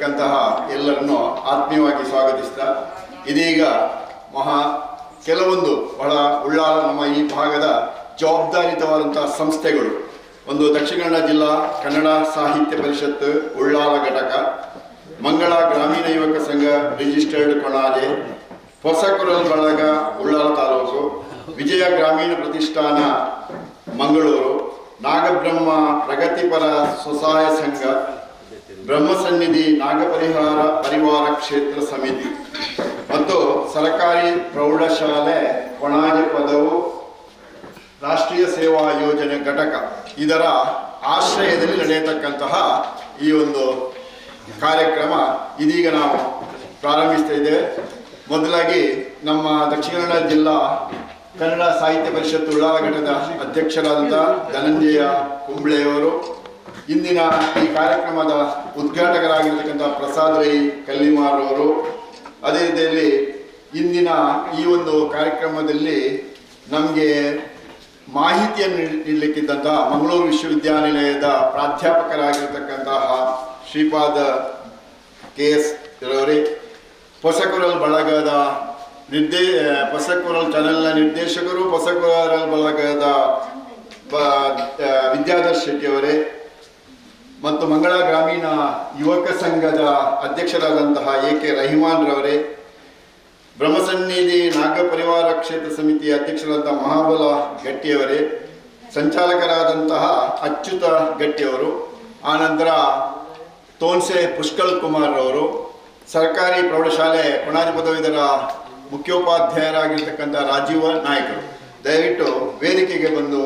ಬಂದಿರತಕ್ಕಂತಹ ಎಲ್ಲರನ್ನು ಆತ್ಮೀಯವಾಗಿ ಸ್ವಾಗತಿಸ್ತಾ ಇದೀಗ ಕೆಲವೊಂದು ಬಹಳ ಉಳ್ಳಾಲ ನಮ್ಮ ಈ ಭಾಗದ ಜವಾಬ್ದಾರಿತವಾದಂತಹ ಸಂಸ್ಥೆಗಳು ಒಂದು ದಕ್ಷಿಣ ಕನ್ನಡ ಜಿಲ್ಲಾ ಕನ್ನಡ ಸಾಹಿತ್ಯ ಪರಿಷತ್ ಉಳ್ಳಾಲ ಘಟಕ, ಮಂಗಳ ಗ್ರಾಮೀಣ ಯುವಕ ಸಂಘ ರಿಜಿಸ್ಟರ್ಡ್ ಕೊಣಾಜೆ, ಹೊಸಕುರಲ್ ಬಳಗ ಉಳ್ಳಾಲ ತಾಲೂಕು, ವಿಜಯ ಗ್ರಾಮೀಣ ಪ್ರತಿಷ್ಠಾನ ಮಂಗಳೂರು, ನಾಗಬ್ರಹ್ಮ ಪ್ರಗತಿಪರ ಸ್ವಸಹಾಯ ಸಂಘ, ಬ್ರಹ್ಮಸನ್ನಿಧಿ ಪರಿವಾರ ಕ್ಷೇತ್ರ ಸಮಿತಿ ಮತ್ತು ಸರ್ಕಾರಿ ಪ್ರೌಢಶಾಲೆ ಕೊಣಾಜೆ ಪದವು ರಾಷ್ಟ್ರೀಯ ಸೇವಾ ಯೋಜನೆ ಘಟಕ ಇದರ ಆಶ್ರಯದಲ್ಲಿ ನಡೆಯತಕ್ಕಂತಹ ಈ ಒಂದು ಕಾರ್ಯಕ್ರಮ ಇದೀಗ ನಾವು ಪ್ರಾರಂಭಿಸ್ತಾ ಇದ್ದೇವೆ. ಮೊದಲಾಗಿ ನಮ್ಮ ದಕ್ಷಿಣ ಕನ್ನಡ ಜಿಲ್ಲಾ ಕನ್ನಡ ಸಾಹಿತ್ಯ ಪರಿಷತ್ ಉಳ್ಳಾಲ ಘಟಕದ ಅಧ್ಯಕ್ಷರಾದಂಥ ಧನಂಜಯ ಕುಂಬ್ಳೆಯವರು, ಇಂದಿನ ಈ ಕಾರ್ಯಕ್ರಮದ ಉದ್ಘಾಟಕರಾಗಿರ್ತಕ್ಕಂಥ ಪ್ರಸಾದ್ ರೈ ಕಲ್ಲಿಮಾರ್ ಅವರು, ಅದೇ ರೀತಿಯಲ್ಲಿ ಇಂದಿನ ಈ ಒಂದು ಕಾರ್ಯಕ್ರಮದಲ್ಲಿ ನಮಗೆ ಮಾಹಿತಿಯನ್ನು ನೀಡಲಿಕ್ಕಿದ್ದಂತಹ ಮಂಗಳೂರು ವಿಶ್ವವಿದ್ಯಾನಿಲಯದ ಪ್ರಾಧ್ಯಾಪಕರಾಗಿರ್ತಕ್ಕಂತಹ ಶ್ರೀಪಾದ KS ರವರೇ, ಹೊಸಕುರಲ್ ಬಳಗದ ಹೊಸಕುರಲ್ ಚಾನೆಲ್ನ ನಿರ್ದೇಶಕರು, ಹೊಸಕುರಲ್ ಬಳಗದ ವಿದ್ಯಾಧರ್ ಶೆಟ್ಟಿಯವರೇ ಮತ್ತು ಮಂಗಳ ಗ್ರಾಮೀಣ ಯುವಕ ಸಂಘದ ಅಧ್ಯಕ್ಷರಾದಂತಹ AK ರಹಿಮಾನ್ ರವರೇ, ಬ್ರಹ್ಮಸನ್ನಿಧಿ ಪರಿವಾರ ಕ್ಷೇತ್ರ ಸಮಿತಿಯ ಅಧ್ಯಕ್ಷರಾದಂತಹ ಮಹಾಬಲ ಗಟ್ಟಿಯವರೇ, ಸಂಚಾಲಕರಾದಂತಹ ಅಚ್ಯುತ ಗಟ್ಟಿಯವರು, ಆನಂತರ ತೋನ್ಸೆ ಪುಷ್ಕಲ್ ಕುಮಾರ್ ಅವರು, ಸರ್ಕಾರಿ ಪ್ರೌಢಶಾಲೆ ಕೊಣಾಜೆ ಪದವೀಧರ ಮುಖ್ಯೋಪಾಧ್ಯಾಯರಾಗಿರ್ತಕ್ಕಂಥ ರಾಜೀವ ನಾಯಕರು, ದಯವಿಟ್ಟು ವೇದಿಕೆಗೆ ಬಂದು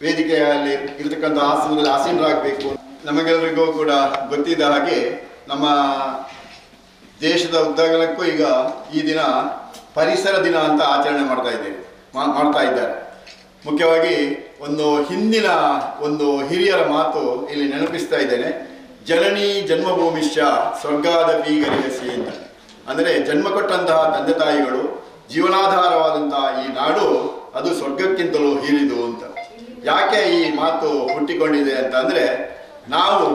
ವೇದಿಕೆಯಲ್ಲಿ ಇರತಕ್ಕಂಥ ಆಸನದಲ್ಲಿ ಆಸೀನರಾಗಬೇಕು. ನಮಗೆಲ್ಲರಿಗೂ ಕೂಡ ಗೊತ್ತಿದ್ದ ಹಾಗೆ ನಮ್ಮ ದೇಶದ ಉದ್ದಗಲಕ್ಕೂ ಈಗ ಈ ದಿನ ಪರಿಸರ ದಿನ ಅಂತ ಆಚರಣೆ ಮಾಡ್ತಾ ಇದ್ದಾರೆ. ಮುಖ್ಯವಾಗಿ ಹಿಂದಿನ ಒಂದು ಹಿರಿಯರ ಮಾತು ಇಲ್ಲಿ ನೆನಪಿಸ್ತಾ ಇದ್ದೇನೆ. ಜನನಿ ಜನ್ಮಭೂಮಿಶ್ಚ ಸ್ವರ್ಗಾದಪಿ ಗರಿಯಸಿ ಅಂತ. ಅಂದರೆ ಜನ್ಮ ಕೊಟ್ಟಂತಹ ತಂದೆ ತಾಯಿಗಳು, ಜೀವನಾಧಾರವಾದಂತಹ ಈ ನಾಡು ಅದು ಸ್ವರ್ಗಕ್ಕಿಂತಲೂ ಹಿರಿದು ಅಂತ. ಯಾಕೆ ಈ ಮಾತು ಹುಟ್ಟಿಕೊಂಡಿದೆ ಅಂತ ಅಂದರೆ, ನಾವು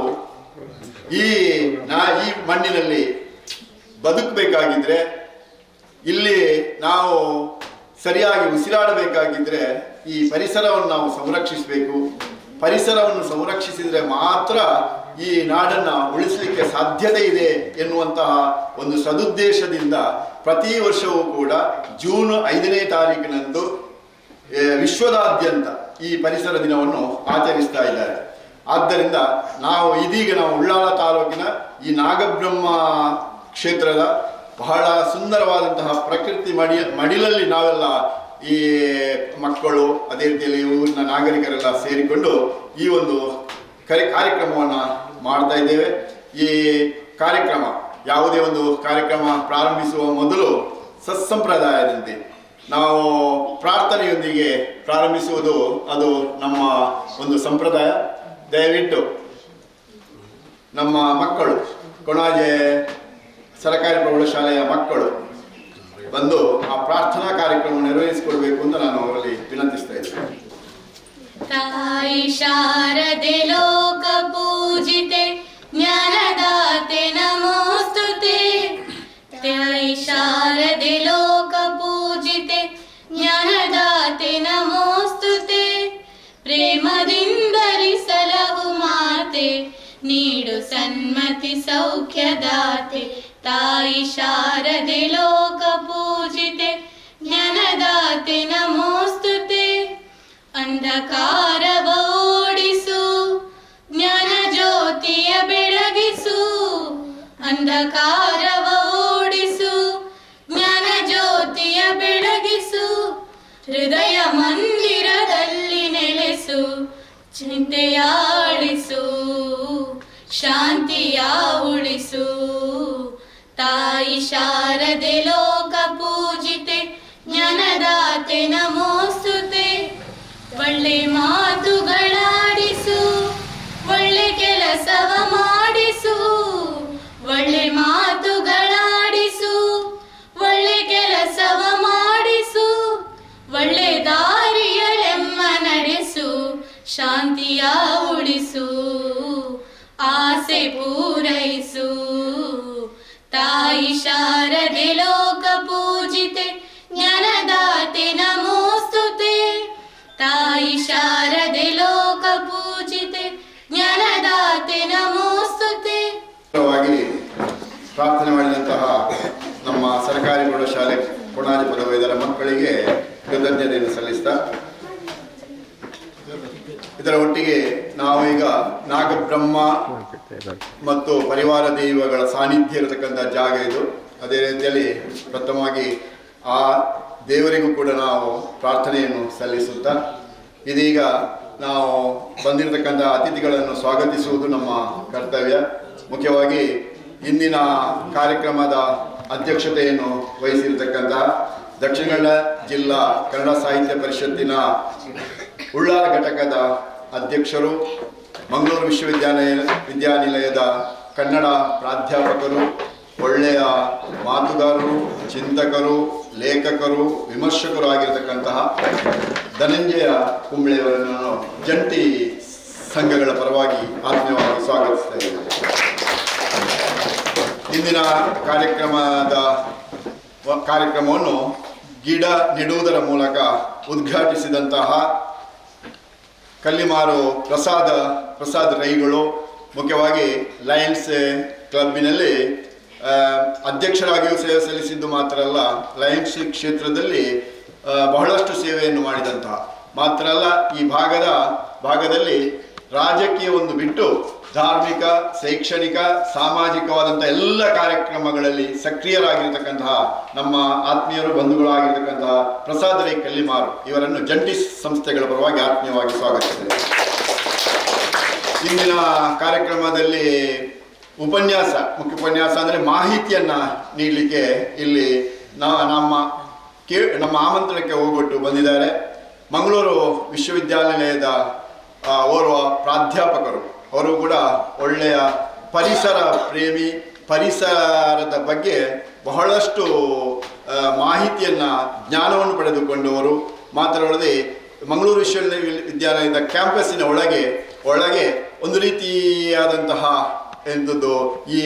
ಈ ಮಣ್ಣಿನಲ್ಲಿ ಬದುಕಬೇಕಾಗಿದ್ರೆ, ಇಲ್ಲಿ ನಾವು ಸರಿಯಾಗಿ ಉಸಿರಾಡಬೇಕಾಗಿದ್ರೆ ಈ ಪರಿಸರವನ್ನು ನಾವು ಸಂರಕ್ಷಿಸಬೇಕು. ಪರಿಸರವನ್ನು ಸಂರಕ್ಷಿಸಿದರೆ ಮಾತ್ರ ಈ ನಾಡನ್ನು ಉಳಿಸಲಿಕ್ಕೆ ಸಾಧ್ಯತೆ ಇದೆ ಎನ್ನುವಂತಹ ಒಂದು ಸದುದ್ದೇಶದಿಂದ ಪ್ರತಿ ವರ್ಷವೂ ಕೂಡ ಜೂನ್ 5ನೇ ತಾರೀಕಿನಂದು ವಿಶ್ವದಾದ್ಯಂತ ಈ ಪರಿಸರ ದಿನವನ್ನು ಆಚರಿಸ್ತಾ ಇದ್ದಾರೆ. ಆದ್ದರಿಂದ ಇದೀಗ ನಾವು ಉಳ್ಳಾಲ ತಾಲೂಕಿನ ಈ ನಾಗಬ್ರಹ್ಮ ಕ್ಷೇತ್ರದ ಬಹಳ ಸುಂದರವಾದಂತಹ ಪ್ರಕೃತಿ ಮಡಿಲಲ್ಲಿ ನಾವೆಲ್ಲ ಈ ಮಕ್ಕಳು, ಅದೇ ರೀತಿಯಲ್ಲಿ ಊರಿನ ನಾಗರಿಕರೆಲ್ಲ ಸೇರಿಕೊಂಡು ಈ ಒಂದು ಕಾರ್ಯಕ್ರಮವನ್ನು ಮಾಡ್ತಾ ಇದ್ದೇವೆ. ಈ ಕಾರ್ಯಕ್ರಮ ಯಾವುದೇ ಒಂದು ಕಾರ್ಯಕ್ರಮ ಪ್ರಾರಂಭಿಸುವ ಮೊದಲು ಸತ್ಸಂಪ್ರದಾಯದಂತೆ ನಾವು ಪ್ರಾರ್ಥನೆಯೊಂದಿಗೆ ಪ್ರಾರಂಭಿಸುವುದು ಅದು ನಮ್ಮ ಒಂದು ಸಂಪ್ರದಾಯ. ದಯವಿಟ್ಟು ನಮ್ಮ ಮಕ್ಕಳು, ಕೊಣಾಜೆ ಸರ್ಕಾರಿ ಪ್ರೌಢಶಾಲೆಯ ಮಕ್ಕಳು ಬಂದು ಆ ಪ್ರಾರ್ಥನಾ ಕಾರ್ಯಕ್ರಮ ನಿರ್ವಹಿಸಿಕೊಡ್ಬೇಕು ಅಂತ ನಾನು ಅವರಲ್ಲಿ ವಿನಂತಿಸ್ತಾ ಇದ್ದೇನೆ. ತಾಯಿ ಶಾರದೆ ಲೋಕ ಪೂಜಿತೆ ಜ್ಞಾನದಾತೆ ನಮೋಸ್ತುತೆ. ತಾಯಿ ಶಾರದೆ ಲೋಕ ಪೂಜಿತೆ ಜ್ಞಾನದಾತೆ ನಮೋಸ್ತುತೆ. ಪ್ರೇಮದಿಂದರಿಸಲಹು ಮಾತೆ ನೀಡು ಸನ್ಮತಿ ಸೌಖ್ಯದಾತೆ. ತಾಯಿ ಶಾರದೆ ಲೋಕ ಪೂಜಿತೆ ಜ್ಞಾನದಾತೆ ನಮೋಸ್ತುತೆ. ಅಂಧಕಾರವ ಓಡಿಸು ಜ್ಞಾನ ಜ್ಯೋತಿಯ ಬೆಳಗಿಸು. ಅಂಧಕಾರವ ಓಡಿಸು ಜ್ಞಾನ ಜ್ಯೋತಿಯ ಬೆಳಗಿಸು. ಹೃದಯ ಮಂದಿರದಲ್ಲಿ ನೆಲೆಸು ಚಿಂತೆಯಾಳಿಸು. ಶಾಂತಿಯ ಉಳಿಸು. ತಾಯಿ ಶಾರದೆ ಲೋಕ ಪೂಜಿತೆ ಜ್ಞಾನದಾತೆ ನಮೋಸ್ತುತೆ. ಒಳ್ಳೆ ಮಾತುಗಳಾಡಿಸು ಒಳ್ಳೆ ಕೆಲಸವ ಮಾಡಿಸು. ಒಳ್ಳೆ ಮಾತುಗಳಾಡಿಸು ಒಳ್ಳೆ ಕೆಲಸವ ಮಾಡಿಸು. ಒಳ್ಳೆ ದಾರಿಯಲೆಮ್ಮ ನಡೆಸು. ಶಾಂತಿಯ ಉಳಿಸು. ಆಸೆ ಪೂರೈಸು. ಪ್ರಾರ್ಥನೆ ಮಾಡಿದಂತಹ ನಮ್ಮ ಸರ್ಕಾರಿ ಪ್ರೌಢಶಾಲೆ ಕೊಣಾಜಿ ಪದವೀಧರ ಮಕ್ಕಳಿಗೆ ಕೃತಜ್ಞತೆಯನ್ನು ಸಲ್ಲಿಸ್ತಾ, ಇದರ ಒಟ್ಟಿಗೆ ನಾವು ಈಗ ನಾಗಬ್ರಹ್ಮ ಮತ್ತು ಪರಿವಾರ ದೈವಗಳ ಸಾನ್ನಿಧ್ಯ ಇರತಕ್ಕಂಥ ಜಾಗ ಇದು. ಅದೇ ರೀತಿಯಲ್ಲಿ ಪ್ರಥಮವಾಗಿ ಆ ದೇವರಿಗೂ ಕೂಡ ನಾವು ಪ್ರಾರ್ಥನೆಯನ್ನು ಸಲ್ಲಿಸುತ್ತಾ, ಇದೀಗ ನಾವು ಬಂದಿರತಕ್ಕಂಥ ಅತಿಥಿಗಳನ್ನು ಸ್ವಾಗತಿಸುವುದು ನಮ್ಮ ಕರ್ತವ್ಯ. ಮುಖ್ಯವಾಗಿ ಇಂದಿನ ಕಾರ್ಯಕ್ರಮದ ಅಧ್ಯಕ್ಷತೆಯನ್ನು ವಹಿಸಿರ್ತಕ್ಕಂಥ ದಕ್ಷಿಣ ಕನ್ನಡ ಜಿಲ್ಲಾ ಕನ್ನಡ ಸಾಹಿತ್ಯ ಪರಿಷತ್ತಿನ ಉಳ್ಳಾಲ ಘಟಕದ ಅಧ್ಯಕ್ಷರು, ಮಂಗಳೂರು ವಿಶ್ವವಿದ್ಯಾನಿಲಯದ ಕನ್ನಡ ಪ್ರಾಧ್ಯಾಪಕರು, ಒಳ್ಳೆಯ ಮಾತುಗಾರರು, ಚಿಂತಕರು, ಲೇಖಕರು, ವಿಮರ್ಶಕರು ಆಗಿರತಕ್ಕಂತಹ ಧನಂಜಯ ಕುಂಬ್ಳೆಯವರನ್ನು ನಾನು ಜಂಟಿ ಸಂಘಗಳ ಪರವಾಗಿ ಆತ್ಮೀಯವಾಗಿ ಸ್ವಾಗತಿಸ್ತಾ ಇದ್ದೇನೆ. ಇಂದಿನ ಕಾರ್ಯಕ್ರಮವನ್ನು ಗಿಡ ನೆಡುವುದರ ಮೂಲಕ ಉದ್ಘಾಟಿಸಿದಂತಹ ಕಲ್ಲಿಮಾರು ಪ್ರಸಾದ್ ರೈಗಳು, ಮುಖ್ಯವಾಗಿ ಲಯನ್ಸ್ ಕ್ಲಬ್ಬಿನಲ್ಲಿ ಅಧ್ಯಕ್ಷರಾಗಿಯೂ ಸೇವೆ ಸಲ್ಲಿಸಿದ್ದು ಮಾತ್ರ ಅಲ್ಲ, ಲಯನ್ಸ್ ಕ್ಷೇತ್ರದಲ್ಲಿ ಬಹಳಷ್ಟು ಸೇವೆಯನ್ನು ಮಾಡಿದಂತಹ ಮಾತ್ರ ಅಲ್ಲ, ಈ ಭಾಗದಲ್ಲಿ ರಾಜಕೀಯವನ್ನು ಬಿಟ್ಟು ಧಾರ್ಮಿಕ, ಶೈಕ್ಷಣಿಕ, ಸಾಮಾಜಿಕವಾದಂಥ ಎಲ್ಲ ಕಾರ್ಯಕ್ರಮಗಳಲ್ಲಿ ಸಕ್ರಿಯರಾಗಿರ್ತಕ್ಕಂತಹ ನಮ್ಮ ಆತ್ಮೀಯರು, ಬಂಧುಗಳು ಆಗಿರ್ತಕ್ಕಂತಹ ಪ್ರಸಾದ್ ರೈ ಕಲ್ಲಿಮಾರು ಇವರನ್ನು ಜಂಟಿ ಸಂಸ್ಥೆಗಳ ಪರವಾಗಿ ಆತ್ಮೀಯವಾಗಿ ಸ್ವಾಗತಿಸಿದೆ. ಇಂದಿನ ಕಾರ್ಯಕ್ರಮದಲ್ಲಿ ಮುಖ್ಯ ಉಪನ್ಯಾಸ ಅಂದರೆ ಮಾಹಿತಿಯನ್ನು ನೀಡಲಿಕ್ಕೆ ಇಲ್ಲಿ ನಮ್ಮ ಆಮಂತ್ರಣಕ್ಕೆ ಹೋಗೊಟ್ಟು ಬಂದಿದ್ದಾರೆ ಮಂಗಳೂರು ವಿಶ್ವವಿದ್ಯಾನಿಲಯದ ಓರ್ವ ಪ್ರಾಧ್ಯಾಪಕರು. ಅವರು ಕೂಡ ಒಳ್ಳೆಯ ಪರಿಸರ ಪ್ರೇಮಿ, ಪರಿಸರದ ಬಗ್ಗೆ ಬಹಳಷ್ಟು ಮಾಹಿತಿಯನ್ನು, ಜ್ಞಾನವನ್ನು ಪಡೆದುಕೊಂಡವರು. ಮಾತ್ರವಲ್ಲದೆ ಮಂಗಳೂರು ವಿಶ್ವವಿದ್ಯಾಲಯದ ಕ್ಯಾಂಪಸ್ಸಿನ ಒಳಗೆ ಒಂದು ರೀತಿಯಾದಂತಹ ಎಂಥದ್ದು ಈ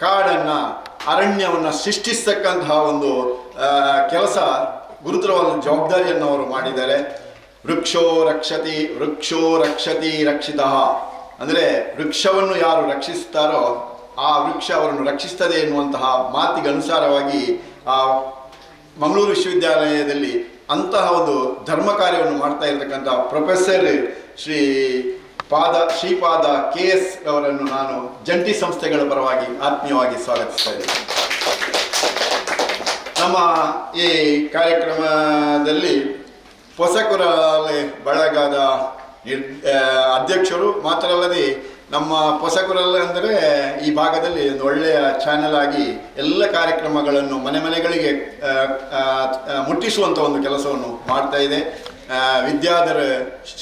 ಕಾಡನ್ನು, ಅರಣ್ಯವನ್ನು ಸೃಷ್ಟಿಸ್ತಕ್ಕಂತಹ ಒಂದು ಕೆಲಸ, ಗುರುತರವಾದ ಜವಾಬ್ದಾರಿಯನ್ನು ಅವರು ಮಾಡಿದ್ದಾರೆ. ವೃಕ್ಷೋ ರಕ್ಷತಿ ರಕ್ಷಿತಃ ಅಂದರೆ ವೃಕ್ಷವನ್ನು ಯಾರು ರಕ್ಷಿಸ್ತಾರೋ ಆ ವೃಕ್ಷ ಅವರನ್ನು ರಕ್ಷಿಸ್ತದೆ ಎನ್ನುವಂತಹ ಮಾತಿಗೆ ಅನುಸಾರವಾಗಿ ಆ ಮಂಗಳೂರು ವಿಶ್ವವಿದ್ಯಾಲಯದಲ್ಲಿ ಅಂತಹ ಒಂದು ಧರ್ಮ ಕಾರ್ಯವನ್ನು ಮಾಡ್ತಾ ಇರತಕ್ಕಂಥ ಪ್ರೊಫೆಸರ್ ಶ್ರೀಪಾದ KS ಅವರನ್ನು ನಾನು ಜಂಟಿ ಸಂಸ್ಥೆಗಳ ಪರವಾಗಿ ಆತ್ಮೀಯವಾಗಿ ಸ್ವಾಗತಿಸ್ತಾ ಇದ್ದೇನೆ. ನಮ್ಮ ಈ ಕಾರ್ಯಕ್ರಮದಲ್ಲಿ ಪೊಸಕುರಲೆ ಬಳಗದ ಅಧ್ಯಕ್ಷರು, ಮಾತ್ರ ಅಲ್ಲದೆ ನಮ್ಮ ಪೊಸಕುರಲೆ ಅಂದರೆ ಈ ಭಾಗದಲ್ಲಿ ಒಂದು ಒಳ್ಳೆಯ ಚಾನೆಲ್ ಆಗಿ ಎಲ್ಲ ಕಾರ್ಯಕ್ರಮಗಳನ್ನು ಮನೆಗಳಿಗೆ ಮುಟ್ಟಿಸುವಂಥ ಒಂದು ಕೆಲಸವನ್ನು ಮಾಡ್ತಾ ಇದೆ. ವಿದ್ಯಾಧರ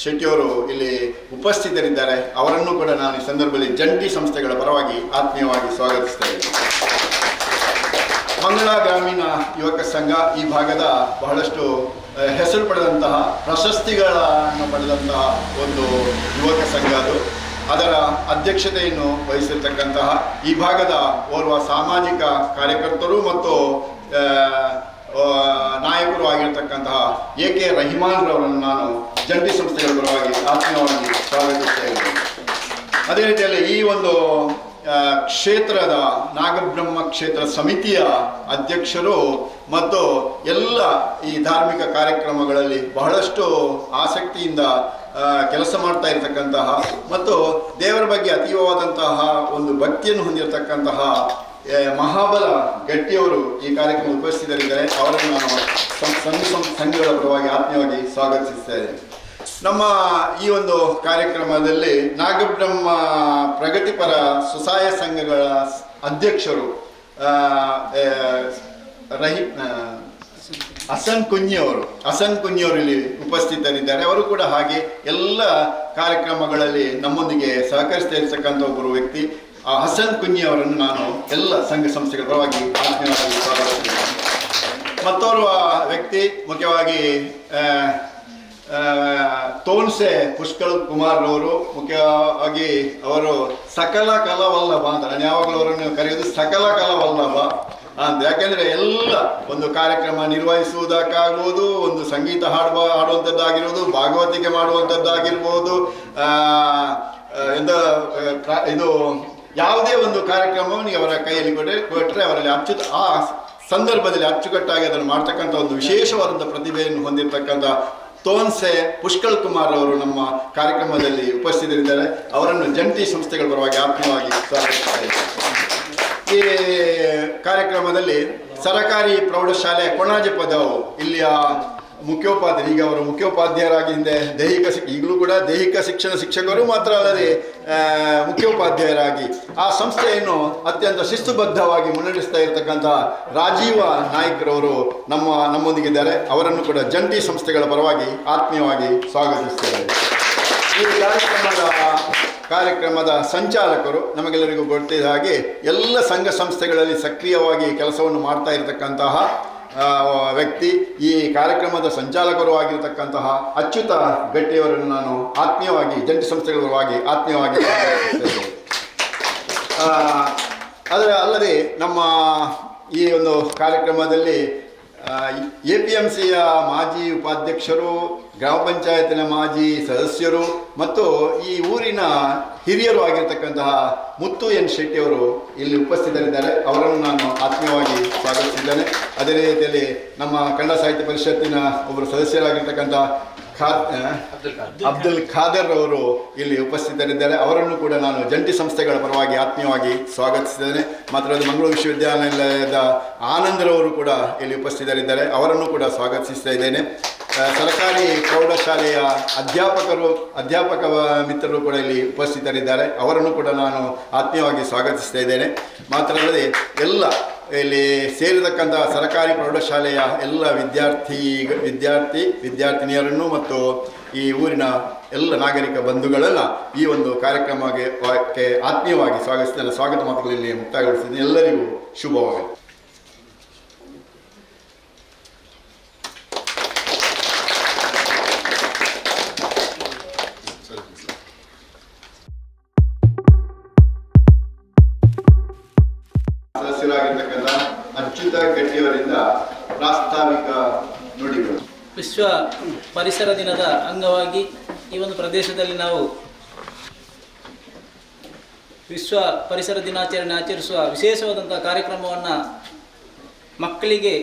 ಶೆಟ್ಟಿಯವರು ಇಲ್ಲಿ ಉಪಸ್ಥಿತರಿದ್ದಾರೆ. ಅವರನ್ನು ಕೂಡ ನಾನು ಈ ಸಂದರ್ಭದಲ್ಲಿ ಜಂಟಿ ಸಂಸ್ಥೆಗಳ ಪರವಾಗಿ ಆತ್ಮೀಯವಾಗಿ ಸ್ವಾಗತಿಸ್ತಾ ಇದ್ದೇನೆ. ಮಂಗಳ ಗ್ರಾಮೀಣ ಯುವಕ ಸಂಘ ಈ ಭಾಗದ ಬಹಳಷ್ಟು ಹೆಸರು ಪಡೆದಂತಹ, ಪ್ರಶಸ್ತಿಗಳನ್ನು ಪಡೆದಂತಹ ಒಂದು ಯುವಕ ಸಂಘ ಅದು. ಅದರ ಅಧ್ಯಕ್ಷತೆಯನ್ನು ವಹಿಸಿರ್ತಕ್ಕಂತಹ ಈ ಭಾಗದ ಓರ್ವ ಸಾಮಾಜಿಕ ಕಾರ್ಯಕರ್ತರು ಮತ್ತು ನಾಯಕರು ಆಗಿರ್ತಕ್ಕಂತಹ AK ರಹಿಮಾನ್ ರವರನ್ನು ನಾನು ಜಂಟಿ ಸಂಸ್ಥೆಗಳ ಪರವಾಗಿ ಆತ್ಮೀಯವಾಗಿ ಸ್ವಾಗತಿಸ್ತಾ ಇದ್ದೇನೆ. ಅದೇ ರೀತಿಯಲ್ಲಿ ಈ ಒಂದು ಕ್ಷೇತ್ರದ ನಾಗಬ್ರಹ್ಮ ಕ್ಷೇತ್ರ ಸಮಿತಿಯ ಅಧ್ಯಕ್ಷರು ಮತ್ತು ಎಲ್ಲ ಈ ಧಾರ್ಮಿಕ ಕಾರ್ಯಕ್ರಮಗಳಲ್ಲಿ ಬಹಳಷ್ಟು ಆಸಕ್ತಿಯಿಂದ ಕೆಲಸ ಮಾಡ್ತಾ ಇರತಕ್ಕಂತಹ ಮತ್ತು ದೇವರ ಬಗ್ಗೆ ಅತೀವವಾದಂತಹ ಒಂದು ಭಕ್ತಿಯನ್ನು ಹೊಂದಿರತಕ್ಕಂತಹ ಮಹಾಬಲ ಗಟ್ಟಿಯವರು ಈ ಕಾರ್ಯಕ್ರಮ ಉಪಸ್ಥಿತರಿದ್ದಾರೆ. ಅವರನ್ನು ನಾನು ಸಂಘಗಳ ಪರವಾಗಿ ಆತ್ಮೀಯವಾಗಿ ಸ್ವಾಗತಿಸ್ತಾ ಇದ್ದೇನೆ. ನಮ್ಮ ಈ ಒಂದು ಕಾರ್ಯಕ್ರಮದಲ್ಲಿ ನಾಗಬ್ರಹ್ಮ ಪ್ರಗತಿಪರ ಸ್ವಸಹಾಯ ಸಂಘಗಳ ಅಧ್ಯಕ್ಷರು ಹಸನ್ ಕುಂಜಿಯವರು ಇಲ್ಲಿ ಉಪಸ್ಥಿತರಿದ್ದಾರೆ. ಅವರು ಕೂಡ ಹಾಗೆ ಎಲ್ಲ ಕಾರ್ಯಕ್ರಮಗಳಲ್ಲಿ ನಮ್ಮೊಂದಿಗೆ ಸಹಕರಿಸ್ತಾ ಇರ್ತಕ್ಕಂಥ ಒಬ್ಬರು ವ್ಯಕ್ತಿ. ಹಸನ್ ಕುಂಜಿಯವರನ್ನು ನಾನು ಎಲ್ಲ ಸಂಘ ಸಂಸ್ಥೆಗಳ ಪರವಾಗಿ ಆತ್ಮೀಯವಾಗಿ ಸ್ವಾಗತಿಸಿದ್ದೇನೆ. ಮತ್ತೋರ್ವ ವ್ಯಕ್ತಿ ಮುಖ್ಯವಾಗಿ ತೋನ್ಸೆ ಪುಷ್ಕಲ್ ಕುಮಾರ್ ಅವರು, ಮುಖ್ಯವಾಗಿ ಅವರು ಸಕಲ ಕಲಾವಲ್ಲಭ ಅಂತ, ನಾನು ಯಾವಾಗಲೂ ಅವರನ್ನು ಕರೆಯೋದು ಸಕಲ ಕಲಾವಲ್ಲಭ ಅಂತ. ಯಾಕೆಂದರೆ ಎಲ್ಲ ಒಂದು ಕಾರ್ಯಕ್ರಮ ನಿರ್ವಹಿಸುವುದಕ್ಕಾಗ್ಬೋದು, ಒಂದು ಸಂಗೀತ ಹಾಡುವಂಥದ್ದಾಗಿರ್ಬೋದು, ಭಾಗವತಿಕೆ ಮಾಡುವಂಥದ್ದಾಗಿರ್ಬೋದು, ಇದು ಯಾವುದೇ ಒಂದು ಕಾರ್ಯಕ್ರಮವನ್ನು ಅವರ ಕೈಯಲ್ಲಿ ಕೊಟ್ಟರೆ ಅವರಲ್ಲಿ ಆ ಸಂದರ್ಭದಲ್ಲಿ ಅಚ್ಚುಕಟ್ಟಾಗಿ ಅದನ್ನು ಮಾಡ್ತಕ್ಕಂಥ ಒಂದು ವಿಶೇಷವಾದಂಥ ಪ್ರತಿಭೆಯನ್ನು ಹೊಂದಿರತಕ್ಕಂಥ ತೋನ್ಸೆ ಪುಷ್ಕಳ್ ಕುಮಾರ್ ಅವರು ನಮ್ಮ ಕಾರ್ಯಕ್ರಮದಲ್ಲಿ ಉಪಸ್ಥಿತರಿದ್ದಾರೆ. ಅವರನ್ನು ಜಂಟಿ ಸಂಸ್ಥೆಗಳ ಪರವಾಗಿ ಆತ್ಮೀಯವಾಗಿ ಸ್ವಾಗತಿಸುತ್ತಾರೆ. ಈ ಕಾರ್ಯಕ್ರಮದಲ್ಲಿ ಸರಕಾರಿ ಪ್ರೌಢಶಾಲೆ ಕೊಣಾಜಪದವು ಇಲ್ಲಿಯ ಮುಖ್ಯೋಪಾಧ್ಯಾಯರು, ಈಗ ಅವರು ಮುಖ್ಯೋಪಾಧ್ಯಾಯರಾಗಿ ಹಿಂದೆ ಈಗಲೂ ಕೂಡ ದೈಹಿಕ ಶಿಕ್ಷಣ ಶಿಕ್ಷಕರು ಮಾತ್ರ ಅಲ್ಲದೆ ಮುಖ್ಯೋಪಾಧ್ಯಾಯರಾಗಿ ಆ ಸಂಸ್ಥೆಯನ್ನು ಅತ್ಯಂತ ಶಿಸ್ತುಬದ್ಧವಾಗಿ ಮುನ್ನಡೆಸ್ತಾ ಇರತಕ್ಕಂಥ ರಾಜೀವ ನಾಯ್ಕರವರು ನಮ್ಮೊಂದಿಗಿದ್ದಾರೆ. ಅವರನ್ನು ಕೂಡ ಜಂಟಿ ಸಂಸ್ಥೆಗಳ ಪರವಾಗಿ ಆತ್ಮೀಯವಾಗಿ ಸ್ವಾಗತಿಸ್ತೇವೆ. ಈ ಕಾರ್ಯಕ್ರಮದ ಸಂಚಾಲಕರು ನಮಗೆಲ್ಲರಿಗೂ ಗೊತ್ತಿದ್ದ ಹಾಗೆ ಎಲ್ಲ ಸಂಘ ಸಂಸ್ಥೆಗಳಲ್ಲಿ ಸಕ್ರಿಯವಾಗಿ ಕೆಲಸವನ್ನು ಮಾಡ್ತಾ ಇರತಕ್ಕಂತಹ ವ್ಯಕ್ತಿ, ಈ ಕಾರ್ಯಕ್ರಮದ ಸಂಚಾಲಕರು ಆಗಿರತಕ್ಕಂತಹ ಅಚ್ಯುತ ಗಟ್ಟಿಯವರನ್ನು ನಾನು ಆತ್ಮೀಯವಾಗಿ ಜಂಟಿ ಸಂಸ್ಥೆಗಳ ಪರವಾಗಿ ಆತ್ಮೀಯವಾಗಿ ಅಲ್ಲದೆ ನಮ್ಮ ಈ ಒಂದು ಕಾರ್ಯಕ್ರಮದಲ್ಲಿ APMCಯ ಮಾಜಿ ಉಪಾಧ್ಯಕ್ಷರು, ಗ್ರಾಮ ಪಂಚಾಯತಿನ ಮಾಜಿ ಸದಸ್ಯರು ಮತ್ತು ಈ ಊರಿನ ಹಿರಿಯರು ಆಗಿರ್ತಕ್ಕಂತಹ ಮುತ್ತು ಎನ್ ಶೆಟ್ಟಿಯವರು ಇಲ್ಲಿ ಉಪಸ್ಥಿತರಿದ್ದಾರೆ. ಅವರನ್ನು ನಾನು ಆತ್ಮೀಯವಾಗಿ ಸ್ವಾಗತಿಸಿದ್ದೇನೆ. ಅದೇ ರೀತಿಯಲ್ಲಿ ನಮ್ಮ ಕನ್ನಡ ಸಾಹಿತ್ಯ ಪರಿಷತ್ತಿನ ಒಬ್ಬರು ಸದಸ್ಯರಾಗಿರ್ತಕ್ಕಂಥ ಅಬ್ದುಲ್ ಖಾದರ್ ಅವರು ಇಲ್ಲಿ ಉಪಸ್ಥಿತರಿದ್ದಾರೆ. ಅವರನ್ನು ಕೂಡ ನಾನು ಜಂಟಿ ಸಂಸ್ಥೆಗಳ ಪರವಾಗಿ ಆತ್ಮೀಯವಾಗಿ ಸ್ವಾಗತಿಸಿದ್ದೇನೆ. ಮಾತ್ರ ಮಂಗಳೂರು ವಿಶ್ವವಿದ್ಯಾನಿಲಯದ ಆನಂದರವರು ಕೂಡ ಇಲ್ಲಿ ಉಪಸ್ಥಿತರಿದ್ದಾರೆ. ಅವರನ್ನು ಕೂಡ ಸ್ವಾಗತಿಸ್ತಾ ಇದ್ದೇನೆ. ಸರ್ಕಾರಿ ಪ್ರೌಢಶಾಲೆಯ ಅಧ್ಯಾಪಕ ಮಿತ್ರರು ಕೂಡ ಇಲ್ಲಿ ಉಪಸ್ಥಿತರಿದ್ದಾರೆ. ಅವರನ್ನು ಕೂಡ ನಾನು ಆತ್ಮೀಯವಾಗಿ ಸ್ವಾಗತಿಸ್ತಾ ಇದ್ದೇನೆ. ಮಾತ್ರ ಅಲ್ಲದೆ ಎಲ್ಲ ಇಲ್ಲಿ ಸೇರಿರತಕ್ಕಂಥ ಸರ್ಕಾರಿ ಪ್ರೌಢಶಾಲೆಯ ಎಲ್ಲ ವಿದ್ಯಾರ್ಥಿನಿಯರನ್ನು ಮತ್ತು ಈ ಊರಿನ ಎಲ್ಲ ನಾಗರಿಕ ಬಂಧುಗಳೆಲ್ಲ ಈ ಒಂದು ಕಾರ್ಯಕ್ರಮಕ್ಕೆ ಆತ್ಮೀಯವಾಗಿ ಸ್ವಾಗತಿಸಿದ್ದೇನೆ. ಸ್ವಾಗತ ಮಾತುಗಳಲ್ಲಿ ಮುಕ್ತಾಯಗೊಳಿಸಿದ್ದೇನೆ. ಎಲ್ಲರಿಗೂ ಶುಭವಾಗಲಿ. ಸದಸ್ಯರಾಗಿರ್ತಕ್ಕಂಥ ಅಚ್ಯುತ ಗಟ್ಟಿಯವರಿಂದ ಪ್ರಾಸ್ತಾವಿಕ ನುಡಿಗಳು. ವಿಶ್ವ ಪರಿಸರ ದಿನದ ಅಂಗವಾಗಿ ಈ ಒಂದು ಪ್ರದೇಶದಲ್ಲಿ ನಾವು ವಿಶ್ವ ಪರಿಸರ ದಿನಾಚರಣೆ ಆಚರಿಸುವ ವಿಶೇಷವಾದಂಥ ಕಾರ್ಯಕ್ರಮವನ್ನು ಮಕ್ಕಳಿಗೆ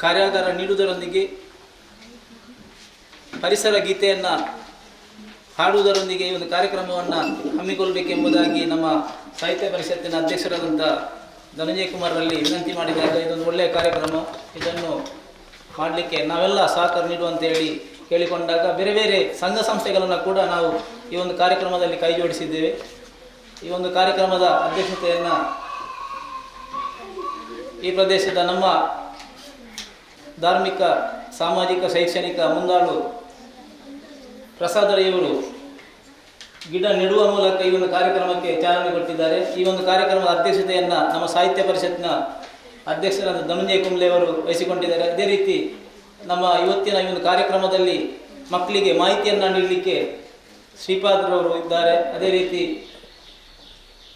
ಕಾರ್ಯಾಗಾರ ನೀಡುವುದರೊಂದಿಗೆ ಪರಿಸರ ಗೀತೆಯನ್ನು ಹಾಡುವುದರೊಂದಿಗೆ ಈ ಒಂದು ಕಾರ್ಯಕ್ರಮವನ್ನು ಹಮ್ಮಿಕೊಳ್ಳಬೇಕೆಂಬುದಾಗಿ ನಮ್ಮ ಸಾಹಿತ್ಯ ಪರಿಷತ್ತಿನ ಅಧ್ಯಕ್ಷರಾದಂಥ ಧನಂಜಯ ಕುಮಾರ್ರಲ್ಲಿ ವಿನಂತಿ ಮಾಡಿದಾಗ ಇದೊಂದು ಒಳ್ಳೆಯ ಕಾರ್ಯಕ್ರಮ, ಇದನ್ನು ಮಾಡಲಿಕ್ಕೆ ನಾವೆಲ್ಲ ಸಹಕಾರ ನೀಡುವಂತೇಳಿ ಕೇಳಿಕೊಂಡಾಗ ಬೇರೆ ಬೇರೆ ಸಂಘ ಸಂಸ್ಥೆಗಳನ್ನು ಕೂಡ ನಾವು ಈ ಒಂದು ಕಾರ್ಯಕ್ರಮದಲ್ಲಿ ಕೈ ಜೋಡಿಸಿದ್ದೇವೆ. ಈ ಒಂದು ಕಾರ್ಯಕ್ರಮದ ಅಧ್ಯಕ್ಷತೆಯನ್ನು ಈ ಪ್ರದೇಶದ ನಮ್ಮ ಧಾರ್ಮಿಕ, ಸಾಮಾಜಿಕ, ಶೈಕ್ಷಣಿಕ ಮುಂದಾಳು ಪ್ರಸಾದರಯ್ಯವರು ಗಿಡ ನೆಡುವ ಮೂಲಕ ಈ ಒಂದು ಕಾರ್ಯಕ್ರಮಕ್ಕೆ ಚಾಲನೆ ಕೊಟ್ಟಿದ್ದಾರೆ. ಈ ಒಂದು ಕಾರ್ಯಕ್ರಮದ ಅಧ್ಯಕ್ಷತೆಯನ್ನು ನಮ್ಮ ಸಾಹಿತ್ಯ ಪರಿಷತ್ನ ಅಧ್ಯಕ್ಷರಾದ ಧನಂಜಯ ಕುಂಬ್ಳೆ ಅವರು ವಹಿಸಿಕೊಂಡಿದ್ದಾರೆ. ಅದೇ ರೀತಿ ನಮ್ಮ ಇವತ್ತಿನ ಈ ಒಂದು ಕಾರ್ಯಕ್ರಮದಲ್ಲಿ ಮಕ್ಕಳಿಗೆ ಮಾಹಿತಿಯನ್ನು ನೀಡಲಿಕ್ಕೆ ಶ್ರೀಪಾದ್ರವರು ಇದ್ದಾರೆ. ಅದೇ ರೀತಿ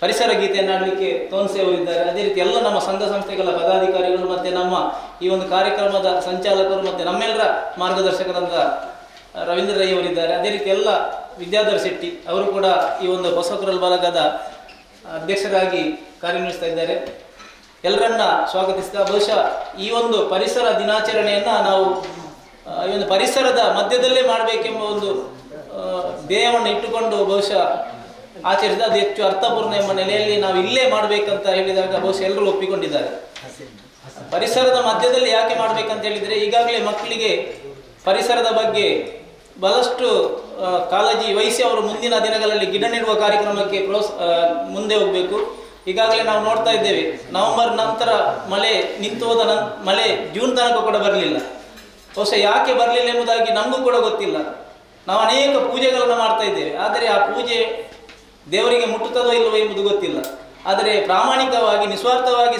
ಪರಿಸರ ಗೀತೆಯನ್ನು ಆಡಲಿಕ್ಕೆ ತೋನ್ಸೆ ಅವರಿದ್ದಾರೆ. ಅದೇ ರೀತಿ ಎಲ್ಲ ನಮ್ಮ ಸಂಘ ಸಂಸ್ಥೆಗಳ ಪದಾಧಿಕಾರಿಗಳು ಮತ್ತು ನಮ್ಮ ಈ ಒಂದು ಕಾರ್ಯಕ್ರಮದ ಸಂಚಾಲಕರು ಮತ್ತು ನಮ್ಮೆಲ್ಲರ ಮಾರ್ಗದರ್ಶಕರಾದ ರವೀಂದ್ರ ರೈ ಅವರಿದ್ದಾರೆ. ಅದೇ ರೀತಿ ಎಲ್ಲ ವಿದ್ಯಾಧರ್ ಶೆಟ್ಟಿ ಅವರು ಕೂಡ ಈ ಒಂದು ಬಸವಕುರಲ್ ಬಳಗದ ಅಧ್ಯಕ್ಷರಾಗಿ ಕಾರ್ಯನಿರ್ವಹಿಸ್ತಾ ಇದ್ದಾರೆ. ಎಲ್ಲರನ್ನ ಸ್ವಾಗತಿಸ್ತಾ ಬಹುಶಃ ಈ ಒಂದು ಪರಿಸರ ದಿನಾಚರಣೆಯನ್ನು ನಾವು ಈ ಒಂದು ಪರಿಸರದ ಮಧ್ಯದಲ್ಲೇ ಮಾಡಬೇಕೆಂಬ ಒಂದು ಧ್ಯೇಯವನ್ನು ಇಟ್ಟುಕೊಂಡು ಬಹುಶಃ ಆಚರಿಸಿದ ಅದು ಹೆಚ್ಚು ಅರ್ಥಪೂರ್ಣ ಎಂಬ ನೆಲೆಯಲ್ಲಿ ನಾವು ಇಲ್ಲೇ ಮಾಡಬೇಕಂತ ಹೇಳಿದಾಗ ಬಹುಶಃ ಎಲ್ಲರೂ ಒಪ್ಪಿಕೊಂಡಿದ್ದಾರೆ. ಪರಿಸರದ ಮಧ್ಯದಲ್ಲಿ ಯಾಕೆ ಮಾಡಬೇಕಂತ ಹೇಳಿದರೆ ಈಗಾಗಲೇ ಮಕ್ಕಳಿಗೆ ಪರಿಸರದ ಬಗ್ಗೆ ಬಹಳಷ್ಟು ಕಾಳಜಿ ವಹಿಸಿ ಅವರು ಮುಂದಿನ ದಿನಗಳಲ್ಲಿ ಗಿಡ ನೆಡುವ ಕಾರ್ಯಕ್ರಮಕ್ಕೆ ಮುಂದೆ ಹೋಗಬೇಕು. ಈಗಾಗಲೇ ನಾವು ನೋಡ್ತಾ ಇದ್ದೇವೆ, ನವೆಂಬರ್ ನಂತರ ಮಳೆ ನಿಂತು ಹೋದ ಮಳೆ ಜೂನ್ ತನಕ ಕೂಡ ಬರಲಿಲ್ಲ. ಬಹುಶಃ ಯಾಕೆ ಬರಲಿಲ್ಲ ಎಂಬುದಾಗಿ ನಮಗೂ ಕೂಡ ಗೊತ್ತಿಲ್ಲ. ನಾವು ಅನೇಕ ಪೂಜೆಗಳನ್ನು ಮಾಡ್ತಾ ಇದ್ದೇವೆ, ಆದರೆ ಆ ಪೂಜೆ ದೇವರಿಗೆ ಮುಟ್ಟುತ್ತದೋ ಇಲ್ಲವೋ ಎಂಬುದು ಗೊತ್ತಿಲ್ಲ. ಆದರೆ ಪ್ರಾಮಾಣಿಕವಾಗಿ ನಿಸ್ವಾರ್ಥವಾಗಿ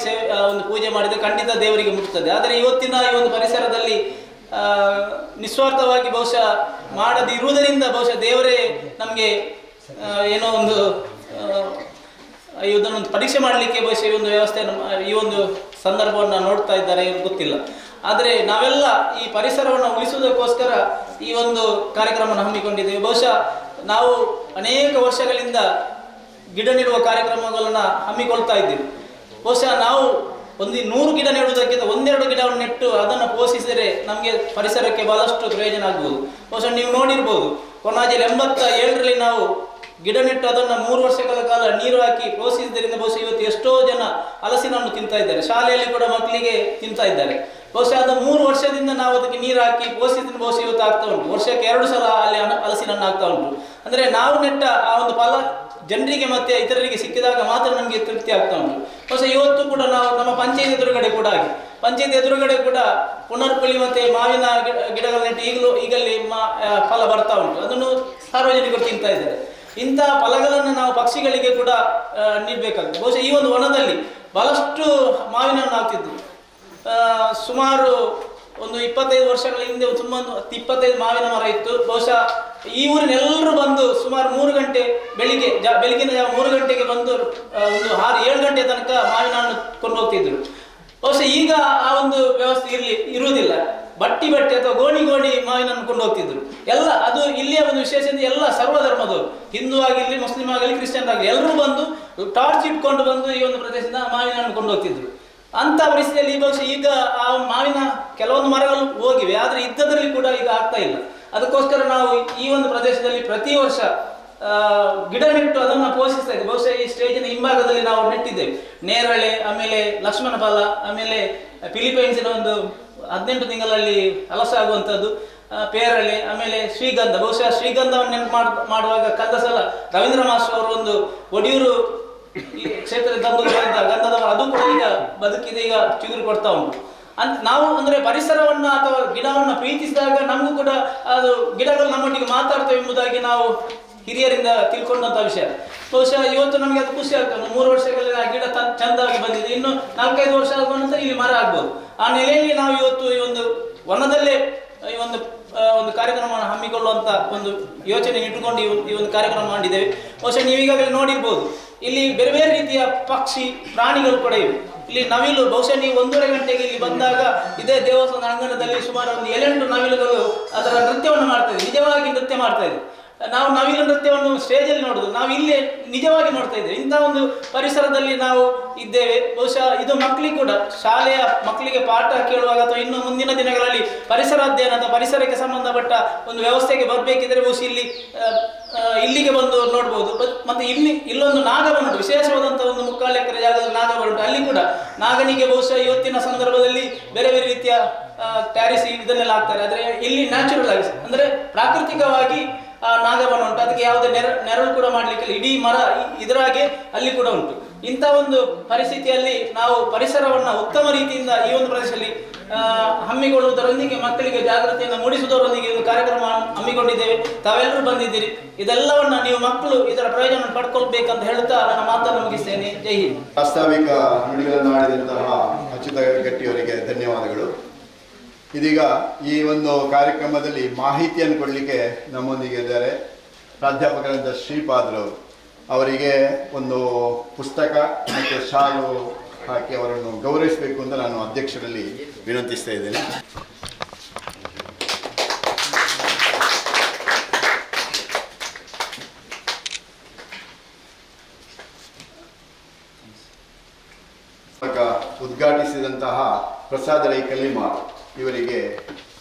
ಒಂದು ಪೂಜೆ ಮಾಡಿದರೆ ಖಂಡಿತ ದೇವರಿಗೆ ಮುಟ್ಟುತ್ತದೆ. ಆದರೆ ಇವತ್ತಿನ ಈ ಒಂದು ಪರಿಸರದಲ್ಲಿ ನಿಸ್ವಾರ್ಥವಾಗಿ ಬಹುಶಃ ಮಾಡದಿರುವುದರಿಂದ ಬಹುಶಃ ದೇವರೇ ನಮಗೆ ಏನೋ ಒಂದು ಇದನ್ನೊಂದು ಪರೀಕ್ಷೆ ಮಾಡಲಿಕ್ಕೆ ಬಹುಶಃ ಈ ಒಂದು ವ್ಯವಸ್ಥೆ ಈ ಒಂದು ಸಂದರ್ಭವನ್ನು ನೋಡ್ತಾ ಇದ್ದಾರೆ ಎಂದು ಗೊತ್ತಿಲ್ಲ. ಆದರೆ ನಾವೆಲ್ಲ ಈ ಪರಿಸರವನ್ನು ಉಳಿಸುವುದಕ್ಕೋಸ್ಕರ ಈ ಒಂದು ಕಾರ್ಯಕ್ರಮವನ್ನು ಹಮ್ಮಿಕೊಂಡಿದ್ದೇವೆ. ಬಹುಶಃ ನಾವು ಅನೇಕ ವರ್ಷಗಳಿಂದ ಗಿಡ ನೆಡುವ ಕಾರ್ಯಕ್ರಮಗಳನ್ನು ಹಮ್ಮಿಕೊಳ್ತಾ ಇದ್ದೀವಿ. ಬಹುಶಃ ನಾವು 100 ಗಿಡ ನೆಡುವುದಕ್ಕಿಂತ 1-2 ಗಿಡವನ್ನು ನೆಟ್ಟು ಅದನ್ನು ಪೋಷಿಸಿದರೆ ನಮಗೆ ಪರಿಸರಕ್ಕೆ ಬಹಳಷ್ಟು ಪ್ರಯೋಜನ ಆಗ್ಬೋದು. ಬಹುಶಃ ನೀವು ನೋಡಿರ್ಬೋದು, ಕೊನಾಜಿಯಲ್ಲಿ 87ರಲ್ಲಿ ನಾವು ಗಿಡ ನೆಟ್ಟು ಅದನ್ನು 3 ವರ್ಷಗಳ ಕಾಲ ನೀರು ಹಾಕಿ ಪೋಷಿಸಿದ್ದರಿಂದ ಬಹುಶಃ ಇವತ್ತು ಎಷ್ಟೋ ಜನ ಹಲಸಿನನ್ನು ತಿಂತಾ ಇದ್ದಾರೆ. ಶಾಲೆಯಲ್ಲಿ ಕೂಡ ಮಕ್ಕಳಿಗೆ ತಿಂತಾ ಇದ್ದಾರೆ. ಬಹುಶಃ ಅದು 3 ವರ್ಷದಿಂದ ನಾವು ಅದಕ್ಕೆ ನೀರು ಹಾಕಿ ಪೋಷಿಸಿದ ಬಹುಶಃ ಇವತ್ತು ಆಗ್ತಾ ಉಂಟು. ವರ್ಷಕ್ಕೆ 2 ಸಲ ಅಲ್ಲಿ ಹಲಸಿನನ್ನು ಆಗ್ತಾ ಉಂಟು. ಅಂದರೆ ನಾವು ನೆಟ್ಟ ಆ ಒಂದು ಫಲ ಜನರಿಗೆ ಮತ್ತು ಇತರರಿಗೆ ಸಿಕ್ಕಿದಾಗ ಮಾತ್ರ ನಮಗೆ ತೃಪ್ತಿ ಆಗ್ತಾ ಉಂಟು. ಬಹುಶಃ ಇವತ್ತು ಕೂಡ ನಾವು ನಮ್ಮ ಪಂಚಾಯತ್ ಎದುರುಗಡೆ ಕೂಡ ಆಗಿ ಪಂಚಾಯತ್ ಎದುರುಗಡೆ ಕೂಡ ಪುನರ್ಪುಳಿ ಮತ್ತು ಮಾವಿನ ಗಿಡಗಳು ನೆಟ್ಟು ಈಗಲ್ಲಿ ಫಲ ಬರ್ತಾ ಉಂಟು. ಅದನ್ನು ಸಾರ್ವಜನಿಕರು ತಿಂತಾ ಇದ್ದಾರೆ. ಇಂಥ ಫಲಗಳನ್ನು ನಾವು ಪಕ್ಷಿಗಳಿಗೆ ಕೂಡ ನೀಡಬೇಕಾಗ್ತದೆ. ಬಹುಶಃ ಈ ಒಂದು ವನದಲ್ಲಿ ಬಹಳಷ್ಟು ಮಾವಿನ ಹಣ್ಣು ಆಗ್ತಿದ್ದು. ಸುಮಾರು ಒಂದು 25 ವರ್ಷಗಳ ಹಿಂದೆ ತುಂಬ 25 ಮಾವಿನ ಮರ ಇತ್ತು. ಬಹುಶಃ ಈ ಊರಿನೆಲ್ಲರೂ ಬಂದು ಸುಮಾರು 3 ಗಂಟೆ ಬೆಳಿಗಿನ ಜಾವ 3 ಗಂಟೆಗೆ ಬಂದು ಒಂದು 6-7 ಗಂಟೆ ತನಕ ಮಾವಿನ ಹಣ್ಣು ಕೊಂಡು ಹೋಗ್ತಿದ್ರು. ಬಹುಶಃ ಈಗ ಆ ಒಂದು ವ್ಯವಸ್ಥೆ ಇರುವುದಿಲ್ಲ. ಬಟ್ಟಿ ಅಥವಾ ಗೋಣಿ ಮಾವಿನ ಹಣ್ಣು ಕೊಂಡು ಹೋಗ್ತಿದ್ರು. ಎಲ್ಲ ಅದು ಇಲ್ಲಿಯ ಒಂದು ವಿಶೇಷ ಎಲ್ಲ ಸರ್ವಧರ್ಮದವರು, ಹಿಂದೂ ಆಗಿರಲಿ, ಮುಸ್ಲಿಂ ಆಗಲಿ, ಕ್ರಿಶ್ಚಿಯನ್ ಆಗಲಿ, ಎಲ್ಲರೂ ಬಂದು ಟಾರ್ಚ್ ಇಟ್ಕೊಂಡು ಬಂದು ಈ ಒಂದು ಪ್ರದೇಶದಿಂದ ಮಾವಿನ ಹಣ್ಣು ಕೊಂಡು ಹೋಗ್ತಿದ್ರು. ಅಂಥ ಪರಿಸ್ಥಿತಿಯಲ್ಲಿ ಬಹುಶಃ ಈಗ ಆ ಮಾವಿನ ಕೆಲವೊಂದು ಮರಗಳು ಹೋಗಿವೆ, ಆದರೆ ಇದ್ದದರಲ್ಲಿ ಕೂಡ ಈಗ ಆಗ್ತಾ ಇಲ್ಲ. ಅದಕ್ಕೋಸ್ಕರ ನಾವು ಈ ಒಂದು ಪ್ರದೇಶದಲ್ಲಿ ಪ್ರತಿ ವರ್ಷ ಗಿಡ ನೆಟ್ಟು ಅದನ್ನು ಪೋಷಿಸ್ತಾ ಇದ್ದೇವೆ. ಬಹುಶಃ ಈ ಸ್ಟೇಜಿನ ಹಿಂಭಾಗದಲ್ಲಿ ನಾವು ನೆಟ್ಟಿದ್ದೇವೆ ನೇರಳೆ, ಆಮೇಲೆ ಲಕ್ಷ್ಮಣ ಫಲ, ಆಮೇಲೆ ಫಿಲಿಪೈನ್ಸಿನ ಒಂದು 18 ತಿಂಗಳಲ್ಲಿ ಹಲಸಾಗುವಂಥದ್ದು ಪೇರಳೆ, ಆಮೇಲೆ ಶ್ರೀಗಂಧ. ಬಹುಶಃ ಶ್ರೀಗಂಧವನ್ನು ನೆನಪು ಮಾಡುವಾಗ ಕಳೆದ ಸಲ ರವೀಂದ್ರ ಮಾಸ್ಟರ್ ಅವರು ಒಂದು ಒಡಿಯೂರು ಈ ಕ್ಷೇತ್ರದ ಗಂಧದ ಅದು ಕೂಡ ಈಗ ಬದುಕಿದೆ, ಈಗ ಚಿಗುರು ಕೊಡ್ತಾ ಉಂಟು. ನಾವು ಅಂದರೆ ಪರಿಸರವನ್ನು ಅಥವಾ ಗಿಡವನ್ನು ಪ್ರೀತಿಸಿದಾಗ ನಮಗೂ ಕೂಡ ಅದು ಗಿಡಗಳು ನಮ್ಮೊಟ್ಟಿಗೆ ಮಾತಾಡ್ತವೆ ಎಂಬುದಾಗಿ ನಾವು ಹಿರಿಯರಿಂದ ತಿಳ್ಕೊಂಡಂಥ ವಿಷಯ. ಬಹುಶಃ ಇವತ್ತು ನಮಗೆ ಅದು ಖುಷಿ ಆಗ್ತದೆ. 3 ವರ್ಷಗಳಲ್ಲಿ ಆ ಗಿಡ ಚಂದವಾಗಿ ಬಂದಿದೆ, ಇನ್ನು 4-5 ವರ್ಷ ಆಗುವ ನಂತರ ಇಲ್ಲಿ ಮರ ಆಗ್ಬೋದು. ಆ ನೆಲೆಯಲ್ಲಿ ನಾವು ಇವತ್ತು ಈ ಒಂದು ವನದಲ್ಲೇ ಈ ಒಂದು ಕಾರ್ಯಕ್ರಮವನ್ನು ಹಮ್ಮಿಕೊಳ್ಳುವಂಥ ಒಂದು ಯೋಚನೆ ಇಟ್ಟುಕೊಂಡು ಈ ಒಂದು ಕಾರ್ಯಕ್ರಮ ಮಾಡಿದ್ದೇವೆ. ಬಹುಶಃ ನೀವು ಈಗಾಗಲೇ ನೋಡಿರ್ಬೋದು, ಇಲ್ಲಿ ಬೇರೆ ಬೇರೆ ರೀತಿಯ ಪಕ್ಷಿ ಪ್ರಾಣಿಗಳು ಕೂಡ ಇವೆ. ಇಲ್ಲಿ ನವಿಲು, ಬಹುಶಃ ನೀವು 1:30 ಗಂಟೆಗೆ ಇಲ್ಲಿ ಬಂದಾಗ ಇದೇ ದೇವಸ್ಥಾನ ಅಂಗಣದಲ್ಲಿ ಸುಮಾರು ಒಂದು 7-8 ನವಿಲುಗಳು ಅದರ ನೃತ್ಯವನ್ನು ಮಾಡ್ತಾ ಇದೆ, ನಿಜವಾಗಿ ನೃತ್ಯ ಮಾಡ್ತಾ ಇದೆ. ನಾವು ನವಿಲು ನೃತ್ಯವನ್ನು ಸ್ಟೇಜಲ್ಲಿ ನೋಡುದು, ನಾವು ಇಲ್ಲೇ ನಿಜವಾಗಿ ನೋಡ್ತಾ ಇದ್ದೇವೆ. ಇಂಥ ಒಂದು ಪರಿಸರದಲ್ಲಿ ನಾವು ಇದ್ದೇವೆ. ಬಹುಶಃ ಇದು ಮಕ್ಕಳಿಗೆ ಕೂಡ, ಶಾಲೆಯ ಮಕ್ಕಳಿಗೆ ಪಾಠ ಕೇಳುವಾಗ ಅಥವಾ ಇನ್ನು ಮುಂದಿನ ದಿನಗಳಲ್ಲಿ ಪರಿಸರ ಅಧ್ಯಯನ ಅಥವಾ ಪರಿಸರಕ್ಕೆ ಸಂಬಂಧಪಟ್ಟ ಒಂದು ವ್ಯವಸ್ಥೆಗೆ ಬರಬೇಕಿದ್ರೆ ಬಹುಶಃ ಇಲ್ಲಿಗೆ ಬಂದು ನೋಡ್ಬೋದು. ಮತ್ತೆ ಇಲ್ಲೊಂದು ನಾಗವನ ಉಂಟು, ವಿಶೇಷವಾದಂಥ ಒಂದು 3/4 ಎಕರೆ ಜಾಗದಲ್ಲಿ ನಾಗವನ ಉಂಟು. ಅಲ್ಲಿ ಕೂಡ ನಾಗನಿಗೆ ಬಹುಶಃ ಇವತ್ತಿನ ಸಂದರ್ಭದಲ್ಲಿ ಬೇರೆ ಬೇರೆ ರೀತಿಯ ಟ್ಯಾರಿಸಿ ಇದನ್ನೆಲ್ಲ ಹಾಕ್ತಾರೆ. ಆದರೆ ಇಲ್ಲಿ ನ್ಯಾಚುರಲ್ ಆಗಿ ಅಂದರೆ ಪ್ರಾಕೃತಿಕವಾಗಿ ನಾಗವನ ಉಂಟು. ಅದಕ್ಕೆ ಯಾವುದೇ ನೆರಳು ಕೂಡ ಮಾಡಲಿಕ್ಕೆ ಇಡೀ ಮರ ಇದರಾಗೆ ಅಲ್ಲಿ ಕೂಡ ಉಂಟು. ಇಂಥ ಒಂದು ಪರಿಸ್ಥಿತಿಯಲ್ಲಿ ನಾವು ಪರಿಸರವನ್ನು ಉತ್ತಮ ರೀತಿಯಿಂದ ಈ ಒಂದು ಪ್ರದೇಶದಲ್ಲಿ ಹಮ್ಮಿಕೊಳ್ಳುವುದರೊಂದಿಗೆ ಮಕ್ಕಳಿಗೆ ಜಾಗೃತಿಯನ್ನು ಮೂಡಿಸುವುದರೊಂದಿಗೆ ಒಂದು ಕಾರ್ಯಕ್ರಮ ಹಮ್ಮಿಕೊಂಡಿದ್ದೇವೆ. ತಾವೆಲ್ಲರೂ ಬಂದಿದ್ದೀರಿ. ಇದೆಲ್ಲವನ್ನ ನೀವು ಮಕ್ಕಳು ಇದರ ಪ್ರಯೋಜನ ಪಡ್ಕೊಳ್ಬೇಕಂತ ಹೇಳ್ತಾ ನನ್ನ ಮಾತನ್ನು ಮುಗಿಸ್ತೇನೆ. ಜೈ ಹಿಂದ್. ಪ್ರಾಸ್ತಾವಿಕ ನುಡಿಗಳನ್ನು ಆಡಿದಂತಹ ಅಚ್ಯುತ ಗಟ್ಟಿಯವರಿಗೆ ಧನ್ಯವಾದಗಳು. ಇದೀಗ ಈ ಒಂದು ಕಾರ್ಯಕ್ರಮದಲ್ಲಿ ಮಾಹಿತಿಯನ್ನು ಕೊಡಲಿಕ್ಕೆ ನಮ್ಮೊಂದಿಗೆ ಇದ್ದಾರೆ ಪ್ರಾಧ್ಯಾಪಕರಾದ ಶ್ರೀಪಾದ್ರವರು. ಅವರಿಗೆ ಒಂದು ಪುಸ್ತಕ ಮತ್ತು ಶಾಲು ಹಾಕಿ ಅವರನ್ನು ಗೌರವಿಸಬೇಕು ಅಂತ ನಾನು ಅಧ್ಯಕ್ಷರಲ್ಲಿ ವಿನಂತಿಸ್ತಾ ಇದ್ದೇನೆ. ಉದ್ಘಾಟಿಸಿದಂತಹ ಪ್ರಸಾದ ರೈ ಕಲ್ಲಿಮಾರ್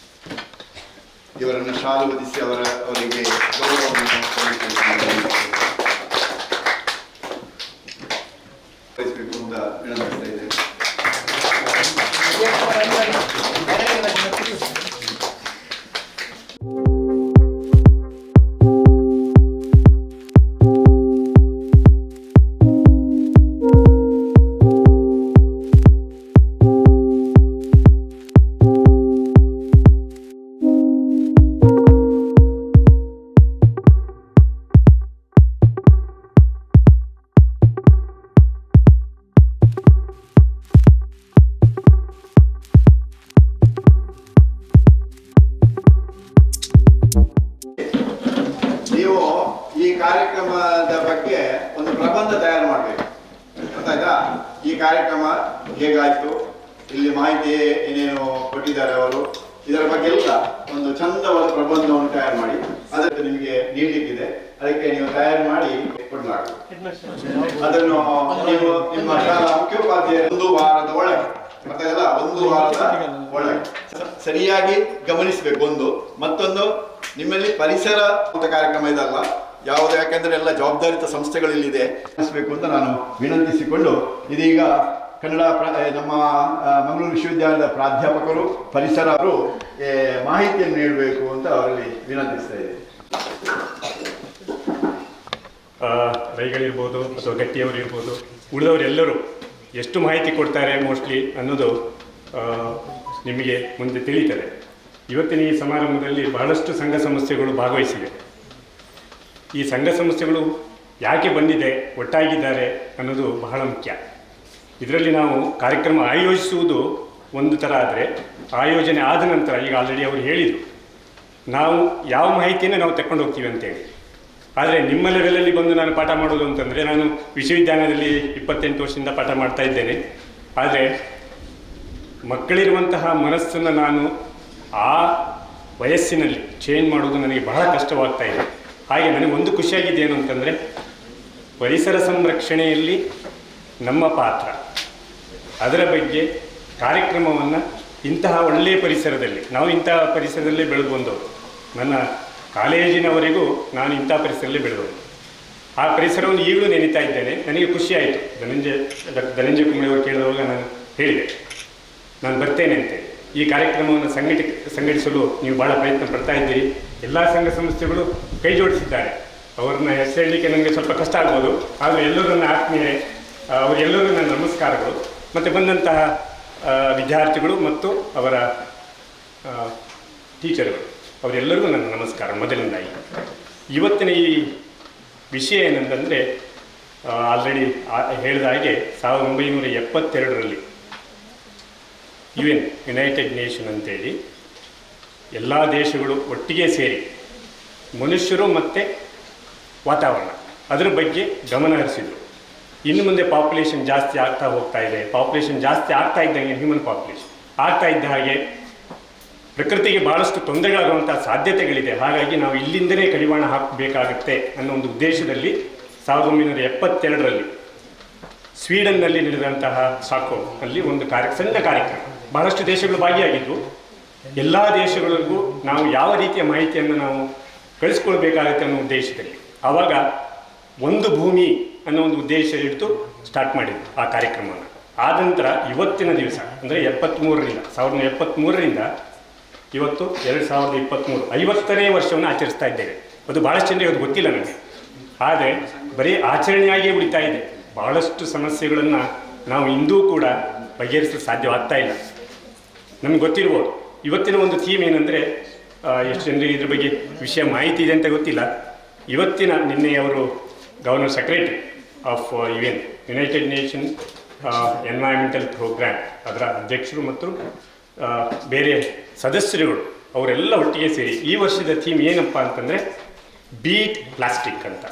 ಇವರನ್ನು ಶಾಲು ಹೊದಿಸಿ ಅವರಿಗೆ ಗೌರವವನ್ನು ಸಲ್ಲಿಸಬೇಕು ಅಂತ ವಿನಂತಿಸ್ತಾ ಇದ್ದೇನೆ. ಕಾರ್ಯಕ್ರಮದ ಬಗ್ಗೆ ಒಂದು ಪ್ರಬಂಧ ತಯಾರು ಮಾಡಬೇಕು. ಗೊತ್ತಾಯ್ತಾ? ಈ ಕಾರ್ಯಕ್ರಮ ಹೇಗಾಯ್ತು, ಇಲ್ಲಿ ಮಾಹಿತಿ ಏನೇನು ಕೊಟ್ಟಿದ್ದಾರೆ ಅವರು, ಇದರ ಬಗ್ಗೆ ಎಲ್ಲ ಒಂದು ಚಂದವಾದ ಪ್ರಬಂಧವನ್ನು ತಯಾರು ಮಾಡಿ ಅದಕ್ಕೆ ನಿಮಗೆ ನೀಡಲಿಕ್ಕಿದೆ. ಅದಕ್ಕೆ ನೀವು ತಯಾರು ಮಾಡಿ ಕೊಡಲಾಗುವುದು. ಅದನ್ನು ನೀವು ನಿಮ್ಮ ಶಾಲಾ ಮುಖ್ಯೋಪಾಧ್ಯಾಯ 1 ವಾರದ ಒಳಗೆ ಮತ್ತೆಲ್ಲ 1 ವಾರದ ಒಳಗೆ ಸರಿಯಾಗಿ ಗಮನಿಸಬೇಕು. ಮತ್ತೊಂದು ನಿಮ್ಮಲ್ಲಿ ಪರಿಸರ ಅಂತ ಕಾರ್ಯಕ್ರಮ ಇದಲ್ಲ ಯಾವುದು, ಯಾಕೆಂದ್ರೆ ಎಲ್ಲ ಜವಾಬ್ದಾರಿತ ಸಂಸ್ಥೆಗಳಲ್ಲಿದೆ ಗಮನಿಸಬೇಕು ಅಂತ ನಾನು ವಿನಂತಿಸಿಕೊಂಡು ಇದೀಗ ಕನ್ನಡ ನಮ್ಮ ಮಂಗಳೂರು ವಿಶ್ವವಿದ್ಯಾಲಯದ ಪ್ರಾಧ್ಯಾಪಕರು ಪರಿಸರರು ಮಾಹಿತಿಯನ್ನು ನೀಡಬೇಕು ಅಂತ ಅವರಲ್ಲಿ ವಿನಂತಿಸ್ತಾ ಇದ್ದೇನೆ. ರೈಗಳಿರ್ಬೋದು ಅಥವಾ ಗಟ್ಟಿಯವರು ಇರ್ಬೋದು, ಉಳಿದವರೆಲ್ಲರೂ ಎಷ್ಟು ಮಾಹಿತಿ ಕೊಡ್ತಾರೆ ಮೋಸ್ಟ್ಲಿ ಅನ್ನೋದು ನಿಮಗೆ ಮುಂದೆ ತಿಳಿಯುತ್ತದೆ. ಇವತ್ತಿನ ಈ ಸಮಾರಂಭದಲ್ಲಿ ಬಹಳಷ್ಟು ಸಂಘ ಸಂಸ್ಥೆಗಳು ಭಾಗವಹಿಸಿವೆ. ಈ ಸಂಘ ಸಂಸ್ಥೆಗಳು ಯಾಕೆ ಬಂದಿದೆ, ಒಟ್ಟಾಗಿದ್ದಾರೆ ಅನ್ನೋದು ಬಹಳ ಮುಖ್ಯ. ಇದರಲ್ಲಿ ನಾವು ಕಾರ್ಯಕ್ರಮ ಆಯೋಜಿಸುವುದು ಒಂದು ಥರ ಆದರೆ, ಆಯೋಜನೆ ಆದ ನಂತರ ಈಗ ಆಲ್ರೆಡಿ ಅವರು ಹೇಳಿದರು ನಾವು ಯಾವ ಮಾಹಿತಿಯನ್ನು ನಾವು ತಗೊಂಡು ಹೋಗ್ತೀವಿ ಅಂತೇಳಿ. ಆದರೆ ನಿಮ್ಮ ಲೆವೆಲಲ್ಲಿ ಬಂದು ನಾನು ಪಾಠ ಮಾಡೋದು ಅಂತಂದರೆ, ನಾನು ವಿಶ್ವವಿದ್ಯಾಲಯದಲ್ಲಿ 28 ವರ್ಷದಿಂದ ಪಾಠ ಮಾಡ್ತಾ ಇದ್ದೇನೆ. ಆದರೆ ಮಕ್ಕಳಿರುವಂತಹ ಮನಸ್ಸನ್ನು ನಾನು ಆ ವಯಸ್ಸಿನಲ್ಲಿ ಚೇಂಜ್ ಮಾಡೋದು ನನಗೆ ಬಹಳ ಕಷ್ಟವಾಗ್ತಾ ಇದೆ. ಹಾಗೆ ನನಗೆ ಒಂದು ಖುಷಿಯಾಗಿದೆ ಏನು ಅಂತಂದರೆ, ಪರಿಸರ ಸಂರಕ್ಷಣೆಯಲ್ಲಿ ನಮ್ಮ ಪಾತ್ರ, ಅದರ ಬಗ್ಗೆ ಕಾರ್ಯಕ್ರಮವನ್ನು ಇಂತಹ ಒಳ್ಳೆಯ ಪರಿಸರದಲ್ಲಿ, ನಾವು ಇಂತಹ ಪರಿಸರದಲ್ಲೇ ಬೆಳೆದು ಬಂದವರು. ನನ್ನ ಕಾಲೇಜಿನವರೆಗೂ ನಾನು ಇಂಥ ಪರಿಸರದಲ್ಲೇ ಬೆಳೆದವರು. ಆ ಪರಿಸರವನ್ನು ಈಗಲೂ ನೆನೀತಾ ಇದ್ದೇನೆ. ನನಗೆ ಖುಷಿಯಾಯಿತು. ಧನಂಜಯ ಕುಂಬ್ಳೆ ಅವರು ಕೇಳಿದಾಗ ನಾನು ಹೇಳಿದೆ ನಾನು ಬರ್ತೇನೆ ಅಂತೇಳಿ. ಈ ಕಾರ್ಯಕ್ರಮವನ್ನು ಸಂಘಟಿಸಲು ನೀವು ಭಾಳ ಪ್ರಯತ್ನ ಪಡ್ತಾ ಇದ್ದೀರಿ. ಎಲ್ಲ ಸಂಘ ಸಂಸ್ಥೆಗಳು ಕೈ ಜೋಡಿಸಿದ್ದಾರೆ. ಅವ್ರನ್ನ ಹೆಸರಿಡಲಿಕ್ಕೆ ನನಗೆ ಸ್ವಲ್ಪ ಕಷ್ಟ ಆಗ್ಬೋದು, ಆದರೆ ಎಲ್ಲರೂ ನನ್ನ ಆತ್ಮೀಯರೇ, ಅವರೆಲ್ಲರೂ ನನ್ನ ನಮಸ್ಕಾರಗಳು. ಮತ್ತು ಬಂದಂತಹ ವಿದ್ಯಾರ್ಥಿಗಳು ಮತ್ತು ಅವರ ಟೀಚರ್ಗಳು ಅವರೆಲ್ಲರಿಗೂ ನನ್ನ ನಮಸ್ಕಾರ ಮೊದಲಿಂದಾಗಿ. ಇವತ್ತಿನ ಈ ವಿಷಯ ಏನಂತಂದರೆ, ಆಲ್ರೆಡಿ ಹೇಳಿದ ಹಾಗೆ 1972ರಲ್ಲಿ ಯುನೈಟೆಡ್ ನೇಷನ್ ಅಂತೇಳಿ ಎಲ್ಲ ದೇಶಗಳು ಒಟ್ಟಿಗೆ ಸೇರಿ ಮನುಷ್ಯರು ಮತ್ತು ವಾತಾವರಣ ಅದರ ಬಗ್ಗೆ ಗಮನ ಹರಿಸಿದರು. ಇನ್ನು ಮುಂದೆ ಪಾಪ್ಯುಲೇಷನ್ ಜಾಸ್ತಿ ಆಗ್ತಾ ಹೋಗ್ತಾ ಇದೆ. ಪಾಪ್ಯುಲೇಷನ್ ಜಾಸ್ತಿ ಆಗ್ತಾ ಇದ್ದಂಗೆ, ಹ್ಯೂಮನ್ ಪಾಪ್ಯುಲೇಷನ್ ಆಗ್ತಾ ಇದ್ದ ಹಾಗೆ ಪ್ರಕೃತಿಗೆ ಭಾಳಷ್ಟು ತೊಂದರೆಗಳಾಗುವಂಥ ಸಾಧ್ಯತೆಗಳಿದೆ. ಹಾಗಾಗಿ ನಾವು ಇಲ್ಲಿಂದಲೇ ಕಡಿವಾಣ ಹಾಕಬೇಕಾಗತ್ತೆ ಅನ್ನೋ ಒಂದು ಉದ್ದೇಶದಲ್ಲಿ 1972ರಲ್ಲಿ ಸ್ವೀಡನ್ನಲ್ಲಿ ನಡೆದಂತಹ ಸ್ಟಾಕ್ಹೋಮ್ ಅಲ್ಲಿ ಒಂದು ಸಣ್ಣ ಕಾರ್ಯಕ್ರಮ, ಬಹಳಷ್ಟು ದೇಶಗಳು ಭಾಗಿಯಾಗಿದ್ದು, ಎಲ್ಲ ದೇಶಗಳಿಗೂ ನಾವು ಯಾವ ರೀತಿಯ ಮಾಹಿತಿಯನ್ನು ನಾವು ಕಳಿಸ್ಕೊಳ್ಬೇಕಾಗತ್ತೆ ಅನ್ನೋ ಉದ್ದೇಶದಲ್ಲಿ ಆವಾಗ ಒಂದು ಭೂಮಿ ಅನ್ನೋ ಒಂದು ಉದ್ದೇಶ ಇಟ್ಟು ಸ್ಟಾರ್ಟ್ ಮಾಡಿದ್ದು ಆ ಕಾರ್ಯಕ್ರಮವನ್ನು. ಆದ ನಂತರ ಇವತ್ತಿನ ದಿವಸ ಅಂದರೆ 1973ರಿಂದ ಇವತ್ತು 2023 50ನೇ ವರ್ಷವನ್ನು ಆಚರಿಸ್ತಾ ಇದ್ದೇವೆ. ಅದು ಭಾಳಷ್ಟು ಜನರಿಗೆ ಅದು ಗೊತ್ತಿಲ್ಲ ನನಗೆ, ಆದರೆ ಬರೀ ಆಚರಣೆಯಾಗಿಯೇ ಉಳಿತಾ ಇದೆ. ಭಾಳಷ್ಟು ಸಮಸ್ಯೆಗಳನ್ನು ನಾವು ಇಂದೂ ಕೂಡ ಬಗೆಹರಿಸಲು ಸಾಧ್ಯವಾಗ್ತಾ ಇಲ್ಲ. ನಮ್ಗೆ ಗೊತ್ತಿರ್ಬೋದು. ಇವತ್ತಿನ ಒಂದು ಥೀಮ್ ಏನಂದರೆ, ಎಷ್ಟು ಜನರಿಗೆ ಇದ್ರ ಬಗ್ಗೆ ವಿಷಯ ಮಾಹಿತಿ ಇದೆ ಅಂತ ಗೊತ್ತಿಲ್ಲ. ನಿನ್ನೆ ಅವರು governor secretary of United Nation environmental program ಅದರ ಅಧ್ಯಕ್ಷರು ಮತ್ತು ಬೇರೆ ಸದಸ್ಯರುಗಳು ಅವರೆಲ್ಲ ಒಟ್ಟಿಗೆ ಸೇರಿ ಈ ವರ್ಷದ ಥೀಮ್ ಏನಪ್ಪ ಅಂತಂದರೆ ಬೀಟ್ ಪ್ಲಾಸ್ಟಿಕ್ ಅಂತ,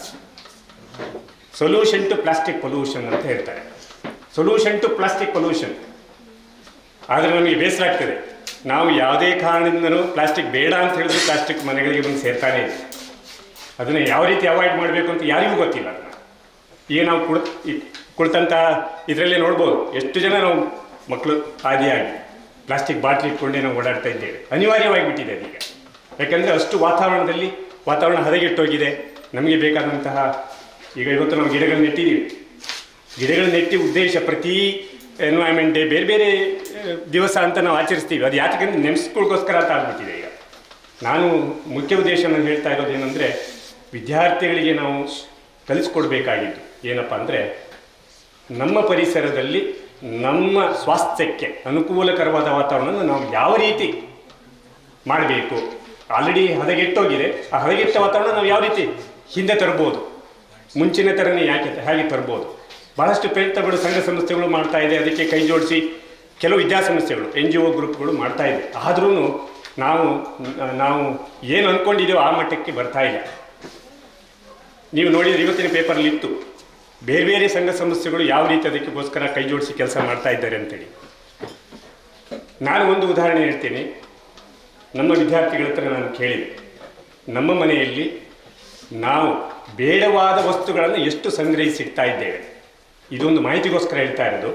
ಸೊಲ್ಯೂಷನ್ ಟು ಪ್ಲಾಸ್ಟಿಕ್ ಪೊಲ್ಯೂಷನ್ ಅಂತ ಹೇಳ್ತಾರೆ. Solution to plastic pollution. ಆದರೆ ನಮಗೆ ಬೇಸರ ಆಗ್ತದೆ, ನಾವು ಯಾವುದೇ ಕಾರಣದಿಂದಲೂ ಪ್ಲಾಸ್ಟಿಕ್ ಬೇಡ ಅಂತ ಹೇಳಿದ್ರೆ ಪ್ಲಾಸ್ಟಿಕ್ ಮನೆಗಳಿಗೆ ಬಂದು ಸೇರ್ತಾನೆ ಇದೆ. ಅದನ್ನು ಯಾವ ರೀತಿ ಅವಾಯ್ಡ್ ಮಾಡಬೇಕು ಅಂತ ಯಾರಿಗೂ ಗೊತ್ತಿಲ್ಲ. ಅದನ್ನು ಈಗ ನಾವು ಕುಳಿತಂಥ ಇದರಲ್ಲೇ ನೋಡ್ಬೋದು, ಎಷ್ಟು ಜನ ನಾವು ಮಕ್ಕಳು ಆದಿಯಾಗಿ ಪ್ಲಾಸ್ಟಿಕ್ ಬಾಟ್ಲಿ ಇಟ್ಕೊಂಡೇ ನಾವು ಓಡಾಡ್ತಾ ಇದ್ದೇವೆ. ಅನಿವಾರ್ಯವಾಗಿ ಬಿಟ್ಟಿದೆ ಅದೀಗ. ಯಾಕೆಂದರೆ ಅಷ್ಟು ವಾತಾವರಣ ಹದಗೆಟ್ಟೋಗಿದೆ. ನಮಗೆ ಬೇಕಾದಂತಹ ಇವತ್ತು ನಾವು ಗಿಡಗಳನ್ನ ನೆಟ್ಟಿದ್ದೀವಿ. ಗಿಡಗಳನ್ನ ನೆಟ್ಟಿ ಉದ್ದೇಶ ಪ್ರತಿ ಎನ್ವೈರ್ಮೆಂಟ್ ಡೇ ಬೇರೆ ಬೇರೆ ದಿವಸ ಅಂತ ನಾವು ಆಚರಿಸ್ತೀವಿ. ಅದು ಯಾಕೆಂದರೆ ನೆನೆಸ್ಕೊಳ್ಳೋಸ್ಕರ ಅಂತ ಆಗ್ಬಿಟ್ಟಿದೆ ಈಗ. ನಾನು ಮುಖ್ಯ ಉದ್ದೇಶವನ್ನು ಹೇಳ್ತಾ ಇರೋದು ಏನಂದರೆ, ವಿದ್ಯಾರ್ಥಿಗಳಿಗೆ ನಾವು ಕಲಿಸ್ಕೊಡ್ಬೇಕಾಗಿದ್ದು ಏನಪ್ಪ ಅಂದರೆ, ನಮ್ಮ ಪರಿಸರದಲ್ಲಿ ನಮ್ಮ ಸ್ವಾಸ್ಥ್ಯಕ್ಕೆ ಅನುಕೂಲಕರವಾದ ವಾತಾವರಣವನ್ನು ನಾವು ಯಾವ ರೀತಿ ಮಾಡಬೇಕು. ಆಲ್ರೆಡಿ ಹದಗೆಟ್ಟೋಗಿದೆ. ಆ ಹದಗೆಟ್ಟ ವಾತಾವರಣ ನಾವು ಯಾವ ರೀತಿ ಹಿಂದೆ ತರ್ಬೋದು, ಮುಂಚಿನ ಥರನೇ ಹೇಗೆ ತರ್ಬೋದು. ಭಾಳಷ್ಟು ಪ್ರಯತ್ನಗಳು ಸಂಘ ಸಂಸ್ಥೆಗಳು ಮಾಡ್ತಾ ಇದೆ. ಅದಕ್ಕೆ ಕೈ ಜೋಡಿಸಿ ಕೆಲವು ವಿದ್ಯಾಸಂಸ್ಥೆಗಳು NGO ಗ್ರೂಪ್ಗಳು ಮಾಡ್ತಾ ಇದೆ. ಆದ್ರೂ ನಾವು ಏನು ಅಂದ್ಕೊಂಡಿದ್ದೀವೋ ಆ ಮಟ್ಟಕ್ಕೆ ಬರ್ತಾ ಇಲ್ಲ. ನೀವು ನೋಡಿದರೆ ಇವತ್ತಿನ ಪೇಪರಲ್ಲಿ ಇತ್ತು, ಬೇರೆ ಬೇರೆ ಸಂಘ ಸಂಸ್ಥೆಗಳು ಯಾವ ರೀತಿ ಅದಕ್ಕೋಸ್ಕರ ಕೈ ಜೋಡಿಸಿ ಕೆಲಸ ಮಾಡ್ತಾ ಇದ್ದಾರೆ ಅಂತೇಳಿ. ನಾನು ಒಂದು ಉದಾಹರಣೆ ಹೇಳ್ತೀನಿ. ನಮ್ಮ ವಿದ್ಯಾರ್ಥಿಗಳ ಹತ್ರ ನಾನು ಕೇಳಿದೆ, ನಮ್ಮ ಮನೆಯಲ್ಲಿ ನಾವು ಬೇಡವಾದ ವಸ್ತುಗಳನ್ನು ಎಷ್ಟು ಸಂಗ್ರಹಿಸಿಡ್ತಾ ಇದ್ದೇವೆ. ಇದೊಂದು ಮಾಹಿತಿಗೋಸ್ಕರ ಹೇಳ್ತಾ ಇರೋದು.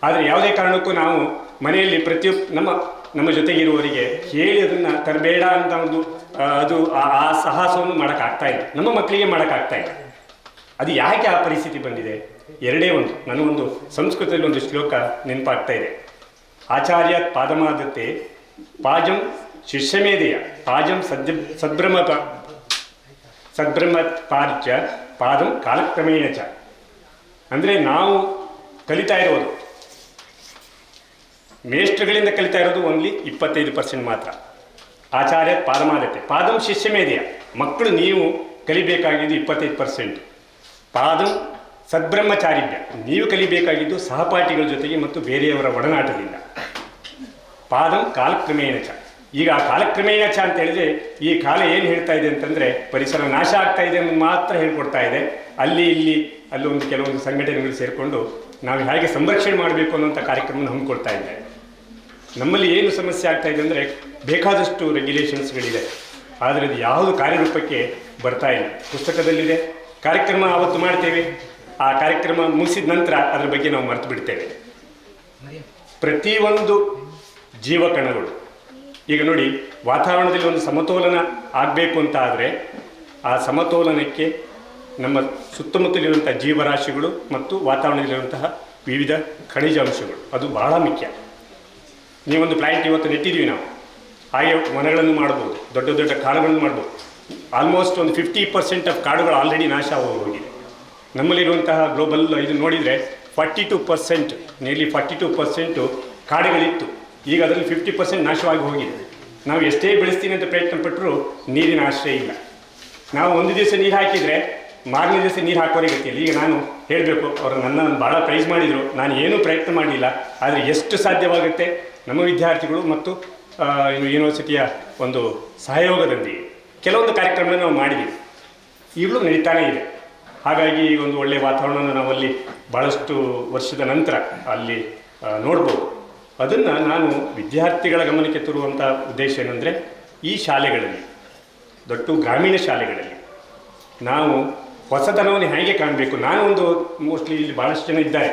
ಆದರೆ ಯಾವುದೇ ಕಾರಣಕ್ಕೂ ನಾವು ಮನೆಯಲ್ಲಿ ನಮ್ಮ ಜೊತೆಗಿರುವವರಿಗೆ ಹೇಳಿ ಅದನ್ನು ತರಬೇಡ ಅಂತ ಅದು ಆ ಸಾಹಸವನ್ನು ಮಾಡೋಕ್ಕಾಗ್ತಾ ಇಲ್ಲ, ನಮ್ಮ ಮಕ್ಕಳಿಗೆ ಮಾಡೋಕ್ಕಾಗ್ತಾ ಇಲ್ಲ. ಅದು ಯಾಕೆ ಆ ಪರಿಸ್ಥಿತಿ ಬಂದಿದೆ? ಎರಡೇ ಒಂದು, ನನಗೊಂದು ಸಂಸ್ಕೃತದಲ್ಲಿ ಒಂದು ಶ್ಲೋಕ ನೆನಪಾಗ್ತಾ ಇದೆ. ಆಚಾರ್ಯ ಪಾದಮಾದತೆ ಪಾಜಂ ಶಿಷ್ಯಮೇದೆಯ ಪಾಜಂ ಸದ್ಬ್ರಹ್ಮಪಾರ್ಚ ಪಾದಂ ಕಾಲಕ್ರಮೇಣ ಚ. ಅಂದರೆ ನಾವು ಕಲಿತಾ ಇರೋದು ಮೇಷ್ಟ್ರುಗಳಿಂದ ಕಲಿತಾ ಇರೋದು ಓನ್ಲಿ 25% ಮಾತ್ರ. ಆಚಾರ್ಯ ಪಾದಮಾದತೆ ಪಾದಂ ಶಿಷ್ಯಮೇದೆಯ, ಮಕ್ಕಳು ನೀವು ಕಲಿಬೇಕಾಗಿದ್ದು 25%. ಪಾದಂ ಸದ್ಬ್ರಹ್ಮಚಾರಿಭ್ಯ, ನೀವು ಕಲಿಬೇಕಾಗಿದ್ದು ಸಹಪಾಠಿಗಳ ಜೊತೆಗೆ ಮತ್ತು ಬೇರೆಯವರ ಒಡನಾಟದಿಂದ. ಪಾದಂ ಕಾಲಕ್ರಮೇಣ ಚ. ಈಗ ಆ ಕಾಲಕ್ರಮೇಣ ಚ ಅಂತ ಹೇಳಿದ್ರೆ ಈ ಕಾಲ ಏನು ಹೇಳ್ತಾ ಇದೆ ಅಂತಂದರೆ ಪರಿಸರ ನಾಶ ಆಗ್ತಾ ಇದೆ ಅಂತ ಮಾತ್ರ ಹೇಳ್ಕೊಡ್ತಾ ಇದೆ. ಅಲ್ಲೊಂದು ಕೆಲವೊಂದು ಸಂಘಟನೆಗಳು ಸೇರಿಕೊಂಡು ನಾವು ಹೇಗೆ ಸಂರಕ್ಷಣೆ ಮಾಡಬೇಕು ಅನ್ನೋಂಥ ಕಾರ್ಯಕ್ರಮವನ್ನು ಹಮ್ಮಿಕೊಳ್ತಾ ಇದ್ದಾರೆ. ನಮ್ಮಲ್ಲಿ ಏನು ಸಮಸ್ಯೆ ಆಗ್ತಾ ಇದೆ ಅಂದರೆ ಬೇಕಾದಷ್ಟು ರೆಗ್ಯುಲೇಷನ್ಸ್ಗಳಿದೆ, ಆದರೆ ಅದು ಯಾವುದು ಕಾರ್ಯರೂಪಕ್ಕೆ ಬರ್ತಾ ಇಲ್ಲ. ಪುಸ್ತಕದಲ್ಲಿದೆ, ಕಾರ್ಯಕ್ರಮ ಆವತ್ತು ಮಾಡ್ತೇವೆ, ಆ ಕಾರ್ಯಕ್ರಮ ಮುಗಿಸಿದ ನಂತರ ಅದರ ಬಗ್ಗೆ ನಾವು ಮರೆತು ಬಿಡ್ತೇವೆ. ಪ್ರತಿಯೊಂದು ಜೀವಕಣಗಳು, ಈಗ ನೋಡಿ, ವಾತಾವರಣದಲ್ಲಿ ಒಂದು ಸಮತೋಲನ ಆಗಬೇಕು ಅಂತ ಆದರೆ ಆ ಸಮತೋಲನಕ್ಕೆ ನಮ್ಮ ಸುತ್ತಮುತ್ತಲಿರುವಂಥ ಜೀವರಾಶಿಗಳು ಮತ್ತು ವಾತಾವರಣದಲ್ಲಿರುವಂತಹ ವಿವಿಧ ಖನಿಜಾಂಶಗಳು ಅದು ಬಹಳ ಮುಖ್ಯ. ನೀವೊಂದು ಪ್ಲಾಂಟ್ ಇವತ್ತು ನೆಟ್ಟಿದ್ದೀವಿ ನಾವು, ಹಾಗೆ ವನಗಳನ್ನು ಮಾಡ್ಬೋದು, ದೊಡ್ಡ ದೊಡ್ಡ ಕಾಡುಗಳನ್ನು ಮಾಡ್ಬೋದು. ಆಲ್ಮೋಸ್ಟ್ ಒಂದು 50% ಆಫ್ ಕಾಡುಗಳು ಆಲ್ರೆಡಿ ನಾಶ ಹೋಗಿದೆ. ನಮ್ಮಲ್ಲಿರುವಂತಹ ಗ್ಲೋಬಲ್ ಇದು ನೋಡಿದರೆ 42%, ನಿಯರ್ಲಿ 42% ಕಾಡುಗಳಿತ್ತು. ಈಗ ಅದರಲ್ಲಿ 50% ನಾಶವಾಗಿ ಹೋಗಿದೆ. ನಾವು ಎಷ್ಟೇ ಬೆಳೆಸ್ತೀನಿ ಅಂತ ಪ್ರಯತ್ನ ಪಟ್ಟರೂ ನೀರಿನ ಆಶ್ರಯ ಇಲ್ಲ. ನಾವು ಒಂದು ದಿವಸ ನೀರು ಹಾಕಿದರೆ ಮಾರನೇ ದಿವಸ ನೀರು ಹಾಕೋರಿಗೆ ಗೊತ್ತಿಲ್ಲ. ಈಗ ನಾನು ಹೇಳಬೇಕು, ಅವರು ನನ್ನನ್ನು ಭಾಳ ಪ್ರೈಸ್ ಮಾಡಿದರು, ನಾನು ಏನೂ ಪ್ರಯತ್ನ ಮಾಡಲಿಲ್ಲ. ಆದರೆ ಎಷ್ಟು ಸಾಧ್ಯವಾಗುತ್ತೆ ನಮ್ಮ ವಿದ್ಯಾರ್ಥಿಗಳು ಮತ್ತು ಯೂನಿವರ್ಸಿಟಿಯ ಒಂದು ಸಹಯೋಗದೊಂದಿಗೆ ಕೆಲವೊಂದು ಕಾರ್ಯಕ್ರಮನ ನಾವು ಮಾಡಿದ್ದೀವಿ, ಈಗಲೂ ನಡೀತಾನೇ ಇದೆ. ಹಾಗಾಗಿ ಈಗ ಒಂದು ಒಳ್ಳೆಯ ವಾತಾವರಣನ ನಾವಲ್ಲಿ ಭಾಳಷ್ಟು ವರ್ಷದ ನಂತರ ಅಲ್ಲಿ ನೋಡ್ಬೋದು. ಅದನ್ನು ನಾನು ವಿದ್ಯಾರ್ಥಿಗಳ ಗಮನಕ್ಕೆ ತರುವಂಥ ಉದ್ದೇಶ ಏನಂದರೆ, ಈ ಶಾಲೆಗಳಲ್ಲಿ, ದೊಡ್ಡ ಗ್ರಾಮೀಣ ಶಾಲೆಗಳಲ್ಲಿ ನಾವು ಹೊಸತನವನ್ನು ಹೇಗೆ ಕಾಣಬೇಕು. ನಾನು ಒಂದು ಮೋಸ್ಟ್ಲಿ ಇಲ್ಲಿ ಭಾಳಷ್ಟು ಜನ ಇದ್ದಾರೆ,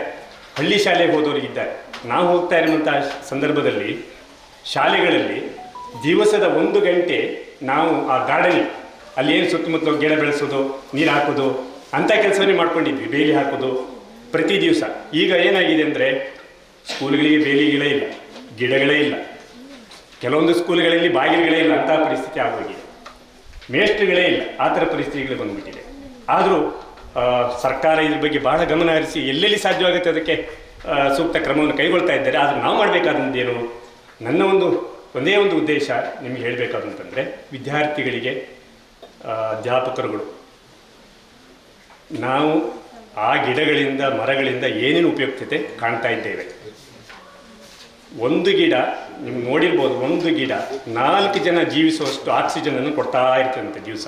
ಹಳ್ಳಿ ಶಾಲೆಗೆ ಹೋದವರಿಗಿದ್ದಾರೆ. ನಾವು ಹೋಗ್ತಾ ಇರುವಂಥ ಸಂದರ್ಭದಲ್ಲಿ ಶಾಲೆಗಳಲ್ಲಿ ದಿವಸದ 1 ಗಂಟೆ ನಾವು ಆ ಗಾರ್ಡನಿಂಗ್, ಅಲ್ಲಿ ಏನು ಸುತ್ತಮುತ್ತ ಗಿಡ ಬೆಳೆಸೋದು, ನೀರು ಹಾಕೋದು ಅಂಥ ಕೆಲಸವನ್ನೇ ಮಾಡ್ಕೊಂಡಿದ್ವಿ, ಬೇಲಿ ಹಾಕೋದು ಪ್ರತಿ ದಿವಸ. ಈಗ ಏನಾಗಿದೆ ಅಂದರೆ ಸ್ಕೂಲ್ಗಳಿಗೆ ಬೇಲಿಗಳೇ ಇಲ್ಲ, ಗಿಡಗಳೇ ಇಲ್ಲ, ಕೆಲವೊಂದು ಸ್ಕೂಲ್ಗಳಲ್ಲಿ ಬಾಗಿಲುಗಳೇ ಇಲ್ಲ, ಅಂಥ ಪರಿಸ್ಥಿತಿ ಆಗೋಗಿದೆ. ಮೇಷ್ಟ್ರುಗಳೇ ಇಲ್ಲ, ಆ ಥರ ಪರಿಸ್ಥಿತಿಗಳು ಬಂದುಬಿಟ್ಟಿದೆ. ಆದರೂ ಸರ್ಕಾರ ಇದ್ರ ಬಗ್ಗೆ ಬಹಳ ಗಮನ ಹರಿಸಿ ಎಲ್ಲೆಲ್ಲಿ ಸಾಧ್ಯವಾಗುತ್ತೆ ಅದಕ್ಕೆ ಸೂಕ್ತ ಕ್ರಮವನ್ನು ಕೈಗೊಳ್ತಾ ಇದ್ದಾರೆ. ಆದರೆ ನಾವು ಮಾಡಬೇಕಾದಂಥದ್ದೇನು, ನನ್ನ ಒಂದೇ ಒಂದು ಉದ್ದೇಶ ನಿಮಗೆ ಹೇಳಬೇಕಾದಂತಂದರೆ, ವಿದ್ಯಾರ್ಥಿಗಳಿಗೆ, ಅಧ್ಯಾಪಕರುಗಳು, ನಾವು ಆ ಗಿಡಗಳಿಂದ ಮರಗಳಿಂದ ಏನೇನು ಉಪಯುಕ್ತತೆ ಕಾಣ್ತಾ ಇದ್ದೇವೆ. ಒಂದು ಗಿಡ ನೀವು ನೋಡಿರ್ಬೋದು, ಒಂದು ಗಿಡ 4 ಜನ ಜೀವಿಸುವಷ್ಟು ಆಕ್ಸಿಜನನ್ನು ಕೊಡ್ತಾ ಇರ್ತದಂತೆ ದಿವಸ.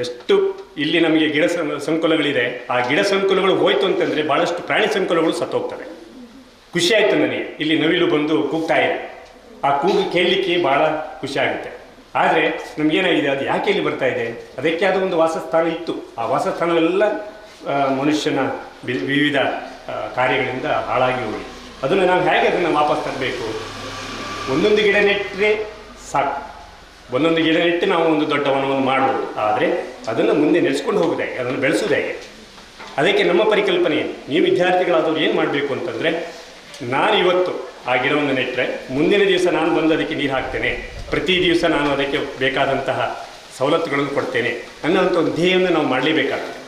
ಎಷ್ಟು ಇಲ್ಲಿ ನಮಗೆ ಗಿಡ ಸಂಕುಲಗಳಿದೆ, ಆ ಗಿಡ ಸಂಕುಲಗಳು ಹೋಯ್ತು ಅಂತಂದರೆ ಭಾಳಷ್ಟು ಪ್ರಾಣಿ ಸಂಕುಲಗಳು ಸತ್ತೋಗ್ತವೆ. ಖುಷಿ ಆಯಿತು ನನಗೆ, ಇಲ್ಲಿ ನವಿಲು ಬಂದು ಕೂಗ್ತಾ ಇದೆ, ಆ ಕೂಗು ಕೇಳಲಿಕ್ಕೆ ಭಾಳ ಖುಷಿ ಆಗುತ್ತೆ. ಆದರೆ ನಮಗೇನಾಗಿದೆ, ಅದು ಯಾಕೆ ಇಲ್ಲಿ ಬರ್ತಾ ಇದೆ, ಅದಕ್ಕೆ ಆದ ಒಂದು ವಾಸಸ್ಥಾನ ಇತ್ತು. ಆ ವಾಸಸ್ಥಾನವೆಲ್ಲ ಮನುಷ್ಯನ ವಿವಿಧ ಕಾರ್ಯಗಳಿಂದ ಹಾಳಾಗಿ ಹೋಗಿ, ಅದನ್ನು ನಾವು ಹೇಗೆ ಅದನ್ನು ವಾಪಸ್ ತರಬೇಕು? ಒಂದೊಂದು ಗಿಡ ನೆಟ್ಟರೆ ಸಾಕು, ಒಂದೊಂದು ಗಿಡ ನೆಟ್ಟು ನಾವು ಒಂದು ದೊಡ್ಡ ವನವನ್ನು ಮಾಡ್ಬೋದು. ಆದರೆ ಅದನ್ನು ಮುಂದೆ ನಡೆಸ್ಕೊಂಡು ಹೋಗೋದು ಹೇಗೆ, ಅದನ್ನು ಬೆಳೆಸೋದು ಹೇಗೆ? ಅದಕ್ಕೆ ನಮ್ಮ ಪರಿಕಲ್ಪನೆ ಏನು, ನೀವು ವಿದ್ಯಾರ್ಥಿಗಳಾದವ್ರು ಏನು ಮಾಡಬೇಕು ಅಂತಂದರೆ, ನಾನು ಇವತ್ತು ಆ ಗಿಡವನ್ನು ನೆಟ್ಟರೆ ಮುಂದಿನ ದಿವಸ ನಾನು ಬಂದು ಅದಕ್ಕೆ ನೀರು ಹಾಕ್ತೇನೆ, ಪ್ರತಿ ದಿವಸ ನಾನು ಅದಕ್ಕೆ ಬೇಕಾದಂತಹ ಸವಲತ್ತುಗಳನ್ನು ಕೊಡ್ತೇನೆ ಅನ್ನೋಂಥ ಒಂದು ಧ್ಯೇಯವನ್ನು ನಾವು ಮಾಡಲೇಬೇಕಾಗುತ್ತೆ.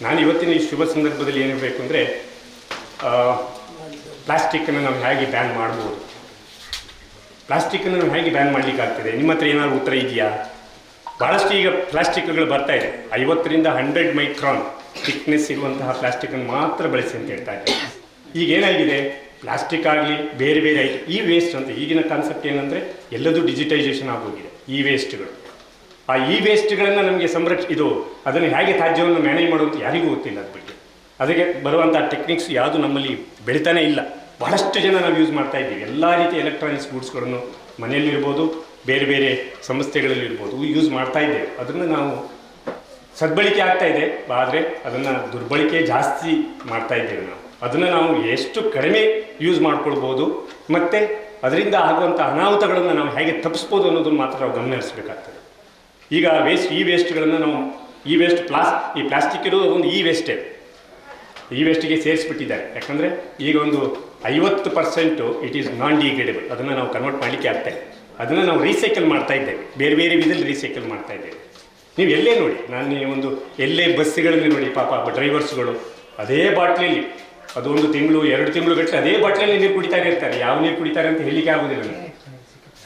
ನಾನು ಇವತ್ತಿನ ಈ ಶುಭ ಸಂದರ್ಭದಲ್ಲಿ ಏನಿರಬೇಕು ಅಂದರೆ, ಪ್ಲಾಸ್ಟಿಕ್ಕನ್ನು ನಾವು ಹೇಗೆ ಬ್ಯಾನ್ ಮಾಡ್ಬೋದು, ಪ್ಲಾಸ್ಟಿಕ್ಕನ್ನು ನಾವು ಹೇಗೆ ಬ್ಯಾನ್ ಮಾಡಲಿಕ್ಕಾಗ್ತದೆ? ನಿಮ್ಮ ಹತ್ರ ಏನಾದರೂ ಉತ್ತರ ಇದೆಯಾ? ಭಾಳಷ್ಟು ಈಗ ಪ್ಲಾಸ್ಟಿಕ್ಗಳು ಬರ್ತಾ ಇದೆ, 50 ರಿಂದ 100 ಮೈಕ್ರಾನ್ ಥಿಕ್ನೆಸ್ ಇರುವಂತಹ ಪ್ಲಾಸ್ಟಿಕ್ಕನ್ನು ಮಾತ್ರ ಬಳಸಿ ಅಂತ ಹೇಳ್ತಾ ಇದ್ದಾರೆ. ಈಗ ಏನಾಗಿದೆ, ಪ್ಲಾಸ್ಟಿಕ್ ಆಗಲಿ ಬೇರೆ ಬೇರೆ ಐಟಮ್, ಈ ವೇಸ್ಟ್ ಅಂತ ಈಗಿನ ಕಾನ್ಸೆಪ್ಟ್ ಏನಂದರೆ ಎಲ್ಲದೂ ಡಿಜಿಟೈಸೇಷನ್ ಆಗೋಗಿದೆ. ಈ ವೇಸ್ಟ್ಗಳು, ಆ ಈ ವೇಸ್ಟ್ಗಳನ್ನು ನಮಗೆ ಅದನ್ನು ಹೇಗೆ ತ್ಯಾಜ್ಯವನ್ನು ಮ್ಯಾನೇಜ್ ಮಾಡುವಂತ ಯಾರಿಗೂ ಗೊತ್ತಿಲ್ಲ. ಅದ್ರ ಬಗ್ಗೆ ಅದಕ್ಕೆ ಬರುವಂಥ ಟೆಕ್ನಿಕ್ಸ್ ಯಾವುದು ನಮ್ಮಲ್ಲಿ ಬೆಳೀತಾನೆ ಇಲ್ಲ. ಬಹಳಷ್ಟು ಜನ ನಾವು ಯೂಸ್ ಮಾಡ್ತಾ ಇದ್ದೀವಿ, ಎಲ್ಲ ರೀತಿಯ ಎಲೆಕ್ಟ್ರಾನಿಕ್ಸ್ ಗೂಡ್ಸ್ಗಳನ್ನು ಮನೆಯಲ್ಲಿರ್ಬೋದು, ಬೇರೆ ಬೇರೆ ಸಂಸ್ಥೆಗಳಲ್ಲಿರ್ಬೋದು ಯೂಸ್ ಮಾಡ್ತಾ ಇದ್ದೇವೆ. ಅದನ್ನು ನಾವು ಸದ್ಬಳಕೆ ಆಗ್ತಾ ಇದೆ, ಆದರೆ ಅದನ್ನು ದುರ್ಬಳಕೆ ಜಾಸ್ತಿ ಮಾಡ್ತಾ ಇದ್ದೇವೆ. ಅದನ್ನು ನಾವು ಎಷ್ಟು ಕಡಿಮೆ ಯೂಸ್ ಮಾಡ್ಕೊಳ್ಬೋದು ಮತ್ತು ಅದರಿಂದ ಆಗುವಂಥ ಅನಾಹುತಗಳನ್ನು ನಾವು ಹೇಗೆ ತಪ್ಪಿಸ್ಬೋದು ಅನ್ನೋದನ್ನು ಮಾತ್ರ ನಾವು ಗಮನಿಸಬೇಕಾಗ್ತದೆ. ಈಗ ಈ ವೇಸ್ಟ್ಗಳನ್ನು ನಾವು ಈ ಪ್ಲಾಸ್ಟಿಕ್ ಇರೋದು ಒಂದು ಈ ವೇಸ್ಟಿಗೆ ಸೇರಿಸ್ಬಿಟ್ಟಿದ್ದಾರೆ. ಯಾಕಂದರೆ ಈಗ ಒಂದು 50% ಇಟ್ ಈಸ್ ನಾನ್ ಡಿಗ್ರೇಡೇಬಲ್. ಅದನ್ನು ನಾವು ಕನ್ವರ್ಟ್ ಮಾಡಲಿಕ್ಕೆ ಆಗ್ತಾಯಿದೆ. ಅದನ್ನು ನಾವು ರೀಸೈಕಲ್ ಮಾಡ್ತಾ ಇದ್ದೇವೆ, ಬೇರೆ ಬೇರೆ ವಿಧದಲ್ಲಿ ರೀಸೈಕಲ್ ಮಾಡ್ತಾ ಇದ್ದೇವೆ. ನೀವು ಎಲ್ಲೇ ನೋಡಿ, ಎಲ್ಲೇ ಬಸ್ಸುಗಳಲ್ಲಿ ನೋಡಿ, ಪಾಪ ಡ್ರೈವರ್ಸ್ಗಳು ಅದೇ ಬಾಟ್ಲಲ್ಲಿ ಅದು 1 ತಿಂಗಳು 2 ತಿಂಗಳು ಗಟ್ಟಲೆ ಅದೇ ಬಾಟ್ಲಲ್ಲಿ ನೀರು ಕುಡಿತಾನೆ ಇರ್ತಾರೆ. ಯಾವ ನೀರು ಕುಡಿತಾರೆ ಅಂತ ಹೇಳಲಿಕ್ಕೆ ಆಗೋದಿಲ್ಲ ನಮಗೆ.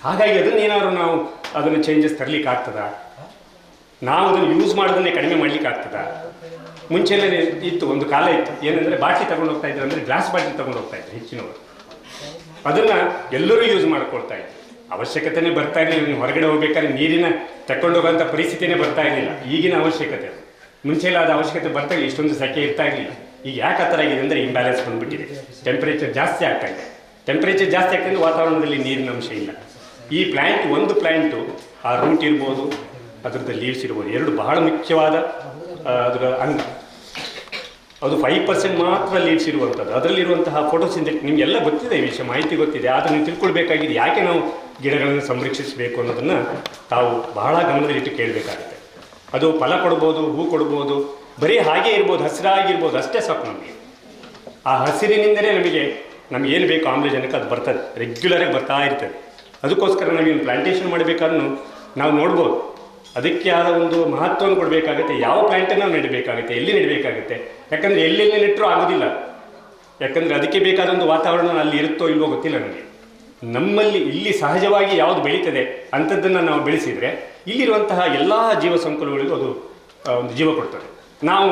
ಹಾಗಾಗಿ ಅದನ್ನೇನಾದ್ರು ನಾವು ಅದನ್ನು ಚೇಂಜಸ್ ತರಲಿಕ್ಕೆ ಆಗ್ತದಾ? ನಾವು ಅದನ್ನು ಯೂಸ್ ಮಾಡೋದನ್ನೇ ಕಡಿಮೆ ಮಾಡಲಿಕ್ಕೆ ಆಗ್ತದಾ? ಮುಂಚೆಲ್ಲೇ ಇತ್ತು, ಒಂದು ಕಾಲ ಇತ್ತು, ಏನಂದರೆ ಬಾಟ್ಲಿ ತಗೊಂಡು ಹೋಗ್ತಾ ಇದ್ರು, ಅಂದರೆ ಗ್ಲಾಸ್ ಬಾಟ್ಲಿ ತಗೊಂಡು ಹೋಗ್ತಾ ಇದ್ರು ಹೆಚ್ಚಿನವರು. ಅದನ್ನು ಎಲ್ಲರೂ ಯೂಸ್ ಮಾಡ್ಕೊಳ್ತಾ ಇದ್ರು. ಅವಶ್ಯಕತೆನೇ ಬರ್ತಾ ಇರಲಿಲ್ಲ. ನೀವು ಹೊರಗಡೆ ಹೋಗ್ಬೇಕಾದ್ರೆ ನೀರಿನ ತಗೊಂಡೋಗೋಂಥ ಪರಿಸ್ಥಿತಿನೇ ಬರ್ತಾ ಇರಲಿಲ್ಲ. ಈಗಿನ ಅವಶ್ಯಕತೆ ಅದು. ಮುಂಚೆಲ್ಲ ಅದು ಅವಶ್ಯಕತೆ ಬರ್ತಾ ಇಲ್ಲ, ಇಷ್ಟೊಂದು ಸೆಕೆ ಇರ್ತಾ ಇರಲಿಲ್ಲ. ಈಗ ಯಾಕೆ ಆ ಥರ ಆಗಿದೆ ಅಂದರೆ ಇಂಬ್ಯಾಲೆನ್ಸ್ ಬಂದುಬಿಟ್ಟಿದೆ. ಟೆಂಪ್ರೇಚರ್ ಜಾಸ್ತಿ ಆಗ್ತಾ ಇದೆ. ಟೆಂಪ್ರೇಚರ್ ಜಾಸ್ತಿ ಆಗ್ತಾ ಇದ್ದು ವಾತಾವರಣದಲ್ಲಿ ನೀರಿನ ಅಂಶ ಇಲ್ಲ. ಈ ಒಂದು ಪ್ಲ್ಯಾಂಟು ಆ ರೂಟ್ ಇರ್ಬೋದು, ಅದರದ್ದು ಲೀವ್ಸ್ ಇರ್ಬೋದು, 2 ಬಹಳ ಮುಖ್ಯವಾದ ಅದರ ಅಂಗ. ಅದು 5% ಮಾತ್ರ ಲೀವ್ಸ್ ಇರುವಂಥದ್ದು. ಅದರಲ್ಲಿರುವಂತಹ ಫೋಟೋಸಿಂಥೆಟಿಕ್ ನಿಮಗೆಲ್ಲ ಗೊತ್ತಿದೆ, ಈ ವಿಷಯ ಮಾಹಿತಿ ಗೊತ್ತಿದೆ. ಆದರೆ ನೀವು ತಿಳ್ಕೊಳ್ಬೇಕಾಗಿದೆ ಯಾಕೆ ನಾವು ಗಿಡಗಳನ್ನು ಸಂರಕ್ಷಿಸಬೇಕು ಅನ್ನೋದನ್ನು ತಾವು ಬಹಳ ಗಮನದಲ್ಲಿಟ್ಟು ಕೇಳಬೇಕಾಗುತ್ತೆ. ಅದು ಫಲ ಕೊಡ್ಬೋದು, ಹೂ ಕೊಡ್ಬೋದು, ಬರೀ ಹಾಗೇ ಇರ್ಬೋದು, ಹಸಿರಾಗಿರ್ಬೋದು, ಅಷ್ಟೇ ಸಾಕು ನಮಗೆ. ಆ ಹಸಿರಿನಿಂದಲೇ ನಮಗೇನು ಬೇಕು ಆಮ್ಲಜನಕ ಅದು ಬರ್ತದೆ, ರೆಗ್ಯುಲರಾಗಿ ಬರ್ತಾ ಇರ್ತದೆ. ಅದಕ್ಕೋಸ್ಕರ ನಾವೇನು ಪ್ಲಾಂಟೇಷನ್ ಮಾಡಬೇಕಾದ್ರೂ ನಾವು ನೋಡ್ಬೋದು, ಅದಕ್ಕೆ ಆದ ಒಂದು ಮಹತ್ವವನ್ನು ಕೊಡಬೇಕಾಗುತ್ತೆ. ಯಾವ ಪ್ಲ್ಯಾಂಟನ್ನು ನಾವು ನೆಡಬೇಕಾಗುತ್ತೆ, ಎಲ್ಲಿ ನೆಡಬೇಕಾಗುತ್ತೆ. ಯಾಕಂದರೆ ಎಲ್ಲೆಲ್ಲಿ ನೆಟ್ಟರೂ ಆಗೋದಿಲ್ಲ. ಯಾಕಂದರೆ ಅದಕ್ಕೆ ಬೇಕಾದ ಒಂದು ವಾತಾವರಣ ಅಲ್ಲಿ ಇರುತ್ತೋ ಇಲ್ವೋ ಗೊತ್ತಿಲ್ಲ ನಮಗೆ. ನಮ್ಮಲ್ಲಿ ಇಲ್ಲಿ ಸಹಜವಾಗಿ ಯಾವುದು ಬೆಳೀತದೆ ಅಂಥದ್ದನ್ನು ನಾವು ಬೆಳೆಸಿದರೆ ಇಲ್ಲಿರುವಂತಹ ಎಲ್ಲ ಜೀವ ಸಂಕುಲಗಳಿಗೂ ಅದು ಒಂದು ಜೀವ ಕೊಡ್ತದೆ. ನಾವು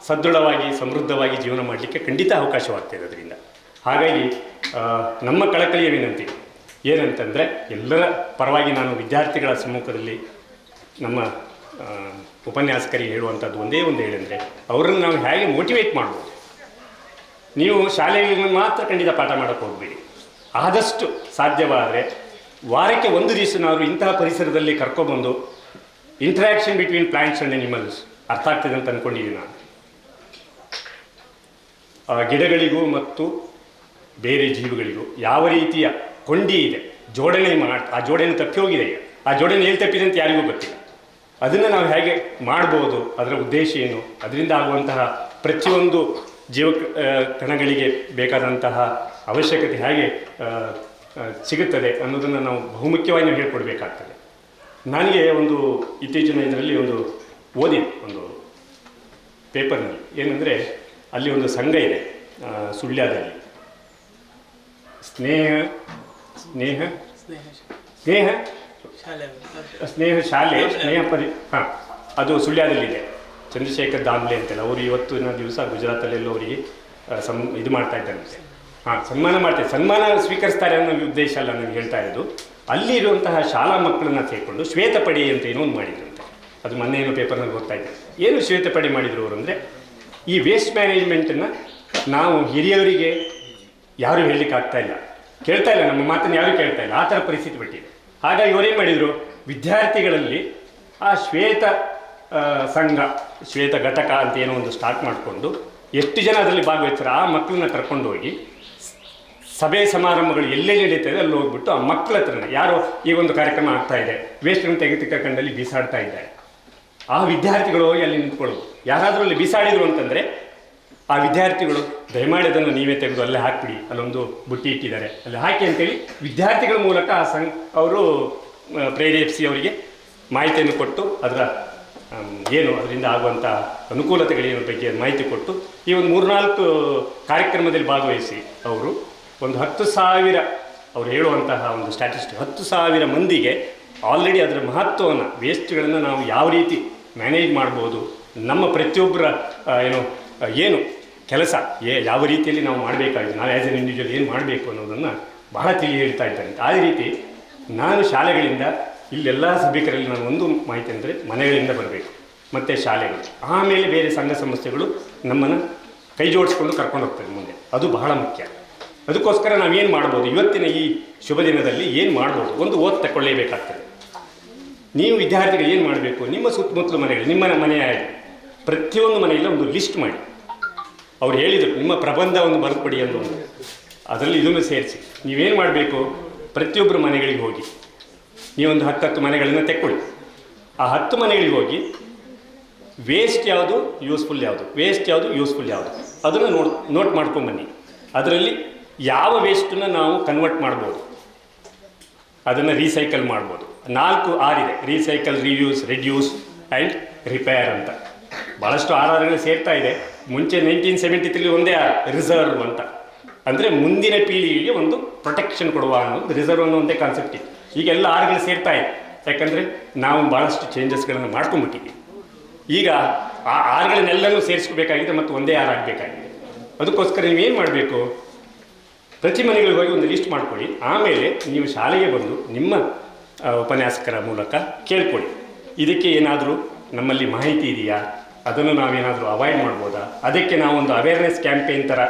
ಸದೃಢವಾಗಿ ಸಮೃದ್ಧವಾಗಿ ಜೀವನ ಮಾಡಲಿಕ್ಕೆ ಖಂಡಿತ ಅವಕಾಶವಾಗ್ತದೆ ಅದರಿಂದ. ಹಾಗಾಗಿ ನಮ್ಮ ಕಳಕಳಿಯ ವಿನಂತಿ ಏನಂತಂದರೆ, ಎಲ್ಲರ ಪರವಾಗಿ ನಾನು ವಿದ್ಯಾರ್ಥಿಗಳ ಸಮ್ಮುಖದಲ್ಲಿ ನಮ್ಮ ಉಪನ್ಯಾಸಕರಿಗೆ ಹೇಳುವಂಥದ್ದು ಒಂದೇ ಒಂದು ಹೇಳೆಂದರೆ, ಅವರನ್ನು ನಾವು ಹೇಗೆ ಮೋಟಿವೇಟ್ ಮಾಡ್ಬೋದು. ನೀವು ಶಾಲೆಗಳಿಗೆ ಮಾತ್ರ ಖಂಡಿತ ಪಾಠ ಮಾಡೋಕ್ಕೆ ಹೋಗಬೇಡಿ. ಆದಷ್ಟು ಸಾಧ್ಯವಾದರೆ ವಾರಕ್ಕೆ 1 ದಿವಸನಾದರೂ ಇಂತಹ ಪರಿಸರದಲ್ಲಿ ಕರ್ಕೊಬಂದು interaction between plants and animals ಅರ್ಥ ಆಗ್ತದೆ ಅಂತ ಅಂದ್ಕೊಂಡಿದ್ದೀನಿ ನಾನು. ಗಿಡಗಳಿಗೂ ಮತ್ತು ಬೇರೆ ಜೀವಿಗಳಿಗೂ ಯಾವ ರೀತಿಯ ಕೊಂಡಿ ಇದೆ, ಆ ಜೋಡಣೆ ತಪ್ಪಿ ಹೋಗಿದೆ. ಈಗ ಆ ಜೋಡಣೆ ಎಲ್ಲಿ ತಪ್ಪಿದೆ ಅಂತ ಯಾರಿಗೂ ಗೊತ್ತಿಲ್ಲ. ಅದನ್ನು ನಾವು ಹೇಗೆ ಮಾಡ್ಬೋದು, ಅದರ ಉದ್ದೇಶ ಏನು, ಅದರಿಂದ ಆಗುವಂತಹ ಪ್ರತಿಯೊಂದು ಜೀವ ಕಣಗಳಿಗೆ ಬೇಕಾದಂತಹ ಅವಶ್ಯಕತೆ ಹೇಗೆ ಸಿಗುತ್ತದೆ ಅನ್ನೋದನ್ನು ನಾವು ಬಹುಮುಖ್ಯವಾಗಿ ನಾವು ಹೇಳ್ಕೊಡ್ಬೇಕಾಗ್ತದೆ. ನನಗೆ ಒಂದು ಇತ್ತೀಚಿನ ಇದರಲ್ಲಿ ಓದಿದೆ ಒಂದು ಪೇಪರ್ನಲ್ಲಿ, ಏನಂದರೆ ಅಲ್ಲಿ ಒಂದು ಸಂಘ ಇದೆ ಸುಳ್ಯದಲ್ಲಿ, ಸ್ನೇಹ ಶಾಲೆ ಅದು ಸುಳ್ಯದಲ್ಲಿದೆ. ಚಂದ್ರಶೇಖರ್ ದಾಮ್ಲೆ ಅಂತೆಲ್ಲ ಅವರು ಇವತ್ತಿನ ದಿವಸ ಗುಜರಾತಲ್ಲೆಲ್ಲ ಅವರಿಗೆ ಇದು ಮಾಡ್ತಾ ಇದ್ದಾರಂತೆ. ಸನ್ಮಾನ ಸ್ವೀಕರಿಸ್ತಾರೆ ಅನ್ನೋ ಉದ್ದೇಶ ಅಲ್ಲ ನಾನು ಹೇಳ್ತಾ ಇರೋದು. ಅಲ್ಲಿರುವಂತಹ ಶಾಲಾ ಮಕ್ಕಳನ್ನ ಸೇರಿಕೊಂಡು ಶ್ವೇತಪಡಿ ಅಂತ ಏನೋ ಒಂದು ಮಾಡಿದ್ರಂತೆ. ಅದು ಮೊನ್ನೆ ಏನೋ ಪೇಪರ್ನಲ್ಲಿ ಓದ್ತಾ ಇದ್ದೆ. ಏನು ಶ್ವೇತಪಡಿ ಮಾಡಿದ್ರು ಅವರು ಅಂದರೆ, ಈ ವೇಸ್ಟ್ ಮ್ಯಾನೇಜ್ಮೆಂಟನ್ನು ನಾವು ಹಿರಿಯವರಿಗೆ ಯಾರೂ ಹೇಳಲಿಕ್ಕೆ ಆಗ್ತಾ ಇಲ್ಲ, ಕೇಳ್ತಾ ಇಲ್ಲ, ನಮ್ಮ ಮಾತನ್ನು ಯಾರೂ ಕೇಳ್ತಾ ಇಲ್ಲ. ಆ ಥರ ಪರಿಸ್ಥಿತಿ ಬಿಟ್ಟಿದೆ. ಹಾಗಾಗಿ ಅವರೇನು ಮಾಡಿದರು, ವಿದ್ಯಾರ್ಥಿಗಳಲ್ಲಿ ಆ ಶ್ವೇತ ಘಟಕ ಅಂತ ಏನೋ ಒಂದು ಸ್ಟಾರ್ಟ್ ಮಾಡಿಕೊಂಡು ಎಷ್ಟು ಜನ ಅದರಲ್ಲಿ ಭಾಗವಹಿಸ್ತಾರೆ ಆ ಮಕ್ಕಳನ್ನ ಕರ್ಕೊಂಡು ಹೋಗಿ ಸಭೆ ಸಮಾರಂಭಗಳು ಎಲ್ಲೆಲ್ಲಿ ನಡೀತದೆ ಅಲ್ಲಿ ಹೋಗ್ಬಿಟ್ಟು ಆ ಮಕ್ಕಳ ಹತ್ರನೇ, ಯಾರೋ ಈ ಒಂದು ಕಾರ್ಯಕ್ರಮ ಆಗ್ತಾ ಇದೆ, ವೇಸ್ಟನ್ನು ತೆಗೆದುಕೊಂಡಲ್ಲಿ ಬೀಸಾಡ್ತಾ ಇದ್ದಾರೆ, ಆ ವಿದ್ಯಾರ್ಥಿಗಳು ಹೋಗಿ ಅಲ್ಲಿ ನಿಂತ್ಕೊಳ್ಳೋದು. ಯಾರಾದರೂ ಅಲ್ಲಿ ಬೀಸಾಡಿದ್ರು ಅಂತಂದರೆ ಆ ವಿದ್ಯಾರ್ಥಿಗಳು ದಯಮಾಡಿ ಅದನ್ನು ನೀವೇ ತೆಗೆದು ಅಲ್ಲೇ ಹಾಕಿಬಿಡಿ, ಅಲ್ಲೊಂದು ಬುಟ್ಟಿ ಇಟ್ಟಿದ್ದಾರೆ ಅಲ್ಲಿ ಹಾಕಿ ಅಂತೇಳಿ ವಿದ್ಯಾರ್ಥಿಗಳ ಮೂಲಕ ಅವರು ಪ್ರೇರೇಪಿಸಿ ಅವರಿಗೆ ಮಾಹಿತಿಯನ್ನು ಕೊಟ್ಟು ಅದರಿಂದ ಆಗುವಂಥ ಅನುಕೂಲತೆಗಳೇನು ಬಗ್ಗೆ ಮಾಹಿತಿ ಕೊಟ್ಟು ಈ ಒಂದು 3-4 ಕಾರ್ಯಕ್ರಮದಲ್ಲಿ ಭಾಗವಹಿಸಿ ಅವರು ಒಂದು 10,000 ಅವರು ಹೇಳುವಂತಹ ಒಂದು ಸ್ಟ್ಯಾಟಿಸ್ಟಿಕ್ 10,000 ಮಂದಿಗೆ ಆಲ್ರೆಡಿ ಅದರ ಮಹತ್ವವನ್ನು, ವೇಸ್ಟ್ಗಳನ್ನು ನಾವು ಯಾವ ರೀತಿ ಮ್ಯಾನೇಜ್ ಮಾಡ್ಬೋದು, ನಮ್ಮ ಪ್ರತಿಯೊಬ್ಬರ ಏನು ಕೆಲಸ ಯಾವ ರೀತಿಯಲ್ಲಿ ನಾವು ಮಾಡಬೇಕಾಗಿದೆ, ನಾವು ಆ್ಯಸ್ ಎನ್ ಇಂಡಿವಿಜುವಲ್ ಏನು ಮಾಡಬೇಕು ಅನ್ನೋದನ್ನು ಬಹಳ ಹೇಳ್ತಾ ಇದ್ದಾರೆ. ಆ ರೀತಿ ನಾನು ಶಾಲೆಗಳಿಂದ ಇಲ್ಲೆಲ್ಲ ಸಭಿಕರಲ್ಲಿ ನಾನು ಒಂದು ಮಾಹಿತಿ ಅಂದರೆ ಮನೆಗಳಿಂದ ಬರಬೇಕು, ಮತ್ತು ಶಾಲೆಗಳು, ಆಮೇಲೆ ಬೇರೆ ಸಂಘ ಸಂಸ್ಥೆಗಳು ನಮ್ಮನ್ನು ಕೈ ಜೋಡಿಸ್ಕೊಂಡು ಕರ್ಕೊಂಡು ಹೋಗ್ತಾರೆ ಮುಂದೆ. ಅದು ಬಹಳ ಮುಖ್ಯ. ಅದಕ್ಕೋಸ್ಕರ ನಾವೇನು ಮಾಡ್ಬೋದು, ಇವತ್ತಿನ ಈ ಶುಭ ದಿನದಲ್ಲಿ ಏನು ಮಾಡ್ಬೋದು, ಒಂದು ಓದ್ ತಗೊಳ್ಳೇಬೇಕಾಗ್ತದೆ. ನೀವು ವಿದ್ಯಾರ್ಥಿಗಳು ಏನು ಮಾಡಬೇಕು, ನಿಮ್ಮ ಸುತ್ತಮುತ್ತಲು ಮನೆಗಳು, ನಿಮ್ಮ ಮನೆಯ ಪ್ರತಿಯೊಂದು ಮನೆಯಲ್ಲ ಒಂದು ಲಿಸ್ಟ್ ಮಾಡಿ. ಅವ್ರು ಹೇಳಿದರು ನಿಮ್ಮ ಪ್ರಬಂಧವನ್ನು ಬರೆದುಕೊಡಿ ಅಂತ, ಅದರಲ್ಲಿ ಇದನ್ನು ಸೇರಿಸಿ. ನೀವೇನು ಮಾಡಬೇಕು, ಪ್ರತಿಯೊಬ್ಬರು ಮನೆಗಳಿಗೆ ಹೋಗಿ ನೀವೊಂದು 10 ಮನೆಗಳನ್ನು ತೆಕ್ಕೊಳ್ಳಿ. ಆ 10 ಮನೆಗಳಿಗೆ ಹೋಗಿ ವೇಸ್ಟ್ ಯಾವುದು, ಯೂಸ್ಫುಲ್ ಯಾವುದು, ವೇಸ್ಟ್ ಯಾವುದು, ಯೂಸ್ಫುಲ್ ಯಾವುದು, ಅದನ್ನು ನೋಟ್ ಮಾಡ್ಕೊಂಬನ್ನಿ. ಅದರಲ್ಲಿ ಯಾವ ವೇಸ್ಟನ್ನು ನಾವು ಕನ್ವರ್ಟ್ ಮಾಡ್ಬೋದು, ಅದನ್ನು ರೀಸೈಕಲ್ ಮಾಡ್ಬೋದು. 4 R ಇದೆ: recycle, reuse, reduce and repair ಅಂತ. ಭಾಳಷ್ಟು ಆರ್ಗಳು ಸೇರ್ತಾ ಇದೆ. ಮುಂಚೆ 1973 ಒಂದೇ R, ರಿಸರ್ವ್ ಅಂತ. ಅಂದರೆ ಮುಂದಿನ ಪೀಳಿಗೆಗೆ ಒಂದು ಪ್ರೊಟೆಕ್ಷನ್ ಕೊಡುವ ಅನ್ನೋದು ರಿಸರ್ವ್ ಅನ್ನೋ ಒಂದೇ ಕಾನ್ಸೆಪ್ಟ್ ಇದೆ. ಈಗ ಎಲ್ಲ ಆರ್ಗಳು ಸೇರ್ತಾ ಇದೆ, ಯಾಕಂದರೆ ನಾವು ಭಾಳಷ್ಟು ಚೇಂಜಸ್ಗಳನ್ನು ಮಾಡ್ಕೊಂಡ್ಬಿಟ್ಟಿದ್ದೀವಿ. ಈಗ ಆ ಆರ್ಗಳನ್ನೆಲ್ಲನೂ ಸೇರಿಸ್ಕೋಬೇಕಾಗಿದೆ ಮತ್ತು ಒಂದೇ ಆರ್ ಆಗಬೇಕಾಗಿದೆ. ಅದಕ್ಕೋಸ್ಕರ ನೀವೇನು ಮಾಡಬೇಕು, ಪ್ರತಿ ಮನೆಗಳಿಗೆ ಹೋಗಿ ಒಂದು ಲಿಸ್ಟ್ ಮಾಡ್ಕೊಳ್ಳಿ. ಆಮೇಲೆ ನೀವು ಶಾಲೆಗೆ ಬಂದು ನಿಮ್ಮ ಉಪನ್ಯಾಸಕರ ಮೂಲಕ ಕೇಳ್ಕೊಳ್ಳಿ, ಇದಕ್ಕೆ ಏನಾದರೂ ನಮ್ಮಲ್ಲಿ ಮಾಹಿತಿ ಇದೆಯಾ, ಅದನ್ನು ನಾವೇನಾದರೂ ಅವಾಯ್ಡ್ ಮಾಡ್ಬೋದಾ, ಅದಕ್ಕೆ ನಾವೊಂದು ಅವೇರ್ನೆಸ್ ಕ್ಯಾಂಪೇನ್ ಥರ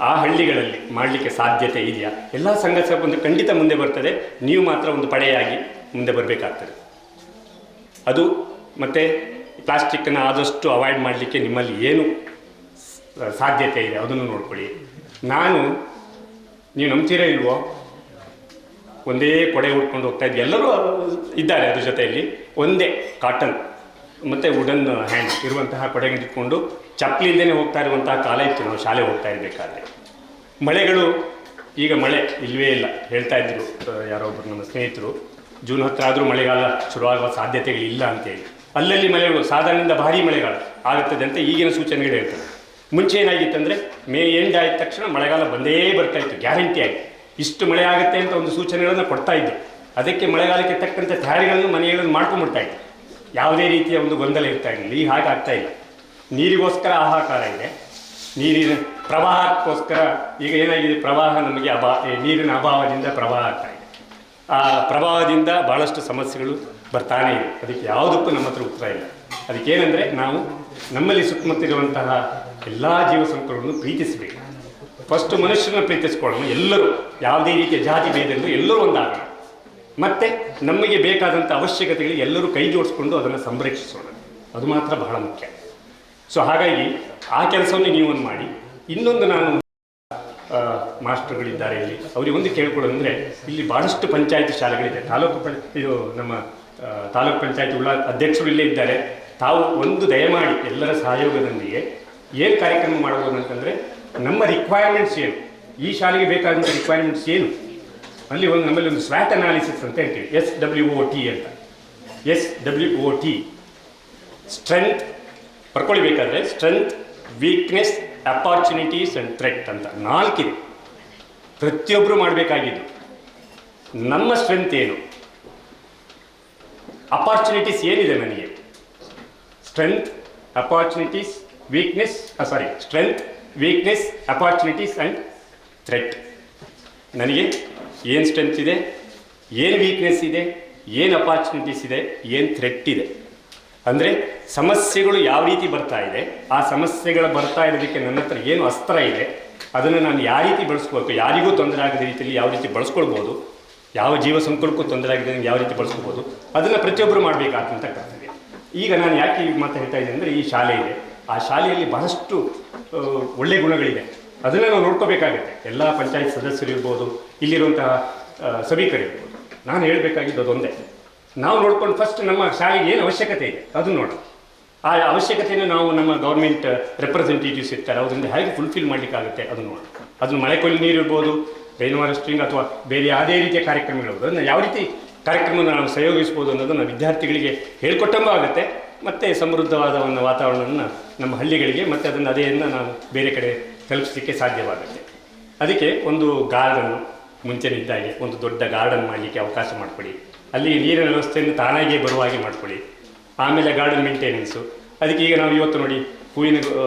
ಆ ಹಳ್ಳಿಗಳಲ್ಲಿ ಮಾಡಲಿಕ್ಕೆ ಸಾಧ್ಯತೆ ಇದೆಯಾ. ಎಲ್ಲ ಸಂಘ ಒಂದು ಖಂಡಿತ ಮುಂದೆ ಬರ್ತದೆ, ನೀವು ಮಾತ್ರ ಒಂದು ಪಡೆಯಾಗಿ ಮುಂದೆ ಬರಬೇಕಾಗ್ತದೆ. ಅದು ಮತ್ತು ಪ್ಲಾಸ್ಟಿಕ್ಕನ್ನು ಆದಷ್ಟು ಅವಾಯ್ಡ್ ಮಾಡಲಿಕ್ಕೆ ನಿಮ್ಮಲ್ಲಿ ಏನು ಸಾಧ್ಯತೆ ಇದೆ ಅದನ್ನು ನೋಡ್ಕೊಳ್ಳಿ. ನೀವು ನಂಬ್ತೀರಾ ಇಲ್ವೋ, ಒಂದೇ ಕೊಡೆ ಉಟ್ಕೊಂಡು ಹೋಗ್ತಾ ಇದ್ವಿ, ಎಲ್ಲರೂ ಇದ್ದಾರೆ ಅದ್ರ ಜೊತೆಯಲ್ಲಿ. ಒಂದೇ ಕಾಟನ್ ಮತ್ತು ವುಡನ್ ಹ್ಯಾಂಡ್ ಇರುವಂತಹ ಕೊಡೆಗೆ ಇಟ್ಕೊಂಡು ಚಪ್ಪಲಿಂದನೇ ಹೋಗ್ತಾ ಇರುವಂತಹ ಕಾಲ ಇತ್ತು ನಾವು ಶಾಲೆ ಹೋಗ್ತಾ ಇರಬೇಕಾದ್ರೆ. ಮಳೆಗಳು, ಈಗ ಮಳೆ ಇಲ್ಲವೇ ಇಲ್ಲ. ಹೇಳ್ತಾ ಇದ್ರು ಯಾರೊಬ್ಬರು ನಮ್ಮ ಸ್ನೇಹಿತರು, ಜೂನ್ 10 ಆದರೂ ಮಳೆಗಾಲ ಶುರುವಾಗುವ ಸಾಧ್ಯತೆಗಳಿಲ್ಲ ಅಂತೇಳಿ. ಅಲ್ಲಲ್ಲಿ ಮಳೆಗಳು ಸಾಧಾರಣದಿಂದ ಭಾರೀ ಮಳೆಗಾಲ ಆಗುತ್ತದೆ ಅಂತ ಈಗಿನ ಸೂಚನೆಗಳು ಹೇಳ್ತದೆ. ಮುಂಚೆ ಏನಾಗಿತ್ತಂದರೆ ಮೇ ಎಂಡ್ ಆದ ತಕ್ಷಣ ಮಳೆಗಾಲ ಬಂದೇ ಬರ್ತಾ ಇತ್ತು, ಗ್ಯಾರಂಟಿಯಾಗಿ. ಇಷ್ಟು ಮಳೆ ಆಗುತ್ತೆ ಅಂತ ಒಂದು ಸೂಚನೆಗಳನ್ನು ಕೊಡ್ತಾ ಇದ್ದು. ಅದಕ್ಕೆ ಮಳೆಗಾಲಕ್ಕೆ ತಕ್ಕಂಥ ತಯಾರಿಗಳನ್ನು ಮನೆಗಳನ್ನು ಮಾಡ್ಕೊಂಡ್ಬಿಡ್ತಾ ಇತ್ತು. ಯಾವುದೇ ರೀತಿಯ ಒಂದು ಗೊಂದಲ ಇರ್ತಾ ಇರಲಿಲ್ಲ. ಈಗ ಹಾಗಾಗ್ತಾ ಇಲ್ಲ. ನೀರಿಗೋಸ್ಕರ ಹಾಹಾಕಾರ ಇದೆ, ನೀರಿನ ಪ್ರವಾಹಕ್ಕೋಸ್ಕರ ಈಗ ಏನಾಗಿದೆ, ಪ್ರವಾಹ ನಮಗೆ ನೀರಿನ ಅಭಾವದಿಂದ ಪ್ರವಾಹ ಆಗ್ತಾ ಇದೆ. ಆ ಪ್ರವಾಹದಿಂದ ಭಾಳಷ್ಟು ಸಮಸ್ಯೆಗಳು ಬರ್ತಾನೇ ಇದೆ. ಅದಕ್ಕೆ ಯಾವುದಕ್ಕೂ ನಮ್ಮ ಹತ್ರ ಉತ್ತರ ಇಲ್ಲ. ಅದಕ್ಕೇನೆಂದರೆ ನಾವು ನಮ್ಮಲ್ಲಿ ಸುತ್ತಮುತ್ತಿರುವಂತಹ ಎಲ್ಲ ಜೀವ ಸಂಕುಲಗಳನ್ನು ಪ್ರೀತಿಸಬೇಕು. ಫಸ್ಟ್ ಮನುಷ್ಯರನ್ನ ಪ್ರೀತಿಸ್ಕೊಳ್ಳೋಣ, ಎಲ್ಲರೂ ಯಾವುದೇ ರೀತಿಯ ಜಾತಿ ಭೇದಗಳು ಎಲ್ಲರೂ ಒಂದಾಗೋಣ. ಮತ್ತು ನಮಗೆ ಬೇಕಾದಂಥ ಅವಶ್ಯಕತೆಗಳಿಗೆ ಎಲ್ಲರೂ ಕೈ ಜೋಡಿಸ್ಕೊಂಡು ಅದನ್ನು ಸಂರಕ್ಷಿಸೋಣ. ಅದು ಮಾತ್ರ ಬಹಳ ಮುಖ್ಯ. ಸೊ ಹಾಗಾಗಿ ಆ ಕೆಲಸವನ್ನು ನೀವೊಂದು ಮಾಡಿ. ಇನ್ನೊಂದು, ನಾನು ಮಾಸ್ಟರ್ಗಳಿದ್ದಾರೆ ಇಲ್ಲಿ, ಅವರಿಗೆ ಒಂದು ಕೇಳ್ಕೊಳ್ಳೋದಂದರೆ, ಇಲ್ಲಿ ಭಾಳಷ್ಟು ಪಂಚಾಯತಿ ಶಾಲೆಗಳಿದೆ. ನಮ್ಮ ತಾಲೂಕು ಪಂಚಾಯತಿ ಅಧ್ಯಕ್ಷರು ಇಲ್ಲೇ ಇದ್ದಾರೆ. ತಾವು ಒಂದು ದಯಮಾಡಿ ಎಲ್ಲರ ಸಹಯೋಗದೊಂದಿಗೆ ಏನು ಕಾರ್ಯಕ್ರಮ ಮಾಡ್ಬೋದು ಅಂತಂದರೆ, ನಮ್ಮ ರಿಕ್ವೈರ್ಮೆಂಟ್ಸ್ ಏನು, ಈ ಶಾಲೆಗೆ ಬೇಕಾದಂಥ ರಿಕ್ವೈರ್ಮೆಂಟ್ಸ್ ಏನು, ನಮ್ಮಲ್ಲಿ ಒಂದು ಸ್ವ್ಯಾಟ್ ಅನಾಲಿಸಿಸ್ ಅಂತ ಹೇಳ್ತೀವಿ, SWOT ಅಂತ. SWOT ಸ್ಟ್ರೆಂತ್ ಬರ್ಕೊಳ್ಬೇಕಾದ್ರೆ strength, weakness, opportunities and threat ಅಂತ 4 ಇದೆ. ಪ್ರತಿಯೊಬ್ಬರು ಮಾಡಬೇಕಾಗಿದ್ದು ನಮ್ಮ ಸ್ಟ್ರೆಂತ್ ಏನು, ಅಪಾರ್ಚುನಿಟೀಸ್ ಏನಿದೆ ನನಗೆ, strength, opportunities, strength, weakness, opportunities and threat. ನನಗೆ ಏನು ಸ್ಟ್ರೆಂತ್ ಇದೆ, ಏನು ವೀಕ್ನೆಸ್ ಇದೆ, ಏನು ಅಪಾರ್ಚುನಿಟೀಸ್ ಇದೆ, ಏನು ಥ್ರೆಟ್ ಇದೆ. ಅಂದರೆ ಸಮಸ್ಯೆಗಳು ಯಾವ ರೀತಿ ಬರ್ತಾ ಇದೆ, ಆ ಸಮಸ್ಯೆಗಳು ಬರ್ತಾ ಇರೋದಕ್ಕೆ ನನ್ನ ಹತ್ರ ಏನು ಅಸ್ತ್ರ ಇದೆ, ಅದನ್ನು ನಾನು ಯಾವ ರೀತಿ ಬಳಸ್ಕೋಬೇಕು, ಯಾರಿಗೂ ತೊಂದರೆ ಆಗದ ರೀತಿಯಲ್ಲಿ ಯಾವ ರೀತಿ ಬಳಸ್ಕೊಳ್ಬೋದು, ಯಾವ ಜೀವ ಸಂಕುಲಕ್ಕೂ ತೊಂದರೆ ಆಗಿದೆ ಯಾವ ರೀತಿ ಬಳಸ್ಕೋಬೋದು, ಅದನ್ನು ಪ್ರತಿಯೊಬ್ಬರು ಮಾಡಬೇಕಾದಂಥ ಕರ್ತವ್ಯ. ಈಗ ನಾನು ಯಾಕೆ ಈ ಮಾತು ಹೇಳ್ತಾ ಇದ್ದೀನಿ ಅಂದರೆ, ಈ ಶಾಲೆ ಇದೆ, ಆ ಶಾಲೆಯಲ್ಲಿ ಬಹಳಷ್ಟು ಒಳ್ಳೆಯ ಗುಣಗಳಿದೆ. ಅದನ್ನು ನಾವು ನೋಡ್ಕೋಬೇಕಾಗತ್ತೆ. ಎಲ್ಲ ಪಂಚಾಯತ್ ಸದಸ್ಯರು ಇರ್ಬೋದು, ಇಲ್ಲಿರುವಂತಹ ಸಭಿಕರಿರ್ಬೋದು. ನಾನು ಹೇಳಬೇಕಾಗಿದ್ದು ಅದೊಂದೇ, ನಾವು ನೋಡ್ಕೊಂಡು ಫಸ್ಟ್ ನಮ್ಮ ಶಾಲೆಗೆ ಏನು ಅವಶ್ಯಕತೆ ಇದೆ ಅದು ನೋಡೋಣ. ಆ ಅವಶ್ಯಕತೆಯನ್ನು ನಾವು ನಮ್ಮ ಗೌರ್ಮೆಂಟ್ ರೆಪ್ರೆಸೆಂಟೇಟಿವ್ಸ್ ಇರ್ತಾರೆ, ಅದರಿಂದ ಹೇಗೆ ಫುಲ್ಫಿಲ್ ಮಾಡಲಿಕ್ಕಾಗುತ್ತೆ ಅದನ್ನು ನೋಡೋಣ. ಅದನ್ನು ಮಳೆ ಕೊಯ್ಲು ನೀರು ಇರ್ಬೋದು, ರೈನ್ ಹಾರ್ವೆಸ್ಟಿಂಗ್ ಅಥವಾ ಬೇರೆ ಯಾವುದೇ ರೀತಿಯ ಕಾರ್ಯಕ್ರಮಗಳು, ಅದನ್ನು ಯಾವ ರೀತಿ ಕಾರ್ಯಕ್ರಮವನ್ನು ನಾವು ಸಂಯೋಗಿಸ್ಬೋದು ಅನ್ನೋದನ್ನು ವಿದ್ಯಾರ್ಥಿಗಳಿಗೆ ಹೇಳ್ಕೊಟ್ಟಂಗೂ ಆಗುತ್ತೆ. ಮತ್ತು ಸಮೃದ್ಧವಾದ ಒಂದು ವಾತಾವರಣವನ್ನು ನಮ್ಮ ಹಳ್ಳಿಗಳಿಗೆ ಮತ್ತು ಅದನ್ನು ನಾವು ಬೇರೆ ಕಡೆ ತಲುಪಿಸಲಿಕ್ಕೆ ಸಾಧ್ಯವಾಗುತ್ತೆ. ಅದಕ್ಕೆ ಒಂದು ಗಾರ್ಡನ್ನು ಮುಂಚೆನಿದ್ದಾಗೆ ಒಂದು ದೊಡ್ಡ ಗಾರ್ಡನ್ ಮಾಡಲಿಕ್ಕೆ ಅವಕಾಶ ಮಾಡಿಕೊಡಿ. ಅಲ್ಲಿ ನೀರಿನ ವ್ಯವಸ್ಥೆಯನ್ನು ತಾನಾಗಿಯೇ ಬರುವ ಹಾಗೆ ಮಾಡ್ಕೊಳ್ಳಿ. ಆಮೇಲೆ ಗಾರ್ಡನ್ ಮೇಂಟೆನೆನ್ಸು, ಅದಕ್ಕೆ ಈಗ ನಾವು ಇವತ್ತು ನೋಡಿ ಹೂವಿನ,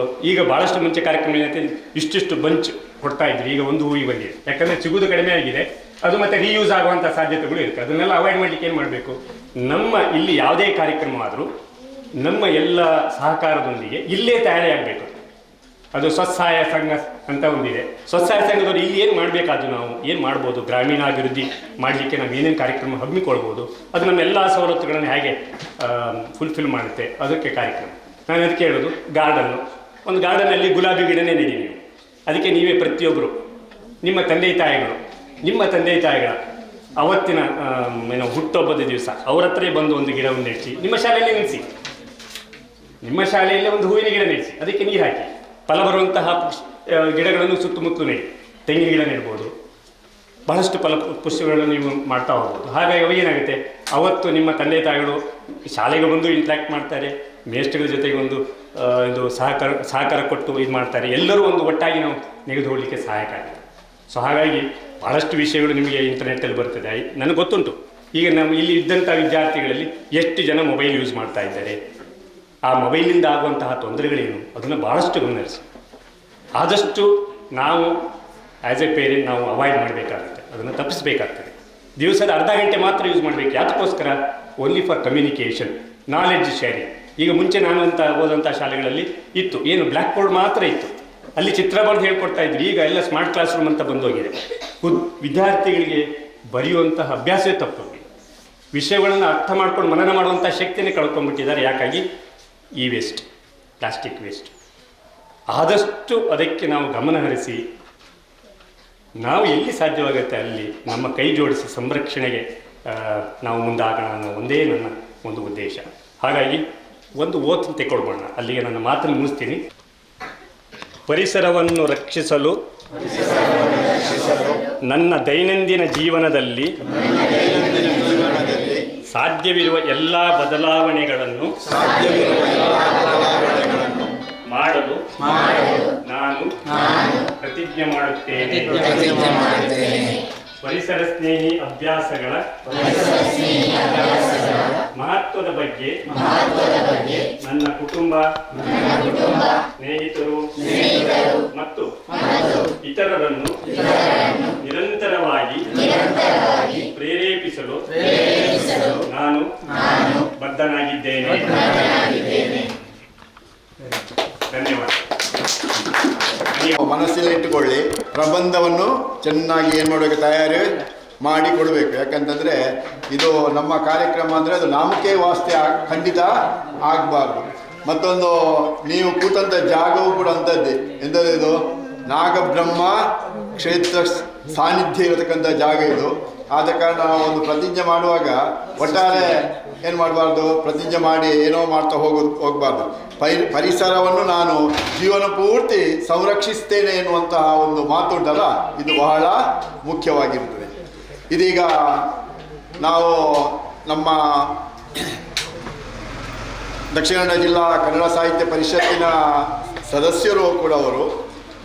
ಈಗ ಭಾಳಷ್ಟು ಮುಂಚೆ ಕಾರ್ಯಕ್ರಮ ಏನಂತೆ ಇಷ್ಟಿಷ್ಟು ಬಂಚ್ ಕೊಡ್ತಾ ಇದ್ರು, ಈಗ ಒಂದು ಹೂವಿಗೆ ಬಂದಿದೆ. ಯಾಕಂದರೆ ಸಿಗೋದು ಕಡಿಮೆ ಆಗಿದೆ, ಅದು ಮತ್ತು ರೀಯೂಸ್ ಆಗುವಂಥ ಸಾಧ್ಯತೆಗಳು ಇರುತ್ತೆ. ಅದನ್ನೆಲ್ಲ ಅವಾಯ್ಡ್ ಮಾಡಲಿಕ್ಕೆ ಏನು ಮಾಡಬೇಕು, ನಮ್ಮ ಇಲ್ಲಿ ಯಾವುದೇ ಕಾರ್ಯಕ್ರಮ ಆದರೂ ನಮ್ಮ ಎಲ್ಲ ಸಹಕಾರದೊಂದಿಗೆ ಇಲ್ಲೇ ತಯಾರಿ ಆಗಬೇಕು. ಅದು ಸ್ವಸಹಾಯ ಸಂಘ ಅಂತ ಒಂದಿದೆ. ಸ್ವಸಹಾಯ ಸಂಘದವರು ಇಲ್ಲಿ ಏನು ಮಾಡಬೇಕಾದ್ರು, ನಾವು ಏನು ಮಾಡ್ಬೋದು, ಗ್ರಾಮೀಣಾಭಿವೃದ್ಧಿ ಮಾಡಲಿಕ್ಕೆ ನಾವು ಏನೇನು ಕಾರ್ಯಕ್ರಮ ಹಮ್ಮಿಕೊಳ್ಬೋದು, ಅದು ನಮ್ಮ ಎಲ್ಲ ಸವಲತ್ತುಗಳನ್ನು ಹೇಗೆ ಫುಲ್ಫಿಲ್ ಮಾಡುತ್ತೆ, ಅದಕ್ಕೆ ಕಾರ್ಯಕ್ರಮ. ನಾನು ಅದಕ್ಕೆ ಹೇಳೋದು, ಒಂದು ಗಾರ್ಡನಲ್ಲಿ ಗುಲಾಬಿ ಗಿಡನೇ ನೆಡಿ ನೀವು. ಅದಕ್ಕೆ ನೀವೇ ಪ್ರತಿಯೊಬ್ಬರು ನಿಮ್ಮ ತಂದೆ ತಾಯಿಗಳ ಅವತ್ತಿನ ಹುಟ್ಟುಹಬ್ಬದ ದಿವಸ ಅವ್ರ ಹತ್ರ ಬಂದು ಒಂದು ಗಿಡವನ್ನು ನೆಡೆಸಿ, ನಿಮ್ಮ ಶಾಲೆಯಲ್ಲೇ ನೆನೆಸಿ, ನಿಮ್ಮ ಶಾಲೆಯಲ್ಲೇ ಒಂದು ಹೂವಿನ ಗಿಡ ನೆಡೆಸಿ, ಅದಕ್ಕೆ ನೀರು ಹಾಕಿ, ಫಲ ಬರುವಂತಹ ಗಿಡಗಳನ್ನು ಸುತ್ತಮುತ್ತಲು ನೆಡಿ. ತೆಂಗಿನ ಗಿಡ ನೆಡ್ಬೋದು, ಬಹಳಷ್ಟು ಪುಷ್ಪಗಳನ್ನು ನೀವು ಮಾಡ್ತಾ ಹೋಗ್ಬೋದು. ಹಾಗಾಗಿ ಅವಾಗೇನಾಗುತ್ತೆ, ಅವತ್ತು ನಿಮ್ಮ ತಂದೆ ತಾಯಿಗಳು ಶಾಲೆಗೆ ಬಂದು ಇಂಟ್ರ್ಯಾಕ್ಟ್ ಮಾಡ್ತಾರೆ, ಮೇಷ್ಟ್ಗಳ ಜೊತೆಗೆ ಒಂದು ಇದು ಸಹಕಾರ ಕೊಟ್ಟು ಇದು ಮಾಡ್ತಾರೆ, ಎಲ್ಲರೂ ಒಂದು ಒಟ್ಟಾಗಿ ನಾವು ನೆಗೆದುಕೊಳ್ಳಲಿಕ್ಕೆ ಸಹಾಯಕ ಆಗುತ್ತೆ. ಸೊ ಹಾಗಾಗಿ ಭಾಳಷ್ಟು ವಿಷಯಗಳು ನಿಮಗೆ ಇಂಟರ್ನೆಟ್ಟಲ್ಲಿ ಬರ್ತದೆ. ನನಗೆ ಗೊತ್ತುಂಟು, ಈಗ ನಾವು ಇಲ್ಲಿ ಇದ್ದಂಥ ವಿದ್ಯಾರ್ಥಿಗಳಲ್ಲಿ ಎಷ್ಟು ಜನ ಮೊಬೈಲ್ ಯೂಸ್ ಮಾಡ್ತಾ ಇದ್ದಾರೆ, ಆ ಮೊಬೈಲಿಂದ ಆಗುವಂತಹ ತೊಂದರೆಗಳೇನು, ಅದನ್ನು ಭಾಳಷ್ಟು ಗಮನಿಸಿ. ಆದಷ್ಟು ನಾವು ಆ್ಯಸ್ ಎ ಪೇರೆಂಟ್ ನಾವು ಅವಾಯ್ಡ್ ಮಾಡಬೇಕಾಗುತ್ತೆ, ಅದನ್ನು ತಪ್ಪಿಸಬೇಕಾಗ್ತದೆ. ದಿವಸದ ಅರ್ಧ ಗಂಟೆ ಮಾತ್ರ ಯೂಸ್ ಮಾಡಬೇಕು. ಯಾತಕ್ಕೋಸ್ಕರ? Only for communication, knowledge sharing. ಈಗ ಮುಂಚೆ ನಾನು ಓದಂಥ ಶಾಲೆಗಳಲ್ಲಿ ಇತ್ತು, ಏನು ಬ್ಲ್ಯಾಕ್ ಬೋರ್ಡ್ ಮಾತ್ರ ಇತ್ತು, ಅಲ್ಲಿ ಚಿತ್ರ ಬರೆದು ಹೇಳ್ಕೊಡ್ತಾ ಇದ್ರು. ಈಗ ಎಲ್ಲ ಸ್ಮಾರ್ಟ್ ಕ್ಲಾಸ್ ರೂಮ್ ಅಂತ ಬಂದೋಗಿದೆ. ವಿದ್ಯಾರ್ಥಿಗಳಿಗೆ ಬರೆಯುವಂತಹ ಅಭ್ಯಾಸವೇ ತಪ್ಪೋಗಿದೆ. ವಿಷಯಗಳನ್ನು ಅರ್ಥ ಮಾಡ್ಕೊಂಡು ಮನನ ಮಾಡುವಂಥ ಶಕ್ತಿನೇ ಕಳ್ಕೊಂಡ್ಬಿಟ್ಟಿದ್ದಾರೆ. ಯಾಕಾಗಿ? ಈ ವೇಸ್ಟ್, ಪ್ಲಾಸ್ಟಿಕ್ ವೇಸ್ಟ್. ಆದಷ್ಟು ಅದಕ್ಕೆ ನಾವು ಗಮನ ಹರಿಸಿ, ನಾವು ಎಲ್ಲಿ ಸಾಧ್ಯವಾಗುತ್ತೆ ಅಲ್ಲಿ ನಮ್ಮ ಕೈ ಜೋಡಿಸಿ ಸಂರಕ್ಷಣೆಗೆ ನಾವು ಮುಂದಾಗೋಣ ಅನ್ನೋ ಒಂದೇ ನನ್ನ ಒಂದು ಉದ್ದೇಶ. ಹಾಗಾಗಿ ಒಂದು ಓತ್ ತೆಕ್ಕೊಳ್ಬೋಣ. ಅಲ್ಲಿಗೆ ನನ್ನ ಮಾತನ್ನು ಮುಗಿಸ್ತೀನಿ. ಪರಿಸರವನ್ನು ರಕ್ಷಿಸಲು ನನ್ನ ದೈನಂದಿನ ಜೀವನದಲ್ಲಿ ಸಾಧ್ಯವಿರುವ ಎಲ್ಲ ಬದಲಾವಣೆಗಳನ್ನು ಮಾಡಲು ನಾನು ಪ್ರತಿಜ್ಞೆ ಮಾಡುತ್ತೇನೆ. ಪರಿಸರ ಸ್ನೇಹಿ ಅಭ್ಯಾಸಗಳ ಮಹತ್ವದ ಬಗ್ಗೆ ನನ್ನ ಕುಟುಂಬ, ಸ್ನೇಹಿತರು ಮತ್ತು ಇತರರನ್ನು ನಿರಂತರವಾಗಿ ಪ್ರೇರೇಪಿಸಲು ನಾನು ಬದ್ಧನಾಗಿದ್ದೇನೆ. ಧನ್ಯವಾದ. ಮನಸ್ಸಲ್ಲಿ ಇಟ್ಟುಕೊಳ್ಳಿ, ಪ್ರಬಂಧವನ್ನು ಚೆನ್ನಾಗಿ ಏನು ಮಾಡಬೇಕು, ತಯಾರಿ ಮಾಡಿ ಕೊಡಬೇಕು. ಯಾಕಂತಂದರೆ ಇದು ನಮ್ಮ ಕಾರ್ಯಕ್ರಮ ಅಂದರೆ ಅದು ನಾಮಕೆ ವಾಸ್ತೆ ಖಂಡಿತ ಆಗಬಾರ್ದು. ಮತ್ತೊಂದು, ನೀವು ಕೂತಂಥ ಜಾಗವೂ ಕೂಡ ಅಂಥದ್ದೇ. ಎಂಥದ್ದು ಇದು? ನಾಗಬ್ರಹ್ಮ ಕ್ಷೇತ್ರ ಸಾನ್ನಿಧ್ಯ ಇರತಕ್ಕಂಥ ಜಾಗ ಇದು. ಆದ ಕಾರಣ ನಾವು ಒಂದು ಪ್ರತಿಜ್ಞೆ ಮಾಡುವಾಗ ಒಟ್ಟಾರೆ ಏನು ಮಾಡಬಾರ್ದು, ಪ್ರತಿಜ್ಞೆ ಮಾಡಿ ಏನೋ ಮಾಡ್ತಾ ಹೋಗಬಾರ್ದು. ಪರಿಸರವನ್ನು ನಾನು ಜೀವನ ಪೂರ್ತಿ ಸಂರಕ್ಷಿಸ್ತೇನೆ ಎನ್ನುವಂತಹ ಒಂದು ಮಾತುಂಟಲ್ಲ, ಇದು ಬಹಳ ಮುಖ್ಯವಾಗಿರ್ತದೆ. ಇದೀಗ ನಾವು ನಮ್ಮ ದಕ್ಷಿಣ ಕನ್ನಡ ಜಿಲ್ಲಾ ಕನ್ನಡ ಸಾಹಿತ್ಯ ಪರಿಷತ್ತಿನ ಸದಸ್ಯರು ಕೂಡ ಅವರು.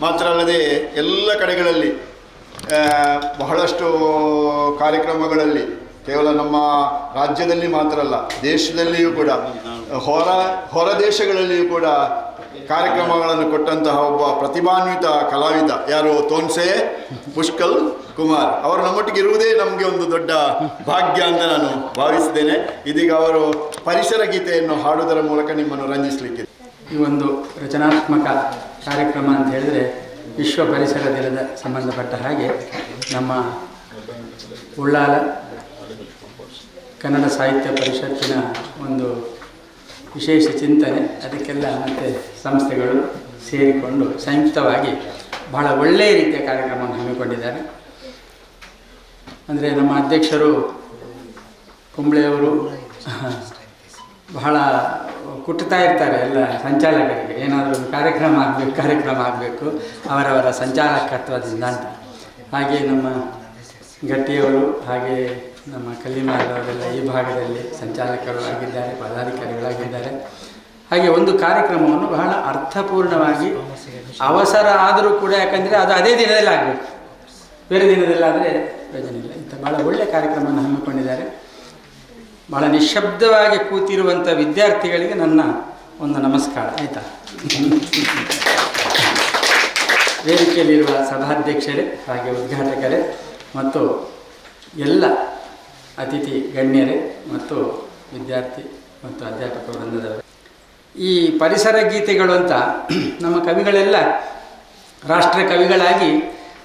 ಮಾತ್ರ ಅಲ್ಲದೆ ಎಲ್ಲ ಕಡೆಗಳಲ್ಲಿ ಬಹಳಷ್ಟು ಕಾರ್ಯಕ್ರಮಗಳಲ್ಲಿ, ಕೇವಲ ನಮ್ಮ ರಾಜ್ಯದಲ್ಲಿ ಮಾತ್ರ ಅಲ್ಲ, ದೇಶದಲ್ಲಿಯೂ ಕೂಡ, ಹೊರ ದೇಶಗಳಲ್ಲಿಯೂ ಕೂಡ ಕಾರ್ಯಕ್ರಮಗಳನ್ನು ಕೊಟ್ಟಂತಹ ಒಬ್ಬ ಪ್ರತಿಭಾನ್ವಿತ ಕಲಾವಿದ ಯಾರು? ತೋನ್ಸೆ ಪುಷ್ಕಲ್ ಕುಮಾರ್ ಅವರು ನಮ್ಮೊಟ್ಟಿಗೆ ಇರುವುದೇ ನಮಗೆ ಒಂದು ದೊಡ್ಡ ಭಾಗ್ಯ ಅಂತ ನಾನು ಭಾವಿಸಿದ್ದೇನೆ. ಇದೀಗ ಅವರು ಪರಿಸರ ಗೀತೆಯನ್ನು ಹಾಡುವುದರ ಮೂಲಕ ನಿಮ್ಮನ್ನು ರಂಜಿಸಲಿಕ್ಕೆ. ಈ ಒಂದು ರಚನಾತ್ಮಕ ಕಾರ್ಯಕ್ರಮ ಅಂತ ಹೇಳಿದರೆ ವಿಶ್ವ ಪರಿಸರ ದಿನದ ಸಂಬಂಧಪಟ್ಟ ಹಾಗೆ ನಮ್ಮ ಉಳ್ಳಾಲ ಕನ್ನಡ ಸಾಹಿತ್ಯ ಪರಿಷತ್ತಿನ ಒಂದು ವಿಶೇಷ ಚಿಂತನೆ, ಅದಕ್ಕೆಲ್ಲ ಮತ್ತು ಸಂಸ್ಥೆಗಳು ಸೇರಿಕೊಂಡು ಸಂಯುಕ್ತವಾಗಿ ಬಹಳ ಒಳ್ಳೆಯ ರೀತಿಯ ಕಾರ್ಯಕ್ರಮವನ್ನು ಹಮ್ಮಿಕೊಂಡಿದ್ದಾರೆ. ಅಂದರೆ ನಮ್ಮ ಅಧ್ಯಕ್ಷರು ಕುಂಬ್ಳೆಯವರು ಬಹಳ ಕುಟ್ಟುತ್ತಾ ಇರ್ತಾರೆ ಎಲ್ಲ ಸಂಚಾಲಕರಿಗೆ, ಏನಾದರೂ ಒಂದು ಕಾರ್ಯಕ್ರಮ ಆಗಬೇಕು ಅವರವರ ಸಂಚಾಲಕತ್ವದಿಂದ ಅಂತ. ಹಾಗೆ ನಮ್ಮ ಗಟ್ಟಿಯವರು, ಹಾಗೆ ನಮ್ಮ ಕಲ್ಲಿಮಾರವರೆಲ್ಲ ಈ ಭಾಗದಲ್ಲಿ ಸಂಚಾಲಕರು ಆಗಿದ್ದಾರೆ, ಪದಾಧಿಕಾರಿಗಳಾಗಿದ್ದಾರೆ. ಹಾಗೆ ಒಂದು ಕಾರ್ಯಕ್ರಮವನ್ನು ಬಹಳ ಅರ್ಥಪೂರ್ಣವಾಗಿ, ಅವಸರ ಆದರೂ ಕೂಡ, ಯಾಕಂದರೆ ಅದು ಅದೇ ದಿನದಲ್ಲಿ ಆಗಬೇಕು, ಬೇರೆ ದಿನದಲ್ಲಾದರೆ ಪ್ರಯೋಜನ ಇಲ್ಲ. ಇಂಥ ಭಾಳ ಒಳ್ಳೆಯ ಕಾರ್ಯಕ್ರಮವನ್ನು ಹಮ್ಮಿಕೊಂಡಿದ್ದಾರೆ. ಭಾಳ ನಿಶ್ಶಬ್ದವಾಗಿ ಕೂತಿರುವಂಥ ವಿದ್ಯಾರ್ಥಿಗಳಿಗೆ ನನ್ನ ಒಂದು ನಮಸ್ಕಾರ, ಆಯಿತಾ? ವೇದಿಕೆಯಲ್ಲಿರುವ ಸಭಾಧ್ಯಕ್ಷರೇ, ಹಾಗೆ ಉದ್ಘಾಟಕರೇ ಮತ್ತು ಎಲ್ಲ ಅತಿಥಿ ಗಣ್ಯರೇ ಮತ್ತು ವಿದ್ಯಾರ್ಥಿ ಮತ್ತು ಅಧ್ಯಾಪಕ ವೃಂದದವರು, ಈ ಪರಿಸರ ಗೀತೆಗಳು ಅಂತ ನಮ್ಮ ಕವಿಗಳೆಲ್ಲ ರಾಷ್ಟ್ರ ಕವಿಗಳಾಗಿ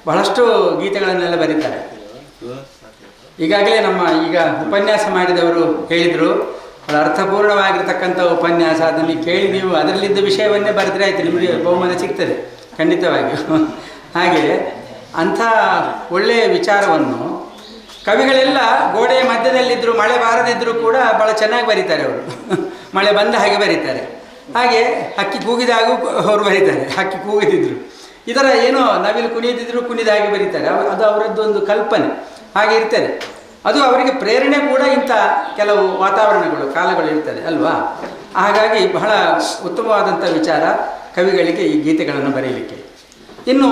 ಬಹಳಷ್ಟು ಗೀತೆಗಳನ್ನೆಲ್ಲ ಬರೀತಾರೆ. ಈಗಾಗಲೇ ನಮ್ಮ ಈಗ ಉಪನ್ಯಾಸ ಮಾಡಿದವರು ಹೇಳಿದರು, ಅದು ಅರ್ಥಪೂರ್ಣವಾಗಿರ್ತಕ್ಕಂಥ ಉಪನ್ಯಾಸ, ಅದನ್ನು ಕೇಳಿ ನೀವು ಅದರಲ್ಲಿದ್ದ ವಿಷಯವನ್ನೇ ಬರೆದ್ರೆ ಆಯಿತು, ನಿಮಗೆ ಬಹುಮಾನ ಸಿಗ್ತದೆ ಖಂಡಿತವಾಗಿಯೂ. ಹಾಗೆ ಅಂಥ ಒಳ್ಳೆಯ ವಿಚಾರವನ್ನು ಕವಿಗಳೆಲ್ಲ ಗೋಡೆಯ ಮಧ್ಯದಲ್ಲಿದ್ದರೂ ಮಳೆ ಬಾರದಿದ್ದರೂ ಕೂಡ ಭಾಳ ಚೆನ್ನಾಗಿ ಬರೀತಾರೆ ಅವರು. ಮಳೆ ಬಂದ ಹಾಗೆ ಬರೀತಾರೆ. ಹಾಗೆ ಹಕ್ಕಿ ಕೂಗಿದಾಗೂ ಅವರು ಬರೀತಾರೆ, ಹಕ್ಕಿ ಕೂಗಿದಿದ್ರು. ಇದರ ಏನೋ ನವಿಲು ಕುಣಿದಿದ್ರು ಕುಣಿದ ಹಾಗೆ ಬರೀತಾರೆ. ಅದು ಅವರದ್ದೊಂದು ಕಲ್ಪನೆ ಹಾಗೆ ಇರ್ತದೆ. ಅದು ಅವರಿಗೆ ಪ್ರೇರಣೆ ಕೂಡ ಇಂಥ ಕೆಲವು ವಾತಾವರಣಗಳು ಕಾಲಗಳು ಇರ್ತದೆ ಅಲ್ವಾ. ಹಾಗಾಗಿ ಬಹಳ ಉತ್ತಮವಾದಂಥ ವಿಚಾರ ಕವಿಗಳಿಗೆ ಈ ಗೀತೆಗಳನ್ನು ಬರೀಲಿಕ್ಕೆ. ಇನ್ನು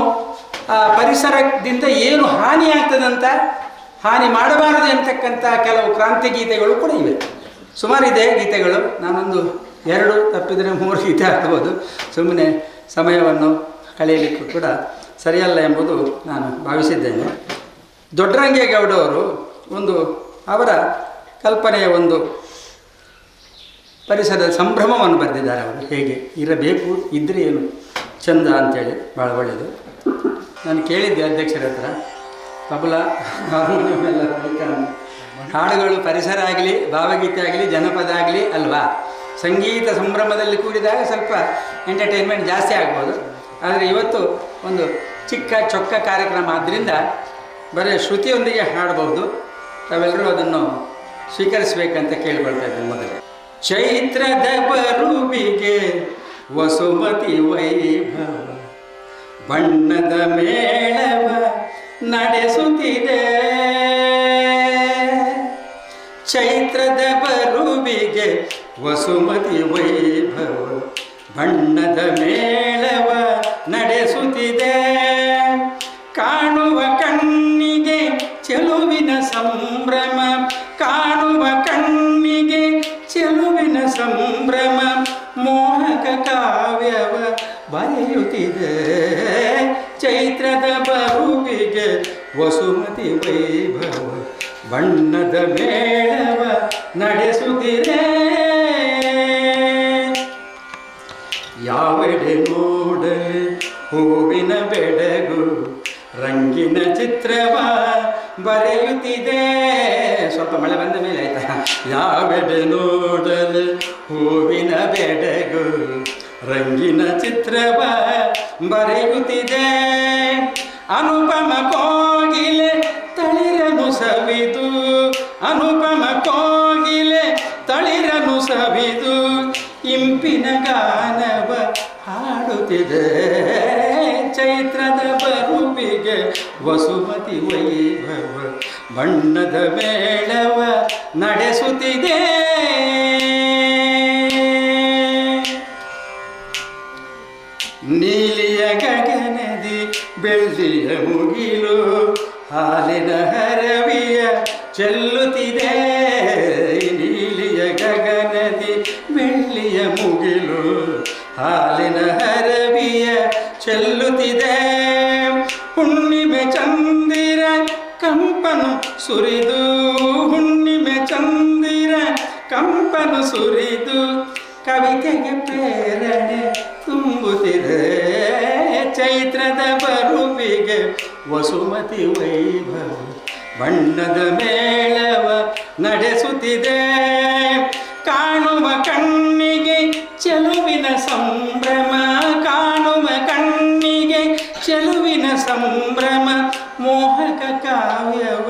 ಪರಿಸರದಿಂದ ಏನು ಹಾನಿ ಆಗ್ತದಂತ, ಹಾನಿ ಮಾಡಬಾರದು ಅಂತಕ್ಕಂಥ ಕೆಲವು ಕ್ರಾಂತಿ ಗೀತೆಗಳು ಕೂಡ ಇವೆ. ಸುಮಾರಿದೆ ಗೀತೆಗಳು. ನಾನೊಂದು 2 ತಪ್ಪಿದರೆ 3 ಗೀತೆ ಆಗ್ಬೋದು. ಸುಮ್ಮನೆ ಸಮಯವನ್ನು ಕಳೆಯಲಿಕ್ಕೂ ಕೂಡ ಸರಿಯಲ್ಲ ಎಂಬುದು ನಾನು ಭಾವಿಸಿದ್ದೇನೆ. ದೊಡ್ಡರಂಗೇಗೌಡವರು ಅವರ ಕಲ್ಪನೆಯ ಒಂದು ಪರಿಸರದ ಸಂಭ್ರಮವನ್ನು ಬರೆದಿದ್ದಾರೆ. ಅವರು ಹೇಗೆ ಇರಬೇಕು, ಇದ್ದರೆ ಏನು ಚಂದ ಅಂಥೇಳಿ ಭಾಳ ಒಳ್ಳೆಯದು. ನಾನು ಕೇಳಿದ್ದೆ ಅಧ್ಯಕ್ಷರ ಹತ್ರ, ತಬಲ ಹಾರ್ಮೋನಿಯಂ ಎಲ್ಲ ಹಾಡುಗಳು ಪರಿಸರ ಆಗಲಿ, ಭಾವಗೀತೆ ಆಗಲಿ, ಜನಪದ ಆಗಲಿ ಅಲ್ವಾ, ಸಂಗೀತ ಸಂಭ್ರಮದಲ್ಲಿ ಕೂಡಿದಾಗ ಸ್ವಲ್ಪ ಎಂಟರ್ಟೈನ್ಮೆಂಟ್ ಜಾಸ್ತಿ ಆಗ್ಬೋದು. ಆದರೆ ಇವತ್ತು ಒಂದು ಚಿಕ್ಕ ಚೊಕ್ಕ ಕಾರ್ಯಕ್ರಮ ಆದ್ದರಿಂದ ಬರೀ ಶ್ರುತಿಯೊಂದಿಗೆ ಹಾಡಬಹುದು. ತಾವೆಲ್ಲರೂ ಅದನ್ನು ಸ್ವೀಕರಿಸಬೇಕಂತ ಕೇಳಿಕೊಳ್ತಾ ಇದ್ದೇನೆ. ಮೊದಲೇ ಚೈತ್ರದ ಬರುವಿಗೆ ವಸುಮತಿ ವೈಭವ ಬಣ್ಣದ ಮೇಳವ ನಡೆಸುತ್ತಿದೆ. ಚೈತ್ರದ ಬರುವಿಗೆ ವಸುಮತಿ ವೈಭವ ಬಣ್ಣದ ಮೇಳವ ನಡೆಸುತ್ತಿದೆ. ಕಾಣುವ ಕಣ್ಣಿಗೆ ಚೆಲುವಿನ ಸಂಭ್ರಮ, ಕಾಣುವ ಕಣ್ಣಿಗೆ ಚೆಲುವಿನ ಸಂಭ್ರಮ, ಮೋಹಕ ಕಾವ್ಯವ ಬರೆಯುತ್ತಿದೆ. ಚೈತ್ರದ ಬರುವಿಗೆ ವಸುಮತಿ ವೈಭವ ಬಣ್ಣದ ಮೇಳವ ನಡೆಸುತ್ತಿದೆ. ಯಾವೆಡೆ ನೋಡಲಿ ಹೂವಿನ ಬೆಡಗು ರಂಗಿನ ಚಿತ್ರವ ಬರೆಯುತ್ತಿದೆ. ಸ್ವಲ್ಪ ಮಳೆ ಬಂದ ಮೇಲೆ ಆಯ್ತಾ. ಯಾವೆಡೆ ನೋಡಲು ಹೂವಿನ ಬೆಡಗು ರಂಗಿನ ಚಿತ್ರವ ಬರೆಯುತ್ತಿದೆ. ಅನುಪಮ ಕೋಗಿಲೆ ತಳಿರನು ಸವಿದು, ಅನುಪಮ ಕೋಗಿಲೆ ತಳಿರನು ಸವಿದು ಇಂಪಿನ ಗಾನವ ಹಾಡುತ್ತಿದೆ. ಚೈತ್ರದ ಬರುವಿಗೆ ವಸುಮತಿ ವೈಭವ ಬಣ್ಣದ ಮೇಳವ ನಡೆಸುತ್ತಿದೆ. ನೀಲಿಯ ಗಗನದಿ ಬೆಳ್ಳಿಯ ಮುಗಿಲು ಹಾಲಿನ ಹರವಿಯ ಚೆಲ್ಲುತ್ತಿದೆ. ನೀಲಿಯ ಗಗನದಿ ಬೆಳ್ಳಿಯ ಮುಗಿಲು ಹಾಲಿನ ಹರವಿಯ ಚೆಲ್ಲುತ್ತಿದೆ. ಹುಣ್ಣಿಮೆ ಚಂದಿರ ಕಂಪನು ಸುರಿದು, ಹುಣ್ಣಿಮೆ ಚಂದಿರ ಕಂಪನು ಸುರಿದು ಕವಿತೆಗೆ ಪ್ರೇರಣೆ ತುಂಬುತ್ತಿದೆ. ಚೈತ್ರದ ಬರುವಿಗೆ ವಸುಮತಿ ವೈಭವ ಬಣ್ಣದ ಮೇಳವ ನಡೆಸುತ್ತಿದೆ. ಕಾಣುವ ಕಣ್ಣಿಗೆ ಚೆಲುವಿನ ಸಂಭ್ರಮ, ಕಾಣುವ ಕಣ್ಣಿಗೆ ಚೆಲುವಿನ ಸಂಭ್ರಮ, ಮೋಹಕ ಕಾವ್ಯವ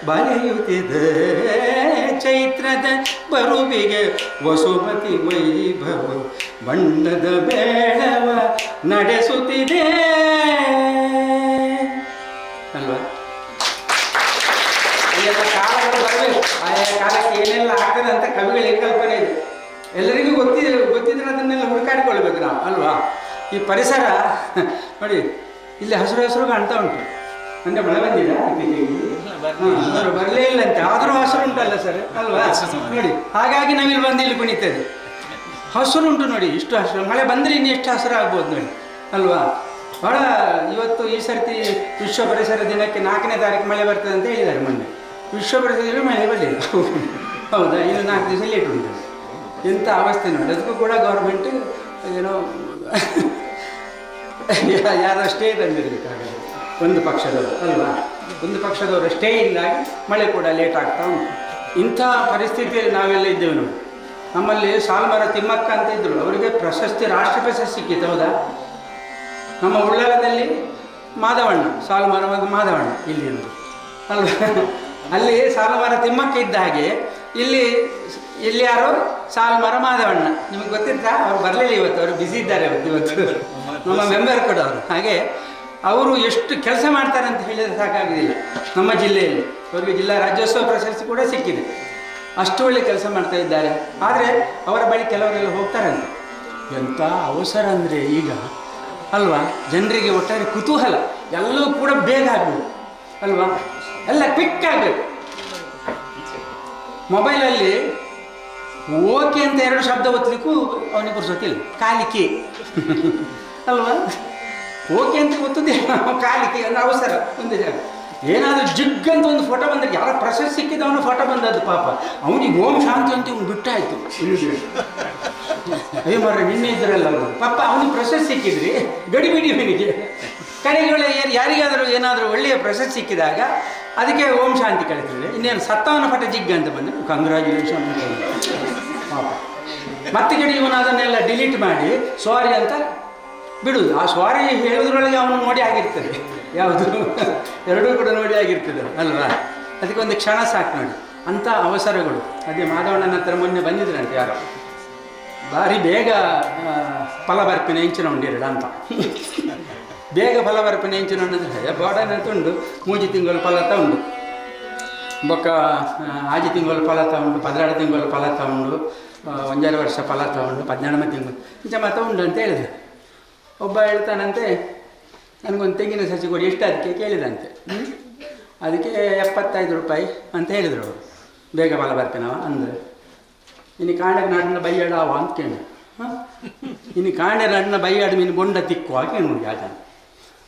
ಬರೆಯುತ್ತಿದೆ. ಚೈತ್ರದ ಬರುವಿಗೆ ವಸುಮತಿ ವೈಭವ ಬಣ್ಣದ ಮೇಳವ ನಡೆಸುತ್ತಿದೆ ಅಲ್ವಾ. ಎಲ್ಲ ಕಾಲಗಳು ಬರಬೇಕು, ಆಯಾ ಕಾಲಕ್ಕೆ ಏನೆಲ್ಲ ಆಗ್ತದೆ ಅಂತ ಕವಿಗಳಿಗೆ ಕಲ್ಪನೆ ಇದೆ. ಎಲ್ಲರಿಗೂ ಗೊತ್ತಿದ್ರೆ ಅದನ್ನೆಲ್ಲ ಹುಡುಕಾಡಿಕೊಳ್ಬೇಕು ನಾವು ಅಲ್ವಾ. ಈ ಪರಿಸರ ನೋಡಿ, ಇಲ್ಲಿ ಹಸಿರು ಹಸಿರು ಕಾಣ್ತಾ ಉಂಟು. ಅಂದರೆ ಮಳೆ ಬಂದಿಲ್ಲ ಬರಲೇ ಇಲ್ಲ ಅಂತ, ಆದರೂ ಹಸಿರು ಉಂಟಲ್ಲ ಸರ್ ಅಲ್ವಾ. ನೋಡಿ, ಹಾಗಾಗಿ ನಾವಿಲ್ಲಿ ಬಂದು ಇಲ್ಲಿ ಕುಣಿತೇವೆ. ಹಸಿರು ಉಂಟು ನೋಡಿ, ಇಷ್ಟು ಹಸಿರು. ಮಳೆ ಬಂದರೆ ಇನ್ನು ಎಷ್ಟು ಹಸಿರು ಆಗ್ಬೋದು ನೋಡಿ ಅಲ್ವಾ. ಭಾಳ ಇವತ್ತು ಈ ಸರ್ತಿ ವಿಶ್ವ ಪರಿಸರ ದಿನಕ್ಕೆ 4ನೇ ತಾರೀಕು ಮಳೆ ಬರ್ತದೆ ಅಂತ ಹೇಳಿದ್ದಾರೆ ಮೊನ್ನೆ. ವಿಶ್ವ ಪರಿಸರದಲ್ಲಿ ಮಳೆ ಬರಲಿಲ್ಲ. ಹೌದಾ, ಇನ್ನು 4 ದಿವಸ ಲೇಟ್ ಉಂಟು ಎಂಥ ಅವಸ್ಥೆ ನೋಡಿ. ಅದಕ್ಕೂ ಕೂಡ ಗೌರ್ಮೆಂಟ್ ಏನೋ ಯಾರೋ ಸ್ಟೇ ತಂದಿರಬೇಕಾಗುತ್ತೆ ಒಂದು ಪಕ್ಷದವರು ಅಲ್ವಾ, ಒಂದು ಪಕ್ಷದವರು ಸ್ಟೇ ಇಲ್ಲಾಗಿ ಮಳೆ ಕೂಡ ಲೇಟ್ ಆಗ್ತಾ ಉಂಟು. ಇಂಥ ಪರಿಸ್ಥಿತಿಯಲ್ಲಿ ನಾವೆಲ್ಲ ಇದ್ದೇವೆ ನೋಡಿ. ನಮ್ಮಲ್ಲಿ ಸಾಲ್ಮರ ತಿಮ್ಮಕ್ಕ ಅಂತ ಇದ್ದರು, ಅವರಿಗೆ ಪ್ರಶಸ್ತಿ, ರಾಷ್ಟ್ರ ಪ್ರಶಸ್ತಿ ಸಿಕ್ಕಿತ್ತು, ಹೌದಾ? ನಮ್ಮ ಉಳ್ಳಾಲದಲ್ಲಿ ಮಾಧವಣ್ಣ, ಸಾಲ್ಮರ ಮಾಧವಣ್ಣ ಇಲ್ಲಿ ಅಲ್ವಾ, ಅಲ್ಲಿ ಸಾಲ್ಮರ ತಿಮ್ಮಕ್ಕ ಇದ್ದ ಹಾಗೆ ಇಲ್ಲಿ ಯಾರೋ ಸಾಲ್ಮರ ಮಾಧವಣ್ಣ. ನಿಮಗೆ ಗೊತ್ತಿತ್ತಾ? ಅವ್ರು ಬರಲಿಲ್ಲ ಇವತ್ತು, ಅವರು ಬ್ಯುಸಿ ಇದ್ದಾರೆ ಇವತ್ತು ನಮ್ಮ ಮೆಂಬರ್ ಕೂಡ ಅವರು. ಹಾಗೆ ಅವರು ಎಷ್ಟು ಕೆಲಸ ಮಾಡ್ತಾರೆ ಅಂತ ಹೇಳಿದರೆ ಸಾಕಾಗೋದಿಲ್ಲ. ನಮ್ಮ ಜಿಲ್ಲೆಯಲ್ಲಿ ಅವರಿಗೆ ಜಿಲ್ಲಾ ರಾಜ್ಯೋತ್ಸವ ಪ್ರಶಸ್ತಿ ಕೂಡ ಸಿಕ್ಕಿದೆ. ಅಷ್ಟು ಒಳ್ಳೆ ಕೆಲಸ ಮಾಡ್ತಾ ಇದ್ದಾರೆ. ಆದರೆ ಅವರ ಬಳಿ ಕೆಲವರೆಲ್ಲ ಹೋಗ್ತಾರಂತೆ. ಎಂಥ ಅವಸರ ಅಂದರೆ ಈಗ ಅಲ್ವಾ, ಜನರಿಗೆ ಒಟ್ಟಾರೆ ಕುತೂಹಲ ಎಲ್ಲವೂ ಕೂಡ ಬೇಗ ಆಗಬೇಕು ಅಲ್ವಾ, ಎಲ್ಲ ಕ್ವಿಕ್ ಆಗಬೇಕು. ಮೊಬೈಲಲ್ಲಿ ಓಕೆ ಅಂತ 2 ಶಬ್ದ ಒತ್ತಲಿಕ್ಕೂ ಅವನಿಗೆ ಪುರ್ಸೊತ್ತಿಲ್ಲ, ಕಾಲಿಕೆ ಅಲ್ವಾ, ಓಕೆ ಅಂತ ಗೊತ್ತಿಲ್ಲ, ಕಾಲಿಕೆ ಅಂದರೆ ಅವಸರ ಒಂದು ಜಾಗ. ಏನಾದರೂ ಜಿಗ್ ಅಂತ ಒಂದು ಫೋಟೋ ಬಂದರೆ, ಯಾರ ಪ್ರಶಸ್ತಿ ಸಿಕ್ಕಿದವನು ಫೋಟೋ ಬಂದದ್ದು ಪಾಪ, ಅವನಿಗೆ ಓಂ ಶಾಂತಿ ಅಂತ ಇವನು ಬಿಟ್ಟಾಯಿತು. ಅಯ್ಯೋ ಮರ ನಿನ್ನೆ ಇದ್ರಲ್ಲ ಅವರು ಪಾಪ, ಅವನಿಗೆ ಪ್ರಶಸ್ತಿ ಸಿಕ್ಕಿದ್ರಿ ಗಡಿಬಿಡಿ ಅವನಿಗೆ. ಕಡೆಗಳು ಯಾರಿಗಾದರೂ ಏನಾದರೂ ಒಳ್ಳೆಯ ಪ್ರಶಸ್ತಿ ಸಿಕ್ಕಿದಾಗ ಅದಕ್ಕೆ ಓಂ ಶಾಂತಿ ಕಳಿತಿದ್ರೆ, ಇನ್ನೇನು ಸತ್ತವನ ಪಟ ಜಿಗ್ ಅಂತ ಬಂದರೆ ಕಂಗ್ರ್ಯಾಚುಲೇಷನ್ ಪಾಪ. ಮತ್ತೆ ಕಡೆ ಇವನು ಅದನ್ನೆಲ್ಲ ಡಿಲೀಟ್ ಮಾಡಿ ಸಾರಿ ಅಂತ ಬಿಡುವುದು. ಆ ಸಾರಿ ಹೇಳೋದ್ರೊಳಗೆ ಅವನು ನೋಡಿ ಆಗಿರ್ತದೆ, ಯಾವುದು ಎರಡೂ ಕೂಡ ನೋಡಿ ಆಗಿರ್ತದೆ ಅಲ್ವಾ. ಅದಕ್ಕೊಂದು ಕ್ಷಣ ಸಾಕು ನೋಡಿ, ಅಂಥ ಅವಸರಗಳು. ಅದೇ ಮಾಧವಣ್ಣನ ಹತ್ರ ಮೊನ್ನೆ ಬಂದಿದ್ರಂತೆ ಯಾರು, ಭಾರಿ ಬೇಗ ಫಲ ಬರ್ಪಿನ ಹೆಂಚಿನ ಉಂಡಿರಲ್ಲ ಅಂತ. ಬೇಗ ಫಲ ಬರ್ಪಿನ ಹೆಂಚಿನ ಉಂಡಿದ್ರೆ ಬೋಡನಂತ ಉಂಡು, 3 ತಿಂಗಳು ಫಲ ತಗೊಂಡು, ಬೊಕ್ಕ 5 ತಿಂಗಳು ಫಲ ತಗೊಂಡು, 16 ತಿಂಗಳು ಫಲ ತಗೊಂಡು, 1.5 ವರ್ಷ ಫಲ ತಗೊಂಡು, 14 ತಿಂಗಳು ಇಂಚ ಮತ ಉಂಡು ಅಂತ ಹೇಳಿದೆ. ಒಬ್ಬ ಹೇಳ್ತಾನಂತೆ, ನನಗೊಂದು ತೆಂಗಿನ ಸಸಿ ಕೊಡಿ, ಎಷ್ಟು ಅದಕ್ಕೆ ಕೇಳಿದಂತೆ. ಅದಕ್ಕೆ 75 ರೂಪಾಯಿ ಅಂತ ಹೇಳಿದರು ಅವರು. ಬೇಗ ಫಲ ಬರ್ತೀನವ ಅಂದರೆ, ಇನ್ನು ಕಾಂಡಕ್ಕೆ ನಾಡಿನ ಬೈಯಾಡವ ಅಂತ ಕೇಳಿ, ಇನ್ನು ಕಾಂಡೆ ನಾಡಿನ ಬೈಯಾಡು ಮೀನು ಬೊಂಡ ತಿಕ್ಕುವ ಕೇಳಿ ಆಗ.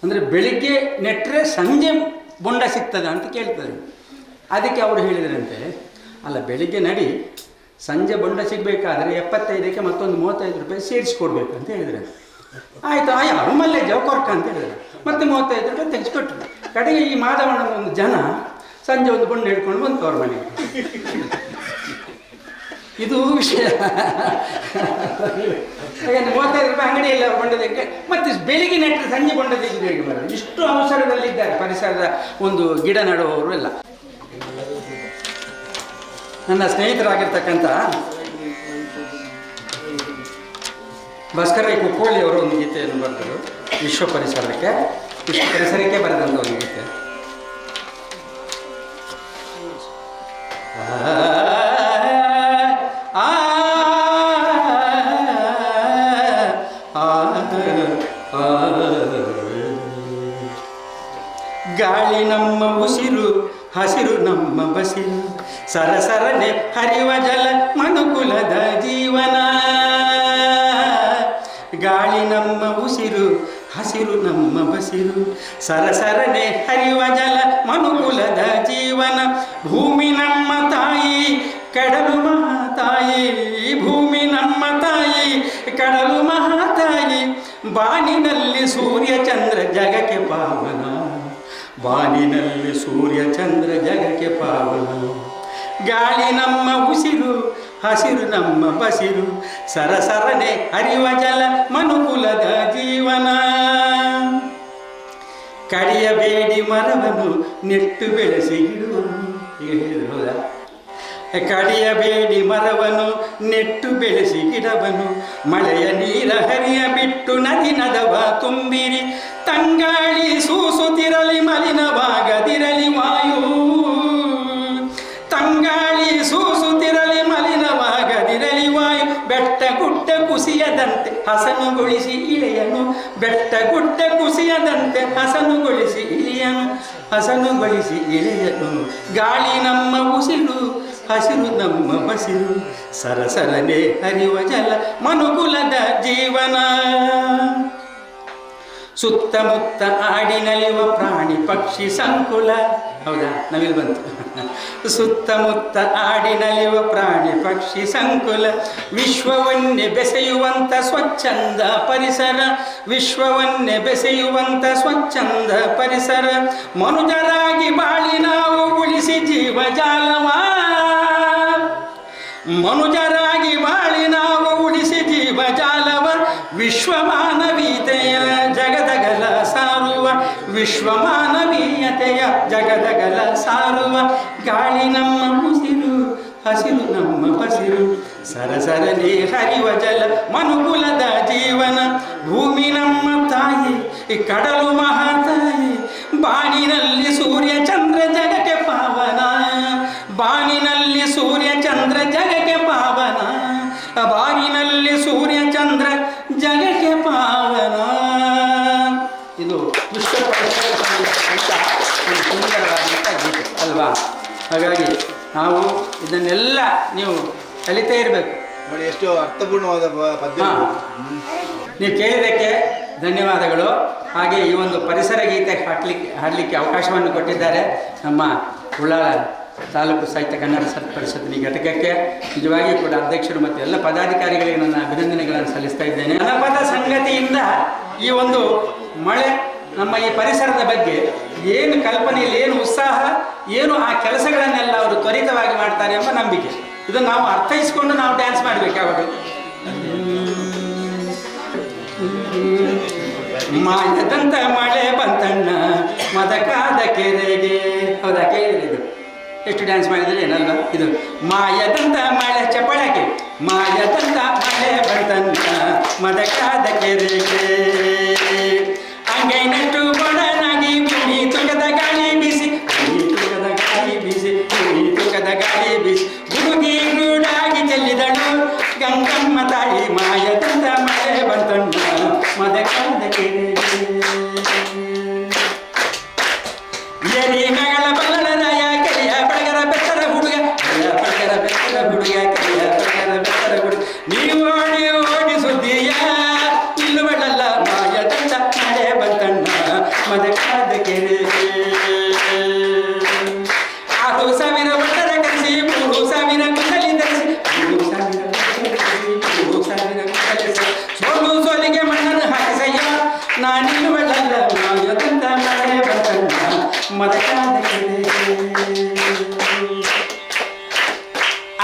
ಅಂದರೆ ಬೆಳಿಗ್ಗೆ ನೆಟ್ಟರೆ ಸಂಜೆ ಬೊಂಡ ಸಿಗ್ತದೆ ಅಂತ ಕೇಳ್ತದೆ. ಅದಕ್ಕೆ ಅವರು ಹೇಳಿದ್ರಂತೆ, ಅಲ್ಲ ಬೆಳಿಗ್ಗೆ ನಡಿ, ಸಂಜೆ ಬೊಂಡ ಸಿಗಬೇಕಾದ್ರೆ 75ಕ್ಕೆ ಮತ್ತೊಂದು 35 ರೂಪಾಯಿ ಸೇರಿಸ್ಕೊಡ್ಬೇಕು ಅಂತ ಹೇಳಿದ್ರೆ. ಆಯಿತು ಯಾರು ಮಲ್ಲೇಜ ಕೊರ್ಕ ಅಂತ ಹೇಳಿದ್ರು. ಮತ್ತೆ 35 ರೂಪಾಯಿ ತೆಗೆಸ್ಕೊಟ್ರು. ಕಡೆಗೆ ಈ ಮಾಧವಣ್ಣನ ಒಂದು ಜನ ಸಂಜೆ ಒಂದು ಬೊಂಡ ಹಿಡ್ಕೊಂಡು ಬಂತು ಅವ್ರ ಮನೆಗೆ. ಇದು ವಿಷಯ. 35 ರೂಪಾಯಿ ಅಂಗಡಿಯಲ್ಲಿ ಅವ್ರು ಬೊಂಡದಕ್ಕೆ, ಮತ್ತೆ ಬೆಳಿಗ್ಗೆ ನೆಟ್ಟರೆ ಸಂಜೆ ಬೊಂಡ ತೆಗೆದು ಹೇಗೆ ಬರೋದು? ಇಷ್ಟು ಅವಸರದಲ್ಲಿದ್ದಾರೆ ಪರಿಸರದ ಒಂದು ಗಿಡ ನೆಡುವವರು ಎಲ್ಲ. ನನ್ನ ಸ್ನೇಹಿತರಾಗಿರ್ತಕ್ಕಂಥ ಭಾಸ್ಕರ ಕುಕ್ಕೋಳಿ ಅವರು ಒಂದು ಗೀತೆಯನ್ನು ಬರೆದರು, ವಿಶ್ವ ಪರಿಸರಕ್ಕೆ ಬರೆದಂಥ ಒಂದು ಗೀತೆ. ಗಾಳಿ ನಮ್ಮ ಉಸಿರು, ಹಸಿರು ನಮ್ಮ ಬಸಿರು, ಸರಸರನೆ ಹರಿವ ಜಲ ಮನುಕುಲದ ಜೀವನ. ಗಾಳಿ ನಮ್ಮ ಉಸಿರು, ಹಸಿರು ನಮ್ಮ ಬಸಿರು, ಸರಸರನೆ ಹರಿವ ಜಲ ಮನುಕುಲದ ಜೀವನ. ಭೂಮಿ ನಮ್ಮ ತಾಯಿ, ಕಡಲು ಮಹಾತಾಯಿ, ಭೂಮಿ ನಮ್ಮ ತಾಯಿ, ಕಡಲು ಮಹಾತಾಯಿ. ಬಾನಿನಲ್ಲಿ ಸೂರ್ಯ ಚಂದ್ರ ಜಗಕ್ಕೆ ಪಾವನ, ಬಾನಿನಲ್ಲಿ ಸೂರ್ಯ ಚಂದ್ರ ಜಗಕ್ಕೆ ಪಾವನ. ಗಾಳಿ ನಮ್ಮ ಉಸಿರು, ಹಸಿರು ನಮ್ಮ ಬಸಿರು, ಸರಸರನೆ ಹರಿವ ಜಲ ಮನುಕುಲದ ಜೀವನ. ಕಡಿಯಬೇಡಿ ಮರವನ್ನು ನೆಟ್ಟು ಬೆಳೆಸಿ ಗಿಡುವನ್ನು, ಈಗ ಹೇಳಿದ್ರು ಹೌದಾ? ಕಡಿಯಬೇಡಿ ಮರವನ್ನು ನೆಟ್ಟು ಬೆಳೆಸಿ ಗಿಡವನ್ನು, ಮಳೆಯ ನೀರ ಹರಿಯ ಬಿಟ್ಟು ನದಿ ನದವ ತುಂಬಿರಿ. ತಂಗಾಳಿ ಸೂಸುತ್ತಿರಲಿ ಮಲಿನವಾಗದಿರಲಿ ವಾಯು, ತಂಗಾಳಿ ಸೂಸುತ್ತಿರಲಿ ಮಲಿನವಾಗದಿರಲಿ ವಾಯು. ಬೆಟ್ಟ ಗುಡ್ಡ ಕುಸಿಯದಂತೆ ಹಸನುಗೊಳಿಸಿ ಇಳೆಯನು, ಬೆಟ್ಟ ಗುಡ್ಡ ಕುಸಿಯದಂತೆ ಹಸನುಗೊಳಿಸಿ ಇಳಿಯನು, ಹಸನುಗೊಳಿಸಿ ಇಳೆಯನು. ಗಾಳಿ ನಮ್ಮ ಉಸಿರು, ಹಸಿರು ನಮ್ಮ ಬಸಿರು, ಸರಸರನೆ ಹರಿವ ಜಲ ಮನುಕುಲದ ಜೀವನ. ಸುತ್ತಮುತ್ತ ಆಡಿನಲಿಯುವ ಪ್ರಾಣಿ ಪಕ್ಷಿ ಸಂಕುಲ. ಹೌದಾ, ನವಿಲು ಬಂತು. ಸುತ್ತಮುತ್ತ ಆಡಿನಲಿಯುವ ಪ್ರಾಣಿ ಪಕ್ಷಿ ಸಂಕುಲ, ವಿಶ್ವವನ್ನೇ ಬೆಸೆಯುವಂಥ ಸ್ವಚ್ಛಂದ ಪರಿಸರ, ವಿಶ್ವವನ್ನೇ ಬೆಸೆಯುವಂಥ ಸ್ವಚ್ಛಂದ ಪರಿಸರ, ಮನುಜರಾಗಿ ಬಾಳಿ ನಾವು ಉಳಿಸಿ ಜೀವಜಾಲವ, ಮನುಜರಾಗಿ ಬಾಳಿ ನಾವು ಉಳಿಸಿ ಜೀವಜಾಲವ, ವಿಶ್ವಮಾನವೀಯತೆಯ ಜಗದಗಲ ಸಾರುವ, ವಿಶ್ವಮಾನವೀಯತೆಯ ಜಗದಗಲ ಸಾರುವ, ಗಾಳಿ ನಮ್ಮ ಉಸಿರು, ಹಸಿರು ನಮ್ಮ ಬಸಿರು, ಸರಸರಲಿ ಹರಿವ ಜಲ ಮನುಕುಲದ ಜೀವನ, ಭೂಮಿ ನಮ್ಮ ತಾಯಿ, ಕಡಲು ಮಹಾತಾಯಿ, ಬಾನಿನಲ್ಲಿ ಸೂರ್ಯ ಚಂದ್ರ ಜಗಕ್ಕೆ ಪಾವನ, ಬಾನಿನಲ್ಲಿ ಸೂರ್ಯ ಚಂದ್ರ ಜಗಕ್ಕೆ ಪಾವನ, ಬಾನಿನಲ್ಲಿ ಸೂರ್ಯ ಚಂದ್ರ ಜಗಕ್ಕೆ ಪಾವನ. ಇದು ವಿಶ್ವ ಪರಿಸರ ಅಂತ ಒಂದು ಸುಂದರವಾದಂಥ ಗೀತೆ ಅಲ್ವಾ? ಹಾಗಾಗಿ ನಾವು ಇದನ್ನೆಲ್ಲ ನೀವು ಕಲಿತಾ ಇರಬೇಕು ನೋಡಿ, ಎಷ್ಟು ಅರ್ಥಪೂರ್ಣವಾದ ಪದ್ಯ. ನೀವು ಕೇಳಿದ್ದಕ್ಕೆ ಧನ್ಯವಾದಗಳು. ಹಾಗೆ ಈ ಒಂದು ಪರಿಸರ ಗೀತೆ ಹಾಡಲಿಕ್ಕೆ ಅವಕಾಶವನ್ನು ಕೊಟ್ಟಿದ್ದಾರೆ ನಮ್ಮ ಉಳ್ಳಾಲ ತಾಲೂಕು ಸಾಹಿತ್ಯ ಕನ್ನಡ ಪರಿಷತ್ತಿನ ಘಟಕಕ್ಕೆ. ನಿಜವಾಗಿಯೂ ಕೂಡ ಅಧ್ಯಕ್ಷರು ಮತ್ತು ಎಲ್ಲ ಪದಾಧಿಕಾರಿಗಳಿಗೆ ನನ್ನ ಅಭಿನಂದನೆಗಳನ್ನು ಸಲ್ಲಿಸ್ತಾ ಇದ್ದೇನೆ. ಜನಪದ ಸಂಗತಿಯಿಂದ ಈ ಒಂದು ಮಳೆ ನಮ್ಮ ಈ ಪರಿಸರದ ಬಗ್ಗೆ ಏನು ಕಲ್ಪನೆಯಲ್ಲಿ ಏನು ಉತ್ಸಾಹ, ಏನು ಆ ಕೆಲಸಗಳನ್ನೆಲ್ಲ ಅವರು ತ್ವರಿತವಾಗಿ ಮಾಡ್ತಾರೆ ಎಂಬ ನಂಬಿಕೆ. ಇದನ್ನು ನಾವು ಅರ್ಥೈಸಿಕೊಂಡು ನಾವು ಡ್ಯಾನ್ಸ್ ಮಾಡಬೇಕು ಯಾವಾಗ. ಮಾಯದಂತ ಮಳೆ ಬಂತಣ್ಣ ಮದಕಾದ ಕೆರೆಗೆ. ಹೌದಾ, ಕೇಳಿದ್ರೆ ಇದು ಎಷ್ಟು ಡ್ಯಾನ್ಸ್ ಮಾಡಿದರೆ ಏನಲ್ವ ಇದು. ಮಾಯದಂತ ಮಳೆ ಚಪಳಗೆ, ಮಾಯದಂತ ಮಳೆ ಬಂತಣ್ಣ ಮದಕಾದ ಕೆರೆಗೆ, ಅಂಗೈನಟ್ಟು ಬಡನಾಗಿ ಭೂಮಿ ತುಗದ ಗಾಳಿ ಬೀಸಿ, ಭೂಮಿ ತುಗದ ಗಾಳಿ ಬೀಸಿ, ಭೂಮಿ ತುಗದ ಗಾಳಿ ಬೀಸಿ, ಗುಡುಗಿ ಗೂಡಾಗಿ ಚೆಲ್ಲಿದಳು ಗಂಗಮ್ಮ ತಾಯಿ, ಮಾಯದಂತ ಮಳೆ ಬಂತಣ್ಣ ಮದಕಾದ ಕೆರೆಗೆ. ಎರಿ ಮಗಳ ಬಲ್ಲರಾಯ ಕರಿಯ ಬಡಗರ ಬೆಟ್ಟರ ಹುಡುಗ, ಕರಿಯ ಬಡಗರ ಬೆಟ್ಟರ ಹುಡುಗ, ಕರಿಯ ಬಡಗರ ಬೆಟ್ಟರ ಹುಡುಗ, ನೀವು ಓಡಿ ಓಡಿ ಸುದ್ದಿಯ ಇಲ್ಲು ಬಡಲ್ಲ, ಮಾಯದಂತ ಮಳೆ ಬಂತಣ್ಣ ಮದಕಾದ ಕೆರೆಗೆ. 6,000 ಒಟ್ಟರ ಕರೆಸಿ 3,000 ಕುಂಡಲಿ ಧರಿಸಿ, 3,000 ಕುಂಡಲಿ ಸೋಲು ಸೋಲಿಗೆ ಮಣ್ಣನ್ನು ಹಾಕಿಸಯ್ಯ, ನಾನಿಲ್ಲು ಬಡಲ್ಲ, ಮಾಯದಂತ ಮಳೆ ಬಂತಣ್ಣ ಮದಕಾದ ಕೆರೆಗೆ.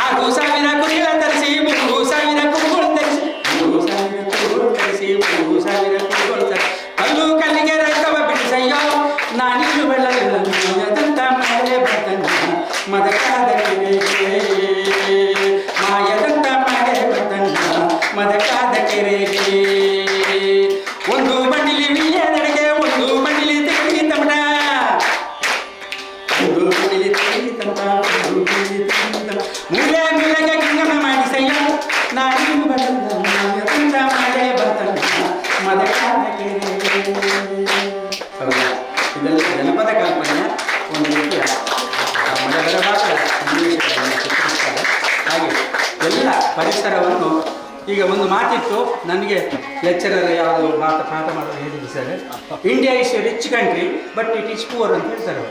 6,000 ಕುರಿಗಳ ತರಿಸಿ 3,000 ಕುರುಗಳು ತರಿಸಿ, 3,000 ಕುರುಗಳು ತರಿಸಿ, 3,000 ಕುರುಗಳು ತರಿಸಿ, ಕಲ್ಲು ಕಲ್ಲಿಗೆ ರೈತವ ಬಿಡಿಸಯ್ಯೋ, ನಾನಿಲ್ಲು ಬೆಳ್ಳಲ್ಲ, ಮಾಯದಂತ ಮಳೆ ಬಂತಣ್ಣ ಮದಕಾದ ಕೆರೆಗೆ, ಮಾಯದಂತ ಮಳೆ ಬಂತಣ್ಣ ಮದಕಾದ ಕೆರೆಗೆ. ಒಂದು ಬಂಡಿಲಿ ವಿಳ್ಯದೆಡೆಗೆ, ಒಂದು ಬಂಡಿಲಿ ತೆಗಿ ತಮಟ, ಒಂದು ಬಂಡಿಲಿ ತೆಗಿ ತಮಟ, ಒಂದು ಬಂಡಿಲಿ ತೆಗಿ ತಮಟ, ಮೂಲೆ ಮೂಲೆಗೆ ಗಂಗಮ್ಮ ಮಾಡಿಸಯ್ಯ, ನಾನಿಲ್ಲು ಬೆಳ್ಳಲ್ಲ, ಮಾಯದಂತ ಮಳೆ ಬಂತಣ್ಣ ಮದಕಾದ ಕೆರೆಗೆ. ಹೌದಾ, ಇದೆಲ್ಲ ಜನಪದ ಕಲ್ಪನೆಯ ಒಂದು ರೀತಿಯ ಮಳೆ ಬರಬಾರ ಸನ್ನಿವೇಶಗಳನ್ನು ಚಿತ್ರಿಸ್ತಾರೆ. ಹಾಗೆ ಎಲ್ಲ ಪರಿಸರವನ್ನು ಈಗ ಒಂದು ಮಾತಿತ್ತು ನನಗೆ ಲೆಕ್ಚರರ್ ಯಾವುದು ಪಾಠ ಮಾಡೋದು ಹೇಳಿದ್ರು sir, India is A rich country but it is poor ಅಂತ ಹೇಳ್ತಾರೆ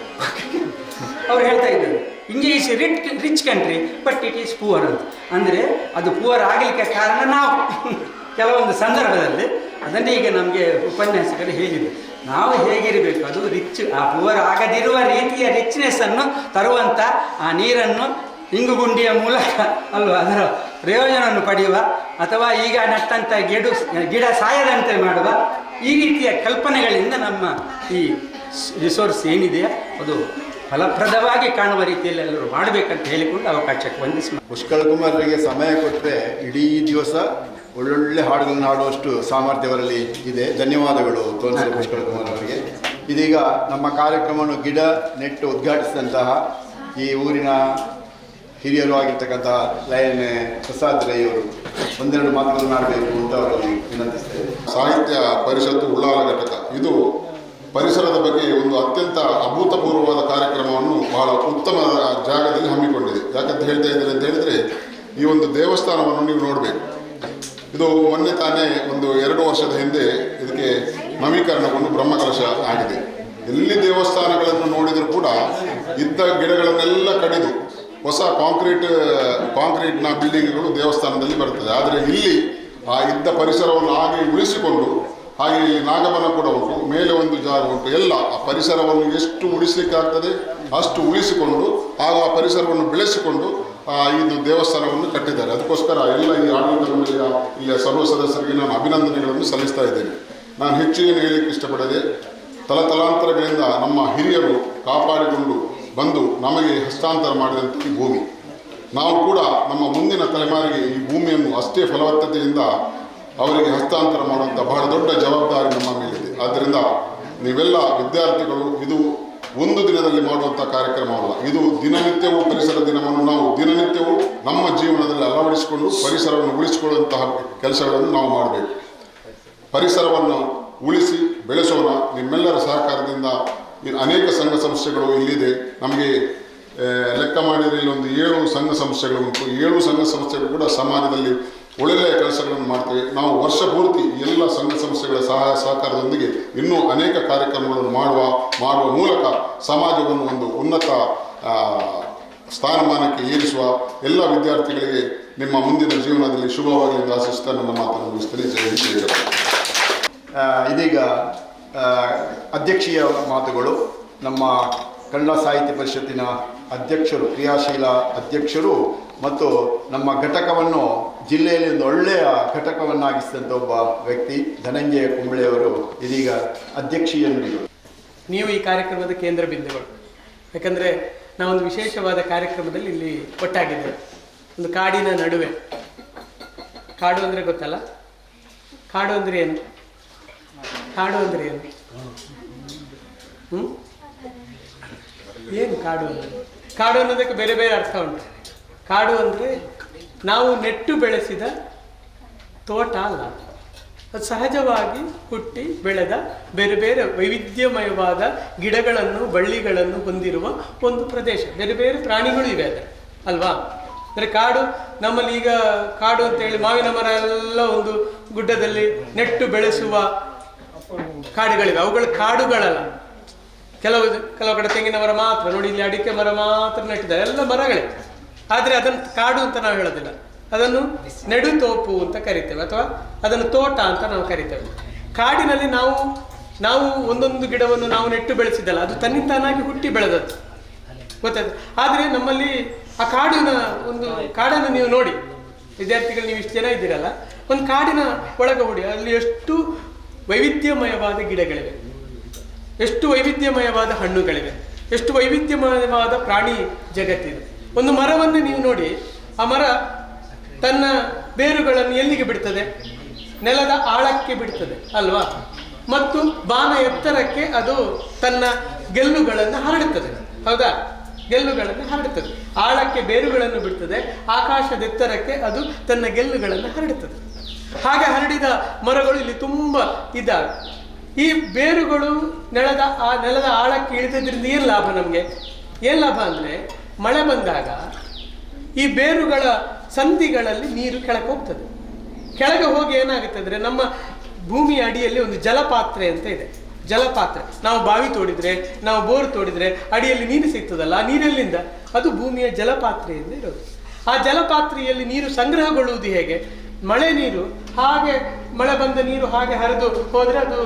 ಅವ್ರು ಹೇಳ್ತಾ ಇದ್ದಾರೆ. India is A rich country but it is poor ಅಂತ. ಅಂದರೆ ಅದು ಪೂವರ್ ಆಗಲಿಕ್ಕೆ ಕಾರಣ ನಾವು ಕೆಲವೊಂದು ಸಂದರ್ಭದಲ್ಲಿ ಅದನ್ನೇ ಈಗ ನಮಗೆ ಉಪನ್ಯಾಸಕರು ಹೇಳಿದರು. ನಾವು ಹೇಗಿರಬೇಕು, ಅದು ರಿಚ್, ಆ ಪೂವರ್ ಆಗದಿರುವ ರೀತಿಯ ರಿಚ್ನೆಸ್ಸನ್ನು ತರುವಂಥ ಆ ನೀರನ್ನು ಇಂಗುಗುಂಡಿಯ ಮೂಲಕ ಅಲ್ವ ಅದರ ಪ್ರಯೋಜನವನ್ನು ಪಡೆಯುವ, ಅಥವಾ ಈಗ ನಟ್ಟಂಥ ಗಿಡ ಸಾಯದಂತೆ ಮಾಡುವ, ಈ ರೀತಿಯ ಕಲ್ಪನೆಗಳಿಂದ ನಮ್ಮ ಈ ರಿಸೋರ್ಸ್ ಏನಿದೆಯೋ ಅದು ಫಲಪ್ರದವಾಗಿ ಕಾಣುವ ರೀತಿಯಲ್ಲಿ ಎಲ್ಲರೂ ಮಾಡಬೇಕಂತ ಹೇಳಿಕೊಂಡು ಅವಕಾಶಕ್ಕೆ ವಂದಿಸಿ. ಪುಷ್ಕಳ್ ಕುಮಾರರಿಗೆ ಸಮಯ ಕೊಟ್ಟರೆ ಇಡೀ ದಿವಸ ಒಳ್ಳೊಳ್ಳೆ ಹಾಡುಗಳನ್ನು ಹಾಡುವಷ್ಟು ಸಾಮರ್ಥ್ಯವರಲ್ಲಿ ಇದೆ. ಧನ್ಯವಾದಗಳು ತೋರಿಸಿದ ಪುಷ್ಕಳ್ ಕುಮಾರ್ ಅವರಿಗೆ. ಇದೀಗ ನಮ್ಮ ಕಾರ್ಯಕ್ರಮವನ್ನು ಗಿಡ ನೆಟ್ಟು ಉದ್ಘಾಟಿಸಿದಂತಹ ಈ ಊರಿನ ಹಿರಿಯರು ಆಗಿರ್ತಕ್ಕಂತಹ ಲಯನ್ ಪ್ರಸಾದ್ ರೈ ಅವರು ಒಂದೆರಡು ಮಾತುಗಳನ್ನು ಆಡಬೇಕು ಅಂತ ಅವರಲ್ಲಿ ವಿನಂತಿಸ್ತೇವೆ. ಸಾಹಿತ್ಯ ಪರಿಷತ್ತು ಉಳ್ಳಾಲ ಘಟಕ ಇದು ಪರಿಸರದ ಬಗ್ಗೆ ಒಂದು ಅತ್ಯಂತ ಅಭೂತಪೂರ್ವವಾದ ಕಾರ್ಯಕ್ರಮವನ್ನು ಬಹಳ ಉತ್ತಮ ಜಾಗದಲ್ಲಿ ಹಮ್ಮಿಕೊಂಡಿದೆ. ಯಾಕಂತ ಹೇಳ್ತಾ ಇದ್ದಾರೆ ಅಂತ ಹೇಳಿದರೆ, ಈ ಒಂದು ದೇವಸ್ಥಾನವನ್ನು ನೀವು ನೋಡಬೇಕು. ಇದು ಮೊನ್ನೆ ತಾನೇ ಒಂದು 2 ವರ್ಷದ ಹಿಂದೆ ಇದಕ್ಕೆ ನವೀಕರಣಗೊಂಡು ಬ್ರಹ್ಮಕಲಶ ಆಗಿದೆ. ಎಲ್ಲಿ ದೇವಸ್ಥಾನಗಳನ್ನು ನೋಡಿದರೂ ಕೂಡ ಇದ್ದ ಗಿಡಗಳನ್ನೆಲ್ಲ ಕಡಿದು ಹೊಸ ಕಾಂಕ್ರೀಟ್ನ ಬಿಲ್ಡಿಂಗ್ಗಳು ದೇವಸ್ಥಾನದಲ್ಲಿ ಬರ್ತದೆ. ಆದರೆ ಇಲ್ಲಿ ಆ ಇದ್ದ ಪರಿಸರವನ್ನು ಹಾಗೆ ಉಳಿಸಿಕೊಂಡು, ಹಾಗೆ ಇಲ್ಲಿ ನಾಗಬನ ಕೂಡ ಉಂಟು, ಮೇಲೆ ಒಂದು ಜಾಗ ಉಂಟು, ಎಲ್ಲ ಆ ಪರಿಸರವನ್ನು ಎಷ್ಟು ಉಳಿಸಲಿಕ್ಕೆ ಆಗ್ತದೆ ಅಷ್ಟು ಉಳಿಸಿಕೊಂಡು ಹಾಗೂ ಆ ಪರಿಸರವನ್ನು ಬೆಳೆಸಿಕೊಂಡು ಇದು ದೇವಸ್ಥಾನವನ್ನು ಕಟ್ಟಿದ್ದಾರೆ. ಅದಕ್ಕೋಸ್ಕರ ಎಲ್ಲ ಈ ಆಡಳಿತ ಮಂಡಳಿಯ ಇಲ್ಲಿಯ ಸರ್ವ ಸದಸ್ಯರಿಗೆ ನಾನು ಅಭಿನಂದನೆಗಳನ್ನು ಸಲ್ಲಿಸ್ತಾ ಇದ್ದೇನೆ. ನಾನು ಹೆಚ್ಚು ಏನು ಹೇಳಲಿಕ್ಕೆ ಇಷ್ಟಪಡದೆ, ತಲತಲಾಂತರಗಳಿಂದ ನಮ್ಮ ಹಿರಿಯರು ಕಾಪಾಡಿಕೊಂಡು ಬಂದು ನಮಗೆ ಹಸ್ತಾಂತರ ಮಾಡಿದಂಥ ಈ ಭೂಮಿ, ನಾವು ಕೂಡ ನಮ್ಮ ಮುಂದಿನ ತಲೆಮಾರಿಗೆ ಈ ಭೂಮಿಯನ್ನು ಅಷ್ಟೇ ಫಲವತ್ತತೆಯಿಂದ ಅವರಿಗೆ ಹಸ್ತಾಂತರ ಮಾಡುವಂಥ ಬಹಳ ದೊಡ್ಡ ಜವಾಬ್ದಾರಿ ನಮ್ಮ ಮೇಲಿದೆ. ಆದ್ದರಿಂದ ನೀವೆಲ್ಲ ವಿದ್ಯಾರ್ಥಿಗಳು, ಇದು ಒಂದು ದಿನದಲ್ಲಿ ಮಾಡುವಂಥ ಕಾರ್ಯಕ್ರಮ ಅಲ್ಲ, ಇದು ದಿನನಿತ್ಯವೂ ಪರಿಸರ ದಿನವನ್ನು ನಾವು ದಿನನಿತ್ಯವೂ ನಮ್ಮ ಜೀವನದಲ್ಲಿ ಅಳವಡಿಸಿಕೊಂಡು ಪರಿಸರವನ್ನು ಉಳಿಸಿಕೊಳ್ಳುವಂತಹ ಕೆಲಸಗಳನ್ನು ನಾವು ಮಾಡಬೇಕು. ಪರಿಸರವನ್ನು ಉಳಿಸಿ ಬೆಳೆಸೋಣ. ನಿಮ್ಮೆಲ್ಲರ ಸಹಕಾರದಿಂದ ಅನೇಕ ಸಂಘ ಸಂಸ್ಥೆಗಳು ಇಲ್ಲಿದೆ. ನಮಗೆ ಲೆಕ್ಕ ಮಾಡಿದರೆ ಇಲ್ಲೊಂದು 7 ಸಂಘ ಸಂಸ್ಥೆಗಳು ಉಂಟು. 7 ಸಂಘ ಸಂಸ್ಥೆಗಳು ಕೂಡ ಸಮಾಜದಲ್ಲಿ ಒಳ್ಳೆಯ ಕೆಲಸಗಳನ್ನು ಮಾಡ್ತೇವೆ. ನಾವು ವರ್ಷ ಪೂರ್ತಿ ಎಲ್ಲ ಸಂಘ ಸಂಸ್ಥೆಗಳ ಸಹಾಯ ಸಹಕಾರದೊಂದಿಗೆ ಇನ್ನೂ ಅನೇಕ ಕಾರ್ಯಕ್ರಮಗಳನ್ನು ಮಾಡುವ ಮೂಲಕ ಸಮಾಜವನ್ನು ಒಂದು ಉನ್ನತ ಸ್ಥಾನಮಾನಕ್ಕೆ ಏರಿಸುವ ಎಲ್ಲ ವಿದ್ಯಾರ್ಥಿಗಳಿಗೆ ನಿಮ್ಮ ಮುಂದಿನ ಜೀವನದಲ್ಲಿ ಶುಭವಾಗಲಿ ಎಂದು ಆಶಿಸ್ತಾ ನನ್ನ ಮಾತನ್ನು ಮುಗಿಸ್ತೇನೆ. ಜೈ ಹಿಂದ್. ಇದೀಗ ಅಧ್ಯಕ್ಷೀಯ ಮಾತುಗಳು ನಮ್ಮ ಕನ್ನಡ ಸಾಹಿತ್ಯ ಪರಿಷತ್ತಿನ ಅಧ್ಯಕ್ಷರು, ಕ್ರಿಯಾಶೀಲ ಅಧ್ಯಕ್ಷರು ಮತ್ತು ನಮ್ಮ ಘಟಕವನ್ನು ಜಿಲ್ಲೆಯಲ್ಲಿ ಒಂದು ಒಳ್ಳೆಯ ಘಟಕವನ್ನಾಗಿಸಿದಂಥ ಒಬ್ಬ ವ್ಯಕ್ತಿ ಧನಂಜಯ ಕುಂಬಳೆಯವರು ಇದೀಗ ಅಧ್ಯಕ್ಷೀಯ ನುಡಿಗಳು. ನೀವು ಈ ಕಾರ್ಯಕ್ರಮದ ಕೇಂದ್ರ ಬಿಂದುಗಳು. ಯಾಕಂದರೆ ನಾವೊಂದು ವಿಶೇಷವಾದ ಕಾರ್ಯಕ್ರಮದಲ್ಲಿ ಇಲ್ಲಿ ಒಟ್ಟಾಗಿದ್ದೇವೆ. ಒಂದು ಕಾಡಿನ ನಡುವೆ. ಕಾಡು ಅಂದರೆ ಗೊತ್ತಲ್ಲ? ಕಾಡು ಅಂದರೆ ಏನು? ಕಾಡು ಅಂದರೆ ಏನು? ಏನು ಕಾಡು ಅಂದರೆ? ಕಾಡು ಅನ್ನೋದಕ್ಕೆ ಬೇರೆ ಬೇರೆ ಅರ್ಥ ಉಂಟು. ಕಾಡು ಅಂದರೆ ನಾವು ನೆಟ್ಟು ಬೆಳೆಸಿದ ತೋಟ ಅಲ್ಲ, ಅದು ಸಹಜವಾಗಿ ಹುಟ್ಟಿ ಬೆಳೆದ ಬೇರೆ ಬೇರೆ ವೈವಿಧ್ಯಮಯವಾದ ಗಿಡಗಳನ್ನು ಬಳ್ಳಿಗಳನ್ನು ಹೊಂದಿರುವ ಒಂದು ಪ್ರದೇಶ. ಬೇರೆ ಬೇರೆ ಪ್ರಾಣಿಗಳು ಇವೆ ಅದರ ಅಲ್ವಾ? ಅಂದರೆ ಕಾಡು ನಮ್ಮಲ್ಲಿ ಈಗ ಕಾಡು ಅಂತೇಳಿ ಮಾವಿನ ಮರ ಎಲ್ಲ ಒಂದು ಗುಡ್ಡದಲ್ಲಿ ನೆಟ್ಟು ಬೆಳೆಸುವ ಕಾಡುಗಳಿವೆ. ಅವುಗಳು ಕಾಡುಗಳಲ್ಲ. ಕೆಲವು ಕಡೆ ತೆಂಗಿನ ಮರ ಮಾತ್ರ ನೋಡಿ, ಇಲ್ಲಿ ಅಡಿಕೆ ಮರ ಮಾತ್ರ ನೆಟ್ಟಿದ್ದಾರೆ, ಎಲ್ಲ ಮರಗಳೇ. ಆದರೆ ಅದನ್ನು ಕಾಡು ಅಂತ ನಾವು ಹೇಳೋದಿಲ್ಲ, ಅದನ್ನು ನೆಡುತೋಪು ಅಂತ ಕರಿತೇವೆ, ಅಥವಾ ಅದನ್ನು ತೋಟ ಅಂತ ನಾವು ಕರಿತೇವೆ. ಕಾಡಿನಲ್ಲಿ ನಾವು ಒಂದೊಂದು ಗಿಡವನ್ನು ನಾವು ನೆಟ್ಟು ಬೆಳೆಸಿದ್ದಲ್ಲ, ಅದು ತನ್ನಿಂತಾನಾಗಿ ಹುಟ್ಟಿ ಬೆಳೆದದ್ದು, ಗೊತ್ತಾಯ್ತು. ಆದರೆ ನಮ್ಮಲ್ಲಿ ಆ ಒಂದು ಕಾಡನ್ನು ನೀವು ನೋಡಿ, ವಿದ್ಯಾರ್ಥಿಗಳು ನೀವು ಇಷ್ಟು ಜನ ಇದ್ದೀರಲ್ಲ, ಒಂದು ಕಾಡಿನ ಒಳಗೆ ಹುಡಿ, ಅಲ್ಲಿ ಎಷ್ಟು ವೈವಿಧ್ಯಮಯವಾದ ಗಿಡಗಳಿವೆ, ಎಷ್ಟು ವೈವಿಧ್ಯಮಯವಾದ ಹಣ್ಣುಗಳಿವೆ, ಎಷ್ಟು ವೈವಿಧ್ಯಮಯವಾದ ಪ್ರಾಣಿ ಜಗತ್ತಿದೆ. ಒಂದು ಮರವನ್ನು ನೀವು ನೋಡಿ, ಆ ಮರ ತನ್ನ ಬೇರುಗಳನ್ನು ಎಲ್ಲಿಗೆ ಬಿಡ್ತದೆ? ನೆಲದ ಆಳಕ್ಕೆ ಬಿಡ್ತದೆ ಅಲ್ವಾ? ಮತ್ತು ಬಾನ ಎತ್ತರಕ್ಕೆ ಅದು ತನ್ನ ಗೆಲ್ಲುಗಳನ್ನು ಹರಡುತ್ತದೆ, ಹೌದಾ? ಗೆಲ್ಲುಗಳನ್ನು ಹರಡುತ್ತದೆ. ಆಳಕ್ಕೆ ಬೇರುಗಳನ್ನು ಬಿಡ್ತದೆ, ಆಕಾಶದ ಎತ್ತರಕ್ಕೆ ಅದು ತನ್ನ ಗೆಲ್ಲುಗಳನ್ನು ಹರಡುತ್ತದೆ. ಹಾಗೆ ಹರಡಿದ ಮರಗಳು ಇಲ್ಲಿ ತುಂಬ ಇದ್ದಾವೆ. ಈ ಬೇರುಗಳು ನೆಲದ ಆಳಕ್ಕೆ ಇಳಿದ್ರಿಂದ ಏನು ಲಾಭ ನಮಗೆ? ಏನು ಲಾಭ ಅಂದರೆ, ಮಳೆ ಬಂದಾಗ ಈ ಬೇರುಗಳ ಸಂಧಿಗಳಲ್ಲಿ ನೀರು ಕೆಳಗೆ ಹೋಗ್ತದೆ. ಕೆಳಗೆ ಹೋಗಿ ಏನಾಗುತ್ತೆ ಅಂದರೆ, ನಮ್ಮ ಭೂಮಿಯ ಅಡಿಯಲ್ಲಿ ಒಂದು ಜಲಪಾತ್ರೆ ಅಂತ ಇದೆ. ಜಲಪಾತ್ರೆ, ನಾವು ಬಾವಿ ತೋಡಿದರೆ, ನಾವು ಬೋರ್ ತೋಡಿದರೆ ಅಡಿಯಲ್ಲಿ ನೀರು ಸಿಗ್ತದಲ್ಲ, ಆ ನೀರೆಲ್ಲಿಂದ? ಅದು ಭೂಮಿಯ ಜಲಪಾತ್ರೆಯಿಂದ ಇರೋದು. ಆ ಜಲಪಾತ್ರೆಯಲ್ಲಿ ನೀರು ಸಂಗ್ರಹಗೊಳ್ಳುವುದು ಹೇಗೆ? ಮಳೆ ನೀರು ಹಾಗೆ, ಮಳೆ ಬಂದ ನೀರು ಹಾಗೆ ಹರಿದು ಹೋದರೆ ಅದು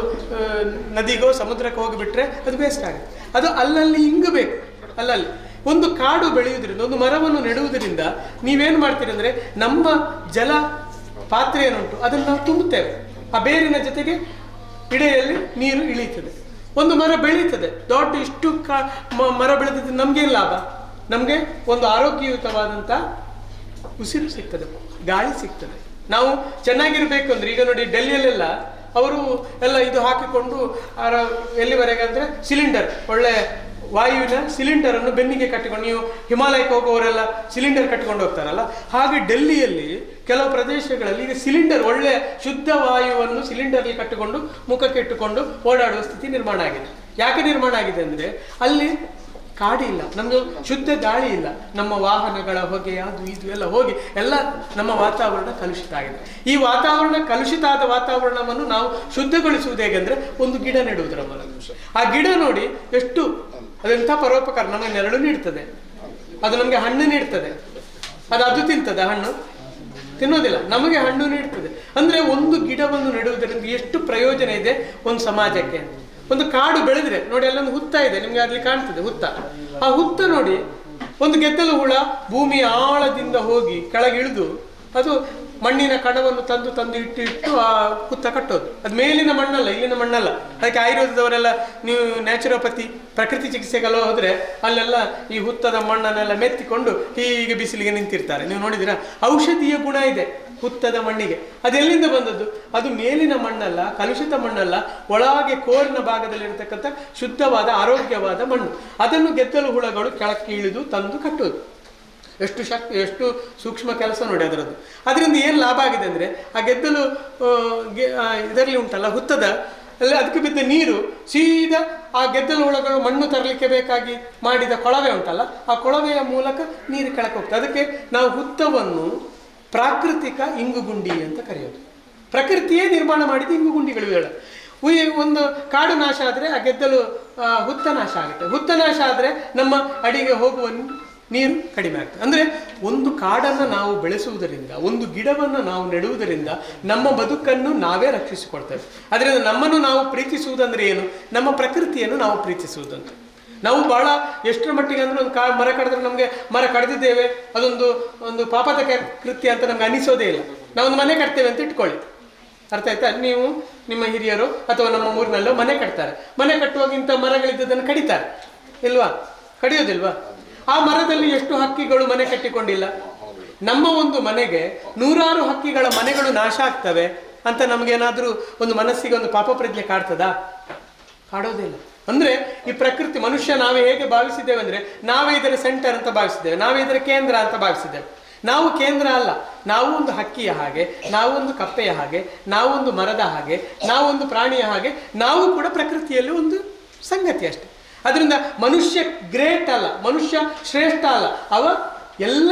ನದಿಗೋ ಸಮುದ್ರಕ್ಕೆ ಹೋಗಿಬಿಟ್ರೆ ಅದು ವೇಸ್ಟ್ ಆಗುತ್ತೆ. ಅದು ಅಲ್ಲಲ್ಲಿ ಇಂಗಬೇಕು. ಅಲ್ಲಲ್ಲಿ ಒಂದು ಕಾಡು ಬೆಳೆಯುವುದರಿಂದ, ಒಂದು ಮರವನ್ನು ನೆಡುವುದರಿಂದ ನೀವೇನು ಮಾಡ್ತೀರಿ ಅಂದರೆ, ನಮ್ಮ ಜಲ ಪಾತ್ರೆ ಏನುಂಟು ಅದನ್ನು ನಾವು ತುಂಬುತ್ತೇವೆ. ಆ ಬೇರಿನ ಜೊತೆಗೆ ಇಡೆಯಲ್ಲಿ ನೀರು ಇಳೀತದೆ. ಒಂದು ಮರ ಬೆಳೀತದೆ, ದೊಡ್ಡ ಇಷ್ಟು ಮರ ಬೆಳೆದಿದ್ದು ನಮಗೇನು ಲಾಭ? ನಮಗೆ ಒಂದು ಆರೋಗ್ಯಯುತವಾದಂಥ ಉಸಿರು ಸಿಗ್ತದೆ, ಗಾಳಿ ಸಿಗ್ತದೆ. ನಾವು ಚೆನ್ನಾಗಿರ್ಬೇಕು ಅಂದರೆ, ಈಗ ನೋಡಿ ಡೆಲ್ಲಿಯಲ್ಲೆಲ್ಲ ಅವರು ಎಲ್ಲ ಇದು ಹಾಕಿಕೊಂಡು ಎಲ್ಲಿವರೆಗೆ ಅಂದರೆ ಸಿಲಿಂಡರ್, ಒಳ್ಳೆ ವಾಯುವಿನ ಸಿಲಿಂಡರನ್ನು ಬೆನ್ನಿಗೆ ಕಟ್ಟಿಕೊಂಡು, ನೀವು ಹಿಮಾಲಯಕ್ಕೆ ಹೋಗುವವರೆಲ್ಲ ಸಿಲಿಂಡರ್ ಕಟ್ಟಿಕೊಂಡು ಹೋಗ್ತಾರಲ್ಲ, ಹಾಗೆ ಡೆಲ್ಲಿಯಲ್ಲಿ ಕೆಲವು ಪ್ರದೇಶಗಳಲ್ಲಿ ಈಗ ಸಿಲಿಂಡರ್, ಒಳ್ಳೆ ಶುದ್ಧ ವಾಯುವನ್ನು ಸಿಲಿಂಡರ್ಲಿ ಕಟ್ಟಿಕೊಂಡು ಮುಖಕ್ಕೆ ಇಟ್ಟುಕೊಂಡು ಓಡಾಡುವ ಸ್ಥಿತಿ ನಿರ್ಮಾಣ ಆಗಿದೆ. ಯಾಕೆ ನಿರ್ಮಾಣ ಆಗಿದೆ ಅಂದರೆ, ಅಲ್ಲಿ ಕಾಡಿಲ್ಲ, ನಮಗೆ ಶುದ್ಧ ಗಾಳಿ ಇಲ್ಲ, ನಮ್ಮ ವಾಹನಗಳ ಹೊಗೆ ಅದು ಇದು ಎಲ್ಲ ಹೋಗಿ ಎಲ್ಲ ನಮ್ಮ ವಾತಾವರಣ ಕಲುಷಿತ ಆಗಿದೆ. ಈ ವಾತಾವರಣ ಕಲುಷಿತ ಆದ ವಾತಾವರಣವನ್ನು ನಾವು ಶುದ್ಧಗೊಳಿಸುವುದು ಹೇಗೆಂದ್ರೆ ಒಂದು ಗಿಡ ನೆಡುವುದರ ಮೂಲಕ. ಆ ಗಿಡ ನೋಡಿ ಎಷ್ಟು ಅದೆಂಥ ಪರೋಪಕಾರ, ನಮಗೆ ನೆರಳು ನೀಡ್ತದೆ, ಅದು ನಮಗೆ ಹಣ್ಣು ನೀಡ್ತದೆ, ಅದು ತಿಂತದೆ, ಹಣ್ಣು ತಿನ್ನೋದಿಲ್ಲ, ನಮಗೆ ಹಣ್ಣು ನೀಡ್ತದೆ. ಅಂದ್ರೆ ಒಂದು ಗಿಡವನ್ನು ನೆಡುವುದರಿಂದ ಎಷ್ಟು ಪ್ರಯೋಜನ ಇದೆ ಒಂದು ಸಮಾಜಕ್ಕೆ. ಒಂದು ಕಾಡು ಬೆಳೆದ್ರೆ ನೋಡಿ, ಅಲ್ಲೊಂದು ಹುತ್ತ ಇದೆ, ನಿಮ್ಗೆ ಅಲ್ಲಿ ಕಾಣ್ತದೆ ಹುತ್ತ. ಆ ಹುತ್ತ ನೋಡಿ, ಒಂದು ಗೆದ್ದಲು ಹುಳ ಭೂಮಿಯ ಆಳದಿಂದ ಹೋಗಿ ಕೆಳಗಿಳಿದು ಅದು ಮಣ್ಣಿನ ಕಣವನ್ನು ತಂದು ಇಟ್ಟು ಆ ಹುತ್ತ ಕಟ್ಟೋದು. ಅದು ಮೇಲಿನ ಮಣ್ಣಲ್ಲ, ಇಲ್ಲಿನ ಮಣ್ಣಲ್ಲ. ಅದಕ್ಕೆ ಆಯುರ್ವೇದದವರೆಲ್ಲ, ನೀವು ನ್ಯಾಚುರೋಪತಿ ಪ್ರಕೃತಿ ಚಿಕಿತ್ಸೆಗೆಲ್ಲ ಹೋದ್ರೆ ಅಲ್ಲೆಲ್ಲ ಈ ಹುತ್ತದ ಮಣ್ಣನ್ನೆಲ್ಲ ಮೆತ್ತಿಕೊಂಡು ಹೀಗೆ ಬಿಸಿಲಿಗೆ ನಿಂತಿರ್ತಾರೆ. ನೀವು ನೋಡಿದಿರಾ? ಔಷಧೀಯ ಗುಣ ಇದೆ ಹುತ್ತದ ಮಣ್ಣಿಗೆ. ಅದೆಲ್ಲಿಂದ ಬಂದದ್ದು? ಅದು ಮೇಲಿನ ಮಣ್ಣಲ್ಲ, ಕಲುಷಿತ ಮಣ್ಣಲ್ಲ, ಒಳಗೆ ಕೋರಿನ ಭಾಗದಲ್ಲಿರತಕ್ಕಂಥ ಶುದ್ಧವಾದ ಆರೋಗ್ಯವಾದ ಮಣ್ಣು. ಅದನ್ನು ಗೆದ್ದಲು ಹುಳಗಳು ಕೆಳಕ್ಕೆ ಇಳಿದು ತಂದು ಕಟ್ಟೋದು. ಎಷ್ಟು ಸೂಕ್ಷ್ಮ ಕೆಲಸ ನೋಡಿ ಅದರದ್ದು. ಅದರಿಂದ ಏನು ಲಾಭ ಆಗಿದೆ ಅಂದರೆ, ಆ ಗೆದ್ದಲು ಇದರಲ್ಲಿ ಉಂಟಲ್ಲ ಹುತ್ತದ ಅಲ್ಲಿ, ಅದಕ್ಕೆ ಬಿದ್ದ ನೀರು ಸೀದಾ ಆ ಗೆದ್ದಲು ಹುಳಗಳು ಮಣ್ಣು ತರಲಿಕ್ಕೆ ಬೇಕಾಗಿ ಮಾಡಿದ ಕೊಳವೆ ಉಂಟಲ್ಲ, ಆ ಕೊಳವೆಯ ಮೂಲಕ ನೀರು ಕೆಳಕ್ಕೆ ಹೋಗ್ತದೆ. ಅದಕ್ಕೆ ನಾವು ಹುತ್ತವನ್ನು ಪ್ರಾಕೃತಿಕ ಇಂಗುಗುಂಡಿ ಅಂತ ಕರೆಯೋದು. ಪ್ರಕೃತಿಯೇ ನಿರ್ಮಾಣ ಮಾಡಿದ ಇಂಗುಗುಂಡಿಗಳು ಇವೆಲ್ಲ. ಒಂದು ಕಾಡು ನಾಶ ಆದರೆ ಆ ಗೆದ್ದಲು ಹುತ್ತ ನಾಶ ಆಗುತ್ತೆ. ಹುತ್ತ ನಾಶ ಆದರೆ ನಮ್ಮ ಅಡಿಗೆ ಹೋಗುವ ನೀರು ಕಡಿಮೆ ಆಗ್ತದೆ. ಅಂದರೆ ಒಂದು ಕಾಡನ್ನು ನಾವು ಬೆಳೆಸುವುದರಿಂದ, ಒಂದು ಗಿಡವನ್ನು ನಾವು ನೆಡುವುದರಿಂದ ನಮ್ಮ ಬದುಕನ್ನು ನಾವೇ ರಕ್ಷಿಸಿಕೊಳ್ತೇವೆ. ಅದರಿಂದ ನಮ್ಮನ್ನು ನಾವು ಪ್ರೀತಿಸುವುದಂದ್ರೆ ಏನು? ನಮ್ಮ ಪ್ರಕೃತಿಯನ್ನು ನಾವು ಪ್ರೀತಿಸುವುದಂತ. ನಾವು ಬಹಳ ಎಷ್ಟರ ಮಟ್ಟಿಗೆ ಅಂದ್ರೆ ಒಂದು ಮರ ಕಡಿದ್ರೆ ನಮಗೆ ಮರ ಕಡಿದಿದ್ದೇವೆ ಒಂದು ಪಾಪದ ಕೃತ್ಯ ಅಂತ ನಮ್ಗೆ ಅನಿಸೋದೇ ಇಲ್ಲ. ನಾವೊಂದು ಮನೆ ಕಟ್ತೇವೆ ಅಂತ ಇಟ್ಕೊಳ್ಳಿ, ಅರ್ಥ ಆಯ್ತಾ? ನೀವು ನಿಮ್ಮ ಹಿರಿಯರು ಅಥವಾ ನಮ್ಮ ಊರಿನಲ್ಲೋ ಮನೆ ಕಟ್ತಾರೆ. ಮನೆ ಕಟ್ಟುವಾಗ ಇಂಥ ಮರಗಳಿದ್ದದನ್ನು ಕಡಿತಾರೆ ಇಲ್ವಾ? ಕಡಿಯೋದಿಲ್ವಾ? ಆ ಮರದಲ್ಲಿ ಎಷ್ಟು ಹಕ್ಕಿಗಳು ಮನೆ ಕಟ್ಟಿಕೊಂಡಿಲ್ಲ. ನಮ್ಮ ಒಂದು ಮನೆಗೆ 100 ಹಕ್ಕಿಗಳ ಮನೆಗಳು ನಾಶ ಆಗ್ತವೆ ಅಂತ ನಮಗೇನಾದ್ರೂ ಒಂದು ಮನಸ್ಸಿಗೆ ಒಂದು ಪಾಪ ಪ್ರಜ್ಞೆ ಕಾಡ್ತದಾ? ಕಾಡೋದಿಲ್ಲ. ಅಂದ್ರೆ ಈ ಪ್ರಕೃತಿ, ಮನುಷ್ಯ ನಾವೇ ಹೇಗೆ ಭಾವಿಸಿದ್ದೇವೆ ಅಂದ್ರೆ, ನಾವೇ ಇದರ ಸೆಂಟರ್ ಅಂತ ಭಾವಿಸಿದ್ದೇವೆ, ನಾವೇ ಇದರ ಕೇಂದ್ರ ಅಂತ ಭಾವಿಸಿದ್ದೇವೆ. ನಾವು ಕೇಂದ್ರ ಅಲ್ಲ. ನಾವು ಒಂದು ಹಕ್ಕಿಯ ಹಾಗೆ, ನಾವು ಒಂದು ಕಪ್ಪೆಯ ಹಾಗೆ, ನಾವು ಒಂದು ಮರದ ಹಾಗೆ, ನಾವು ಒಂದು ಪ್ರಾಣಿಯ ಹಾಗೆ, ನಾವು ಕೂಡ ಪ್ರಕೃತಿಯಲ್ಲಿ ಒಂದು ಸಂಗತಿ ಅಷ್ಟೆ. ಅದರಿಂದ ಮನುಷ್ಯ ಗ್ರೇಟ್ ಅಲ್ಲ, ಮನುಷ್ಯ ಶ್ರೇಷ್ಠ ಅಲ್ಲ. ಅವ ಎಲ್ಲ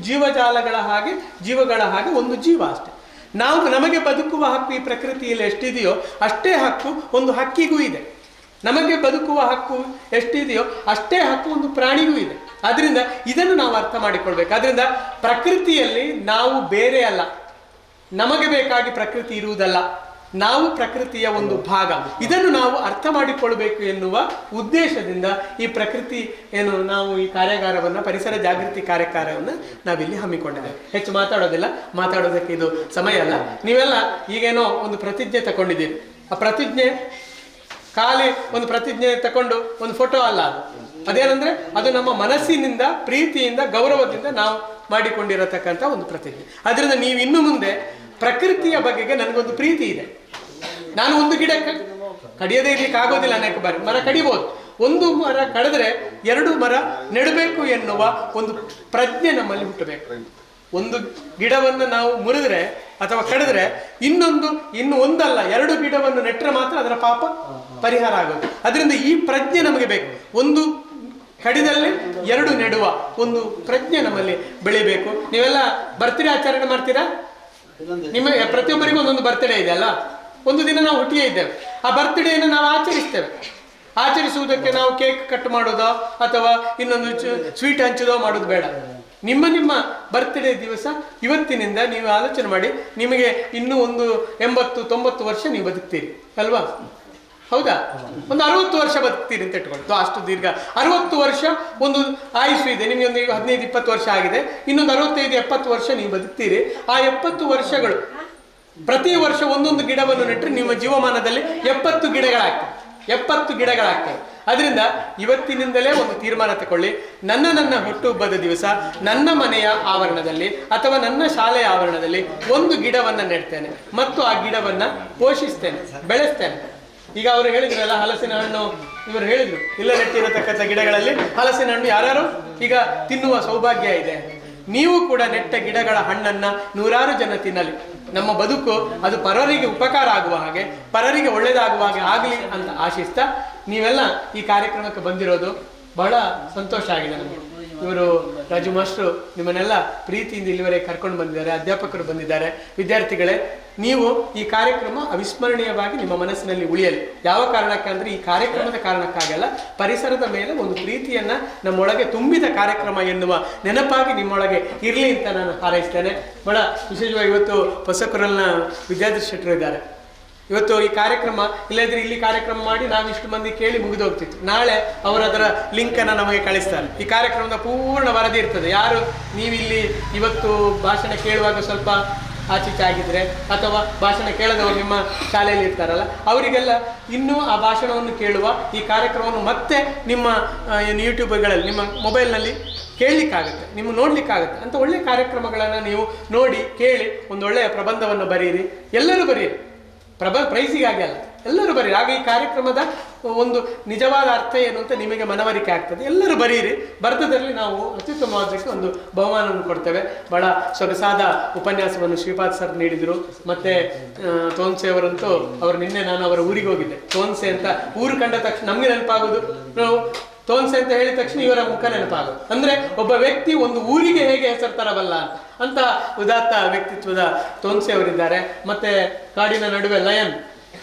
ಜೀವಜಾಲಗಳ ಹಾಗೆ, ಜೀವಗಳ ಹಾಗೆ ಒಂದು ಜೀವ ಅಷ್ಟೆ. ನಮಗೆ ಬದುಕುವ ಹಕ್ಕು ಈ ಪ್ರಕೃತಿಯಲ್ಲಿ ಎಷ್ಟಿದೆಯೋ ಅಷ್ಟೇ ಹಕ್ಕು ಒಂದು ಹಕ್ಕಿಗೂ ಇದೆ. ನಮಗೆ ಬದುಕುವ ಹಕ್ಕು ಎಷ್ಟಿದೆಯೋ ಅಷ್ಟೇ ಹಕ್ಕು ಒಂದು ಪ್ರಾಣಿಗೂ ಇದೆ. ಆದ್ರಿಂದ ಇದನ್ನು ನಾವು ಅರ್ಥ ಮಾಡಿಕೊಳ್ಬೇಕು. ಆದ್ರಿಂದ ಪ್ರಕೃತಿಯಲ್ಲಿ ನಾವು ಬೇರೆ ಅಲ್ಲ, ನಮಗೆ ಬೇಕಾಗಿ ಪ್ರಕೃತಿ ಇರುವುದಲ್ಲ, ನಾವು ಪ್ರಕೃತಿಯ ಒಂದು ಭಾಗ. ಇದನ್ನು ನಾವು ಅರ್ಥ ಮಾಡಿಕೊಳ್ಬೇಕು ಎನ್ನುವ ಉದ್ದೇಶದಿಂದ ಈ ಪ್ರಕೃತಿ ನಾವು ಈ ಕಾರ್ಯಾಗಾರವನ್ನು, ಪರಿಸರ ಜಾಗೃತಿ ಕಾರ್ಯಾಗಾರವನ್ನು ನಾವಿಲ್ಲಿ ಹಮ್ಮಿಕೊಂಡಿದ್ದೇವೆ. ಹೆಚ್ಚು ಮಾತಾಡೋದಕ್ಕೆ ಇದು ಸಮಯ ಅಲ್ಲ. ನೀವೆಲ್ಲ ಈಗೇನೋ ಒಂದು ಪ್ರತಿಜ್ಞೆ ತಗೊಂಡಿದ್ದೀರಿ. ಆ ಪ್ರತಿಜ್ಞೆ ಖಾಲಿ ಒಂದು ಪ್ರತಿಜ್ಞೆ ತಗೊಂಡು ಒಂದು ಫೋಟೋ ಅಲ್ಲ. ಅದೇನಂದ್ರೆ ಅದು ನಮ್ಮ ಮನಸ್ಸಿನಿಂದ, ಪ್ರೀತಿಯಿಂದ, ಗೌರವದಿಂದ ನಾವು ಮಾಡಿಕೊಂಡಿರತಕ್ಕಂಥ ಒಂದು ಪ್ರತಿಜ್ಞೆ. ಅದರಿಂದ ನೀವು ಇನ್ನು ಮುಂದೆ ಪ್ರಕೃತಿಯ ಬಗೆಗೆ ನನಗೊಂದು ಪ್ರೀತಿ ಇದೆ. ನಾನು ಒಂದು ಗಿಡ ಕಡಿಯದೇ ಇರ್ಲಿಕ್ಕೆ ಆಗೋದಿಲ್ಲ, ಅನೇಕ ಬಾರಿ ಮರ ಕಡಿಬಹುದು. ಒಂದು ಮರ ಕಡಿದ್ರೆ 2 ಮರ ನೆಡಬೇಕು ಎನ್ನುವ ಒಂದು ಪ್ರಜ್ಞೆ ನಮ್ಮಲ್ಲಿ ಹುಟ್ಟಬೇಕು. ಒಂದು ಗಿಡವನ್ನು ನಾವು ಮುರಿದ್ರೆ ಅಥವಾ ಕಡಿದ್ರೆ ಇನ್ನು ಒಂದಲ್ಲ 2 ಗಿಡವನ್ನು ನೆಟ್ಟರೆ ಮಾತ್ರ ಅದರ ಪಾಪ ಪರಿಹಾರ ಆಗೋದು. ಅದರಿಂದ ಈ ಪ್ರಜ್ಞೆ ನಮಗೆ ಬೇಕು. ಒಂದು ಕಡಿದಲ್ಲಿ 2 ನೆಡುವ ಒಂದು ಪ್ರಜ್ಞೆ ನಮ್ಮಲ್ಲಿ ಬೆಳಿಬೇಕು. ನೀವೆಲ್ಲ ಬರ್ತ್ಡೇ ಆಚರಣೆ ಮಾಡ್ತೀರಾ? ನಿಮ್ಮ ಪ್ರತಿಯೊಬ್ಬರಿಗೂ ಒಂದೊಂದು ಬರ್ತ್ಡೇ ಇದೆ ಅಲ್ಲ. ಒಂದು ದಿನ ನಾವು ಹುಟ್ಟಿಯೇ ಇದ್ದೇವೆ, ಆ ಬರ್ತ್ಡೇಯನ್ನು ನಾವು ಆಚರಿಸ್ತೇವೆ. ಆಚರಿಸುವುದಕ್ಕೆ ನಾವು ಕೇಕ್ ಕಟ್ ಮಾಡೋದೋ ಅಥವಾ ಇನ್ನೊಂದು ಸ್ವೀಟ್ ಹಂಚೋದೋ ಮಾಡೋದು ಬೇಡ. ನಿಮ್ಮ ಬರ್ತ್ಡೇ ದಿವಸ ಇವತ್ತಿನಿಂದ ನೀವು ಆಲೋಚನೆ ಮಾಡಿ, ನಿಮಗೆ ಇನ್ನೂ ಒಂದು 80-90 ವರ್ಷ ನೀವು ಬದುಕ್ತೀರಿ ಅಲ್ವಾ? ಹೌದಾ? ಒಂದು 60 ವರ್ಷ ಬದುಕ್ತೀರಿ ಅಂತ ಇಟ್ಕೊಂಡು, ಅಷ್ಟು ದೀರ್ಘ 60 ವರ್ಷ ಒಂದು ಆಯುಷು ಇದೆ. ನಿಮಗೆ ಒಂದು 15-20 ವರ್ಷ ಆಗಿದೆ, ಇನ್ನೊಂದು 65-70 ವರ್ಷ ನೀವು ಬದುಕ್ತೀರಿ. ಆ 70 ವರ್ಷಗಳು ಪ್ರತಿ ವರ್ಷ ಒಂದೊಂದು ಗಿಡವನ್ನು ನೆಟ್ಟರೆ ನಿಮ್ಮ ಜೀವಮಾನದಲ್ಲಿ 70 ಗಿಡಗಳಾಗ್ತವೆ. 70 ಗಿಡಗಳಾಗ್ತವೆ. ಅದರಿಂದ ಇವತ್ತಿನಿಂದಲೇ ಒಂದು ತೀರ್ಮಾನ ತಗೊಳ್ಳಿ. ನನ್ನ ಹುಟ್ಟುಹಬ್ಬದ ದಿವಸ ನನ್ನ ಮನೆಯ ಆವರಣದಲ್ಲಿ ಅಥವಾ ನನ್ನ ಶಾಲೆಯ ಆವರಣದಲ್ಲಿ ಒಂದು ಗಿಡವನ್ನು ನೆಡ್ತೇನೆ ಮತ್ತು ಆ ಗಿಡವನ್ನು ಪೋಷಿಸ್ತೇನೆ, ಬೆಳೆಸ್ತೇನೆ. ಈಗ ಅವರು ಹೇಳಿದ್ರಲ್ಲ, ಹಲಸಿನ ಹಣ್ಣು, ಇವರು ಹೇಳಿದ್ರು ಇಲ್ಲ ನೆಟ್ಟಿರತಕ್ಕಂಥ ಗಿಡಗಳಲ್ಲಿ ಹಲಸಿನ ಹಣ್ಣು ಯಾರು ಈಗ ತಿನ್ನುವ ಸೌಭಾಗ್ಯ ಇದೆ. ನೀವು ಕೂಡ ನೆಟ್ಟ ಗಿಡಗಳ ಹಣ್ಣನ್ನ 100 ಜನ ತಿನ್ನಲಿ. ನಮ್ಮ ಬದುಕು ಅದು ಪರರಿಗೆ ಉಪಕಾರ ಆಗುವ ಹಾಗೆ, ಪರರಿಗೆ ಒಳ್ಳೆಯದಾಗುವ ಹಾಗೆ ಆಗಲಿ ಅಂತ ಆಶಿಸ್ತಾ ನೀವೆಲ್ಲ ಈ ಕಾರ್ಯಕ್ರಮಕ್ಕೆ ಬಂದಿರೋದು ಬಹಳ ಸಂತೋಷ ಆಗಿದೆ ನಮಗೆ. ಇವರು ರಾಜು ಮಾಸ್ಟ್ರು ನಿಮ್ಮನ್ನೆಲ್ಲ ಪ್ರೀತಿಯಿಂದ ಇಲ್ಲಿವರೆಗೆ ಕರ್ಕೊಂಡು ಬಂದಿದ್ದಾರೆ, ಅಧ್ಯಾಪಕರು ಬಂದಿದ್ದಾರೆ. ವಿದ್ಯಾರ್ಥಿಗಳೇ, ನೀವು ಈ ಕಾರ್ಯಕ್ರಮ ಅವಿಸ್ಮರಣೀಯವಾಗಿ ನಿಮ್ಮ ಮನಸ್ಸಿನಲ್ಲಿ ಉಳಿಯಲಿ. ಯಾವ ಕಾರಣಕ್ಕೆ ಅಂದರೆ ಈ ಕಾರ್ಯಕ್ರಮದ ಕಾರಣಕ್ಕಾಗಲ್ಲ, ಪರಿಸರದ ಮೇಲೆ ಒಂದು ಪ್ರೀತಿಯನ್ನು ನಮ್ಮೊಳಗೆ ತುಂಬಿದ ಕಾರ್ಯಕ್ರಮ ಎನ್ನುವ ನೆನಪಾಗಿ ನಿಮ್ಮೊಳಗೆ ಇರಲಿ ಅಂತ ನಾನು ಹಾರೈಸ್ತೇನೆ. ಬಹಳ ವಿಶೇಷವಾಗಿ ಇವತ್ತು ಹೊಸಕುರಲ್ನ ವಿದ್ಯಾಧರ್ ಶೆಟ್ಟರು ಇದ್ದಾರೆ. ಇವತ್ತು ಈ ಕಾರ್ಯಕ್ರಮ ಇಲ್ಲದ್ರೆ ಇಲ್ಲಿ ಕಾರ್ಯಕ್ರಮ ಮಾಡಿ ನಾವಿಷ್ಟು ಮಂದಿ ಕೇಳಿ ಮುಗಿದೋಗ್ತಿತ್ತು. ನಾಳೆ ಅವರು ಅದರ ಲಿಂಕನ್ನು ನಮಗೆ ಕಳಿಸ್ತಾರೆ. ಈ ಕಾರ್ಯಕ್ರಮದ ಪೂರ್ಣ ವರದಿ ಇರ್ತದೆ. ಯಾರು ನೀವಿಲ್ಲಿ ಇವತ್ತು ಭಾಷಣ ಕೇಳುವಾಗ ಸ್ವಲ್ಪ ಆಚೀಚೆ ಆಗಿದ್ರೆ ಅಥವಾ ಭಾಷಣ ಕೇಳದವರು ನಿಮ್ಮ ಶಾಲೆಯಲ್ಲಿ ಇರ್ತಾರಲ್ಲ, ಅವರಿಗೆಲ್ಲ ಇನ್ನೂ ಆ ಭಾಷಣವನ್ನು ಕೇಳುವ ಈ ಕಾರ್ಯಕ್ರಮವನ್ನು ಮತ್ತೆ ನಿಮ್ಮ ಯೂಟ್ಯೂಬ್ಗಳಲ್ಲಿ ನಿಮ್ಮ ಮೊಬೈಲ್ನಲ್ಲಿ ಕೇಳಲಿಕ್ಕಾಗುತ್ತೆ, ನಿಮ್ಮ ನೋಡಲಿಕ್ಕಾಗುತ್ತೆ. ಅಂತ ಒಳ್ಳೆಯ ಕಾರ್ಯಕ್ರಮಗಳನ್ನು ನೀವು ನೋಡಿ ಕೇಳಿ ಒಂದೊಳ್ಳೆಯ ಪ್ರಬಂಧವನ್ನು ಬರೀರಿ. ಎಲ್ಲರೂ ಬರೀರಿ, ಪ್ರೈಸಿಗಾಗಿ ಅಲ್ಲ, ಎಲ್ಲರೂ ಬರೀರಿ. ಆಗ ಈ ಕಾರ್ಯಕ್ರಮದ ಒಂದು ನಿಜವಾದ ಅರ್ಥ ಏನು ಅಂತ ನಿಮಗೆ ಮನವರಿಕೆ ಆಗ್ತದೆ. ಎಲ್ಲರೂ ಬರೀರಿ. ಬರೆದದಲ್ಲಿ ನಾವು ಅತ್ಯುತ್ತಮವಾದಕ್ಕೆ ಒಂದು ಬಹುಮಾನವನ್ನು ಕೊಡ್ತೇವೆ. ಬಹಳ ಸೊಗಸಾದ ಉಪನ್ಯಾಸವನ್ನು ಶ್ರೀಪಾದ್ ಸರ್ ನೀಡಿದರು. ಮತ್ತು ತೋನ್ಸೆ ಅವರಂತೂ ನಿನ್ನೆ ನಾನು ಅವರ ಊರಿಗೆ ಹೋಗಿದ್ದೆ. ತೋನ್ಸೆ ಅಂತ ಊರು ಕಂಡ ತಕ್ಷಣ ನಮಗೆ ನೆನಪಾಗೋದು, ನಾವು ತೋನ್ಸೆ ಅಂತ ಹೇಳಿದ ತಕ್ಷಣ ಇವರ ಮುಖ ನೆನಪಾಗೋದು. ಅಂದರೆ ಒಬ್ಬ ವ್ಯಕ್ತಿ ಒಂದು ಊರಿಗೆ ಹೇಗೆ ಹೆಸರು ತರಬಲ್ಲ ಅಂತ ಉದಾತ್ತ ವ್ಯಕ್ತಿತ್ವದ ತೋನ್ಸೆ ಅವರಿದ್ದಾರೆ. ಮತ್ತೆ ಕಾಡಿನ ನಡುವೆ ಲಯನ್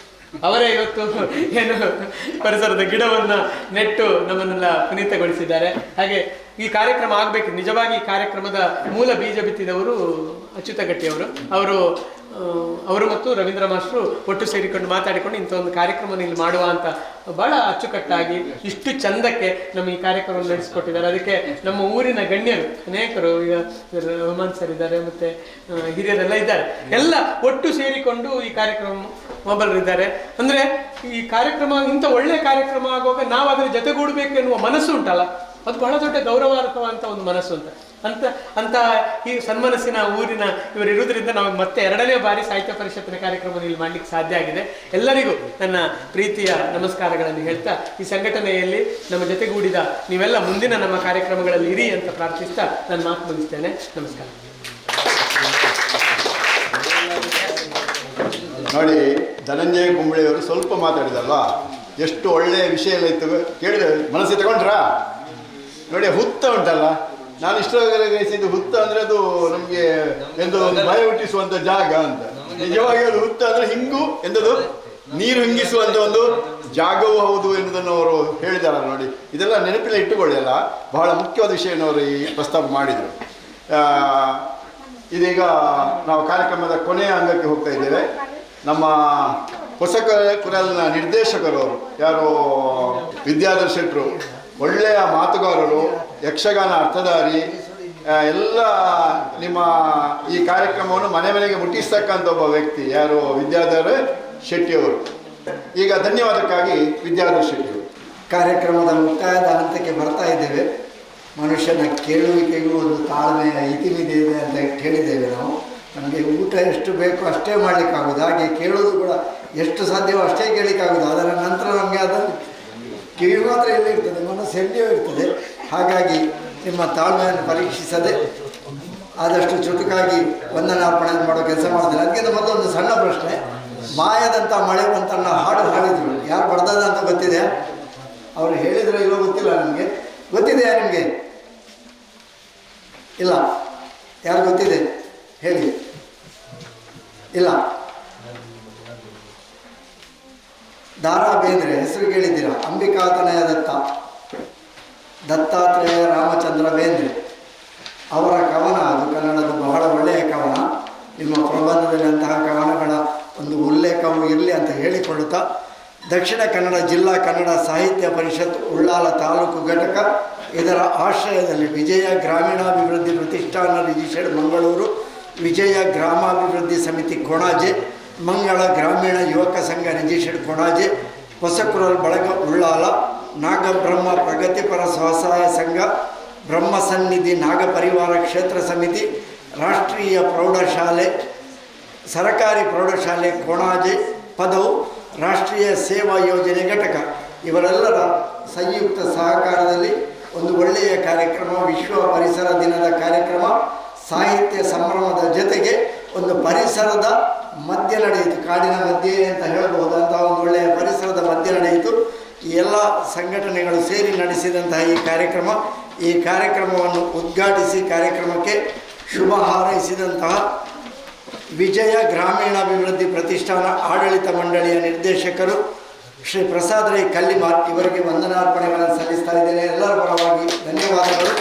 ಅವರೇ ಇವತ್ತು ಏನು ಪರಿಸರದ ಗಿಡವನ್ನು ನೆಟ್ಟು ನಮ್ಮನ್ನೆಲ್ಲ ಪುನೀತಗೊಳಿಸಿದ್ದಾರೆ. ಹಾಗೆ ಈ ಕಾರ್ಯಕ್ರಮ ಆಗಬೇಕು. ನಿಜವಾಗಿ ಈ ಕಾರ್ಯಕ್ರಮದ ಮೂಲ ಬೀಜ ಬಿತ್ತಿದವರು ಅಚ್ಯುತ ಗಟ್ಟಿಯವರು. ಅವರು ಮತ್ತು ರವೀಂದ್ರ ಮಾಸ್ಟ್ರು ಒಟ್ಟು ಸೇರಿಕೊಂಡು ಮಾತಾಡಿಕೊಂಡು ಇಂಥ ಒಂದು ಕಾರ್ಯಕ್ರಮವನ್ನು ಇಲ್ಲಿ ಮಾಡುವ ಅಂತ ಬಹಳ ಅಚ್ಚುಕಟ್ಟಾಗಿ ಇಷ್ಟು ಚಂದಕ್ಕೆ ನಮ್ಮ ಈ ಕಾರ್ಯಕ್ರಮವನ್ನು ನಡೆಸಿಕೊಟ್ಟಿದ್ದಾರೆ. ಅದಕ್ಕೆ ನಮ್ಮ ಊರಿನ ಗಣ್ಯರು ಅನೇಕರು, ಈಗ ರಹಮಾನ್ ಸರ್ ಇದ್ದಾರೆ, ಮತ್ತು ಹಿರಿಯರೆಲ್ಲ ಇದ್ದಾರೆ, ಎಲ್ಲ ಒಟ್ಟು ಸೇರಿಕೊಂಡು ಈ ಕಾರ್ಯಕ್ರಮ ಮೊಬೈಲರಿದ್ದಾರೆ. ಅಂದರೆ ಈ ಕಾರ್ಯಕ್ರಮ ಇಂಥ ಒಳ್ಳೆಯ ಕಾರ್ಯಕ್ರಮ ಆಗುವಾಗ ನಾವು ಅದರ ಜೊತೆಗೂಡಬೇಕು ಎನ್ನುವ ಮನಸ್ಸು ಉಂಟಲ್ಲ, ಅದು ಬಹಳ ದೊಡ್ಡ ಗೌರವಾರ್ಹವಂತ ಒಂದು ಮನಸ್ಸು ಅಂತ ಈ ಸನ್ಮನಸ್ಸಿನ ಊರಿನ ಇವರು ಇರುವುದರಿಂದ ನಾವು ಮತ್ತೆ 2ನೇ ಬಾರಿ ಸಾಹಿತ್ಯ ಪರಿಷತ್ತಿನ ಕಾರ್ಯಕ್ರಮ ಇಲ್ಲಿ ಮಾಡಲಿಕ್ಕೆ ಸಾಧ್ಯ ಆಗಿದೆ. ಎಲ್ಲರಿಗೂ ನನ್ನ ಪ್ರೀತಿಯ ನಮಸ್ಕಾರಗಳನ್ನು ಹೇಳ್ತಾ ಈ ಸಂಘಟನೆಯಲ್ಲಿ ನಮ್ಮ ಜೊತೆಗೂಡಿದ ನೀವೆಲ್ಲ ಮುಂದಿನ ನಮ್ಮ ಕಾರ್ಯಕ್ರಮಗಳಲ್ಲಿ ಇರಿ ಅಂತ ಪ್ರಾರ್ಥಿಸ್ತಾ ನಾನು ಮಾತು ಮುಗಿಸ್ತೇನೆ. ನಮಸ್ಕಾರ. ನೋಡಿ, ಧನಂಜಯ ಕುಂಬಳೆಯವರು ಸ್ವಲ್ಪ ಮಾತಾಡಿದಲ್ವಾ, ಎಷ್ಟು ಒಳ್ಳೆಯ ವಿಷಯ ಎಲ್ಲ ಇತ್ತು ಕೇಳಿದ್ರೆ ಮನಸ್ಸಿಗೆ ತಗೊಂಡ್ರಾ? ನೋಡಿ, ಹುತ್ತ ಉಂಟಲ್ಲ, ನಾನು ಇಷ್ಟವರೆಗೆ ಹುತ್ತ ಅಂದರೆ ಅದು ನಮಗೆ ಎಂದು ಭಯ ಹುಟ್ಟಿಸುವಂಥ ಜಾಗ ಅಂತ. ನಿಜವಾಗಿ ಅದು ಹುತ್ತ ಅಂದರೆ ಹಿಂಗು ಎಂದದು ನೀರು ಹಿಂಗಿಸುವಂಥ ಒಂದು ಜಾಗವೂ ಹೌದು ಎನ್ನುವುದನ್ನು ಅವರು ಹೇಳಿದಾರಲ್ಲ. ನೋಡಿ, ಇದೆಲ್ಲ ನೆನಪಿನ ಇಟ್ಟುಕೊಳ್ಳಿ. ಅಲ್ಲ, ಬಹಳ ಮುಖ್ಯವಾದ ವಿಷಯವನ್ನು ಅವರು ಈ ಪ್ರಸ್ತಾಪ ಮಾಡಿದರು. ಇದೀಗ ನಾವು ಕಾರ್ಯಕ್ರಮದ ಕೊನೆಯ ಅಂಗಕ್ಕೆ ಹೋಗ್ತಾ ಇದ್ದೇವೆ. ನಮ್ಮ ಹೊಸಕುರಲ್ನ ನಿರ್ದೇಶಕರು ಯಾರು ವಿದ್ಯಾಧರ್ ಶೆಟ್ಟರು, ಒಳ್ಳೆಯ ಮಾತುಗಾರರು, ಯಕ್ಷಗಾನ ಅರ್ಥಧಾರಿ, ಎಲ್ಲ ನಿಮ್ಮ ಈ ಕಾರ್ಯಕ್ರಮವನ್ನು ಮನೆ ಮನೆಗೆ ಮುಟ್ಟಿಸ್ತಕ್ಕಂಥ ಒಬ್ಬ ವ್ಯಕ್ತಿ ಯಾರು ವಿದ್ಯಾಧರ್ ಶೆಟ್ಟಿಯವರು. ಈಗ ಧನ್ಯವಾದಕ್ಕಾಗಿ ವಿದ್ಯಾಧರ್ ಶೆಟ್ಟಿಯವರು. ಕಾರ್ಯಕ್ರಮದ ಮುಕ್ತಾಯದ ಹಂತಕ್ಕೆ ಬರ್ತಾ ಇದ್ದೇವೆ. ಮನುಷ್ಯನ ಕೇಳುವಿಕೆಗೂ ಒಂದು ತಾಳ್ಮೆಯ ಇತಿಮಿತಿ ಇದೆ ಅಂತ ಕೇಳಿದ್ದೇವೆ ನಾವು. ನಮಗೆ ಊಟ ಎಷ್ಟು ಬೇಕೋ ಅಷ್ಟೇ ಮಾಡಲಿಕ್ಕಾಗೋದು, ಹಾಗೆ ಕೇಳೋದು ಕೂಡ ಎಷ್ಟು ಸಾಧ್ಯವೋ ಅಷ್ಟೇ ಕೇಳಲಿಕ್ಕಾಗೋದು. ಅದರ ನಂತರ ನಮಗೆ ಅದನ್ನು ಕಿವಿ ಮಾತ್ರ ಎಲ್ಲಿ ಇರ್ತದೆ, ಮನಸ್ಸು ಎಲ್ಲಿಯೂ ಇರ್ತದೆ. ಹಾಗಾಗಿ ನಿಮ್ಮ ತಾಳ್ಮೆಯನ್ನು ಪರೀಕ್ಷಿಸದೆ ಆದಷ್ಟು ಚುಟುಕಾಗಿ ವಂದನಾರ್ಪಣೆ ಮಾಡೋ ಕೆಲಸ ಮಾಡ್ತಾರೆ. ಅದಕ್ಕಿಂತ ಮೊದಲೊಂದು ಸಣ್ಣ ಪ್ರಶ್ನೆ. ಮಾಯದಂಥ ಮಳೆ ಬಂತನ್ನ ಹಾಡು ಹಾಡಿದ್ರು, ಯಾರು ಬಡ್ದದ ಅಂತ ಗೊತ್ತಿದೆ? ಅವರು ಹೇಳಿದ್ರು ಇಲ್ಲೋ ಗೊತ್ತಿಲ್ಲ ನಮಗೆ. ಗೊತ್ತಿದೆಯಾ ನಿಮಗೆ? ಇಲ್ಲ. ಯಾರು ಗೊತ್ತಿದೆ ಹೇಳಿ? ಇಲ್ಲ. ದಾರಾ ಬೇಂದ್ರೆ ಹೆಸರು ಕೇಳಿದ್ದೀರಾ? ಅಂಬಿಕಾತನಯ ದತ್ತಾತ್ರೇಯ ರಾಮಚಂದ್ರ ಬೇಂದ್ರೆ ಅವರ ಕವನ, ಅದು ಕನ್ನಡದ ಬಹಳ ಒಳ್ಳೆಯ ಕವನ. ನಿಮ್ಮ ಪ್ರಬಂಧದಲ್ಲಿ ಅಂತಹ ಕವನಗಳ ಒಂದು ಉಲ್ಲೇಖವು ಇರಲಿ ಅಂತ ಹೇಳಿಕೊಳ್ಳುತ್ತಾ, ದಕ್ಷಿಣ ಕನ್ನಡ ಜಿಲ್ಲಾ ಕನ್ನಡ ಸಾಹಿತ್ಯ ಪರಿಷತ್ ಉಳ್ಳಾಲ ತಾಲೂಕು ಘಟಕ ಇದರ ಆಶ್ರಯದಲ್ಲಿ ವಿಜಯ ಗ್ರಾಮೀಣಾಭಿವೃದ್ಧಿ ಪ್ರತಿಷ್ಠಾನ ರಿಜಿಸ್ಟರ್ಡ್ ಮಂಗಳೂರು, ವಿಜಯ ಗ್ರಾಮಾಭಿವೃದ್ಧಿ ಸಮಿತಿ ಕೊಣಾಜೆ, ಮಂಗಳ ಗ್ರಾಮೀಣ ಯುವಕ ಸಂಘ ರಿಜಿಸ್ಟರ್ಡ್ ಕೊಣಾಜೆ, ಹೊಸಕುರಲ್ ಬಳಗ ಉಳ್ಳಾಲ, ನಾಗಬ್ರಹ್ಮ ಪ್ರಗತಿಪರ ಸ್ವಸಹಾಯ ಸಂಘ, ಬ್ರಹ್ಮಸನ್ನಿಧಿ ನಾಗಪರಿವಾರ ಕ್ಷೇತ್ರ ಸಮಿತಿ, ರಾಷ್ಟ್ರೀಯ ಪ್ರೌಢಶಾಲೆ ಸರಕಾರಿ ಪ್ರೌಢಶಾಲೆ ಕೊಣಾಜೆ ಪದವು, ರಾಷ್ಟ್ರೀಯ ಸೇವಾ ಯೋಜನೆ ಘಟಕ ಇವರೆಲ್ಲರ ಸಂಯುಕ್ತ ಸಹಕಾರದಲ್ಲಿ ಒಂದು ಒಳ್ಳೆಯ ಕಾರ್ಯಕ್ರಮ, ವಿಶ್ವ ಪರಿಸರ ದಿನದ ಕಾರ್ಯಕ್ರಮ, ಸಾಹಿತ್ಯ ಸಂಭ್ರಮದ ಜೊತೆಗೆ ಒಂದು ಪರಿಸರದ ಮಧ್ಯೆ ನಡೆಯಿತು. ಕಾಡಿನ ಮಧ್ಯೆ ಅಂತ ಹೇಳಬಹುದು, ಅಂತಹ ಒಂದು ಒಳ್ಳೆಯ ಪರಿಸರದ ಮಧ್ಯೆ ನಡೆಯಿತು. ಈ ಎಲ್ಲ ಸಂಘಟನೆಗಳು ಸೇರಿ ನಡೆಸಿದಂತಹ ಈ ಕಾರ್ಯಕ್ರಮವನ್ನು ಉದ್ಘಾಟಿಸಿ ಕಾರ್ಯಕ್ರಮಕ್ಕೆ ಶುಭ ಹಾರೈಸಿದಂತಹ ವಿಜಯ ಗ್ರಾಮೀಣಾಭಿವೃದ್ಧಿ ಪ್ರತಿಷ್ಠಾನ ಆಡಳಿತ ಮಂಡಳಿಯ ನಿರ್ದೇಶಕರು ಶ್ರೀ ಪ್ರಸಾದ್ ರೈ ಕಲ್ಲಿಮಾರ್ ಇವರಿಗೆ ವಂದನಾರ್ಪಣೆಗಳನ್ನು ಸಲ್ಲಿಸ್ತಾ ಇದ್ದೇನೆ. ಎಲ್ಲರ ಪರವಾಗಿ ಧನ್ಯವಾದಗಳು.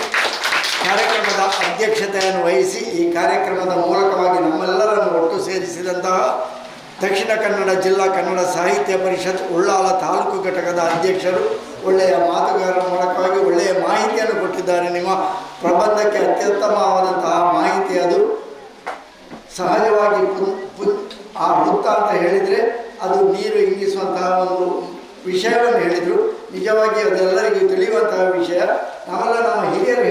ಕಾರ್ಯಕ್ರಮದ ಅಧ್ಯಕ್ಷತೆಯನ್ನು ವಹಿಸಿ ಈ ಕಾರ್ಯಕ್ರಮದ ಮೂಲಕವಾಗಿ ನಮ್ಮೆಲ್ಲರನ್ನು ಒಟ್ಟು ಸೇರಿಸಿದಂತಹ ದಕ್ಷಿಣ ಕನ್ನಡ ಜಿಲ್ಲಾ ಕನ್ನಡ ಸಾಹಿತ್ಯ ಪರಿಷತ್ ಉಳ್ಳಾಲ ತಾಲೂಕು ಘಟಕದ ಅಧ್ಯಕ್ಷರು ಒಳ್ಳೆಯ ಮಾತುಗಾರರ ಮೂಲಕವಾಗಿ ಒಳ್ಳೆಯ ಮಾಹಿತಿಯನ್ನು ಕೊಟ್ಟಿದ್ದಾರೆ. ನಿಮ್ಮ ಪ್ರಬಂಧಕ್ಕೆ ಅತ್ಯುತ್ತಮವಾದಂತಹ ಮಾಹಿತಿ ಅದು. ಸಹಜವಾಗಿ ಆ ವೃತ್ತ ಅಂತ ಹೇಳಿದರೆ ಅದು ನೀರು ಇಂಗಿಸುವಂತಹ ಒಂದು ವಿಷಯವನ್ನು ಹೇಳಿದರು. ನಿಜವಾಗಿ ಅದೆಲ್ಲರಿಗೂ ತಿಳಿಯುವಂತಹ ವಿಷಯ. ನಾವೆಲ್ಲ ನಮ್ಮ ಹಿರಿಯರು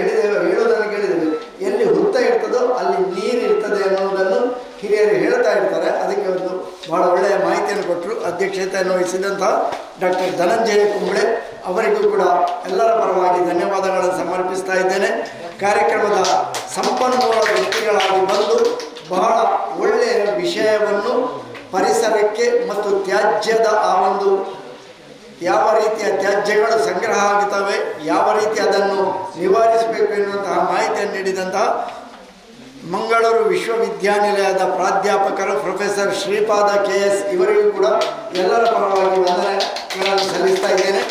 ಹೇಳೋದನ್ನು ಕೇಳಿದ್ದೇವೆ, ಎಲ್ಲಿ ಹುತ್ತ ಇರ್ತದೋ ಅಲ್ಲಿ ನೀರು ಇರ್ತದೆ ಅನ್ನೋದನ್ನು ಹಿರಿಯರು ಹೇಳ್ತಾ ಇರ್ತಾರೆ. ಅದಕ್ಕೆ ಒಂದು ಬಹಳ ಒಳ್ಳೆಯ ಮಾಹಿತಿಯನ್ನು ಕೊಟ್ಟರು. ಅಧ್ಯಕ್ಷತೆಯನ್ನು ವಹಿಸಿದಂತಹ ಡಾಕ್ಟರ್ ಧನಂಜಯ ಕುಂಬಳೆ ಅವರಿಗೂ ಕೂಡ ಎಲ್ಲರ ಪರವಾಗಿ ಧನ್ಯವಾದಗಳನ್ನು ಸಮರ್ಪಿಸ್ತಾ ಇದ್ದೇನೆ. ಕಾರ್ಯಕ್ರಮದ ಸಂಪನ್ಮೂಲ ವ್ಯಕ್ತಿಗಳಾಗಿ ಬಂದು ಬಹಳ ಒಳ್ಳೆಯ ವಿಷಯವನ್ನು ಪರಿಸರಕ್ಕೆ ಮತ್ತು ತ್ಯಾಜ್ಯದ ಆ ಒಂದು ಯಾವ ರೀತಿಯ ತ್ಯಾಜ್ಯಗಳು ಸಂಗ್ರಹ ಆಗುತ್ತವೆ, ಯಾವ ರೀತಿ ಅದನ್ನು ನಿವಾರಿಸಬೇಕು ಎನ್ನುವಂತಹ ಮಾಹಿತಿಯನ್ನು ನೀಡಿದಂತಹ ಮಂಗಳೂರು ವಿಶ್ವವಿದ್ಯಾನಿಲಯದ ಪ್ರಾಧ್ಯಾಪಕರು ಪ್ರೊಫೆಸರ್ ಶ್ರೀಪಾದ KS ಇವರಿಗೂ ಕೂಡ ಎಲ್ಲರ ಪರವಾಗಿ ವಂದನೆಗಳನ್ನು ಸಲ್ಲಿಸ್ತಾ ಇದ್ದೇನೆ.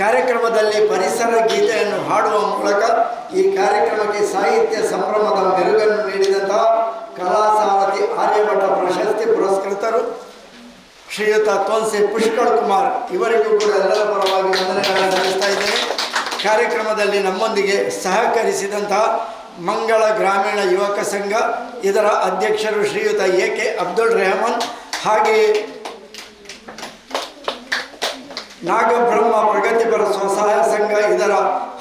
ಕಾರ್ಯಕ್ರಮದಲ್ಲಿ ಪರಿಸರ ಗೀತೆಯನ್ನು ಹಾಡುವ ಮೂಲಕ ಈ ಕಾರ್ಯಕ್ರಮಕ್ಕೆ ಸಾಹಿತ್ಯ ಸಂಭ್ರಮದ ಮೆರುಗನ್ನು ನೀಡಿದಂತಹ ಕಲಾ ಸಾರಥಿ ಆರ್ಯಭಟ ಪ್ರಶಸ್ತಿ ಪುರಸ್ಕೃತರು ಶ್ರೀಯುತ ತೋನ್ಸೆ ಪುಷ್ಕಳ್ ಕುಮಾರ್ ಇವರಿಗೂ ಕೂಡ ಎಲ್ಲರ ಪರವಾಗಿ ವಂದನೆಗಳನ್ನು ಸಲ್ಲಿಸ್ತಾ ಇದ್ದೇನೆ. ಕಾರ್ಯಕ್ರಮದಲ್ಲಿ ನಮ್ಮೊಂದಿಗೆ ಸಹಕರಿಸಿದಂತಹ ಮಂಗಳ ಗ್ರಾಮೀಣ ಯುವಕ ಸಂಘ ಇದರ ಅಧ್ಯಕ್ಷರು ಶ್ರೀಯುತ AK ಅಬ್ದುಲ್ ರೆಹಮಾನ್, ಹಾಗೆಯೇ ನಾಗಬ್ರಹ್ಮ ಪ್ರಗತಿಪರ ಸ್ವಸಹಾಯ ಸಂಘ ಇದರ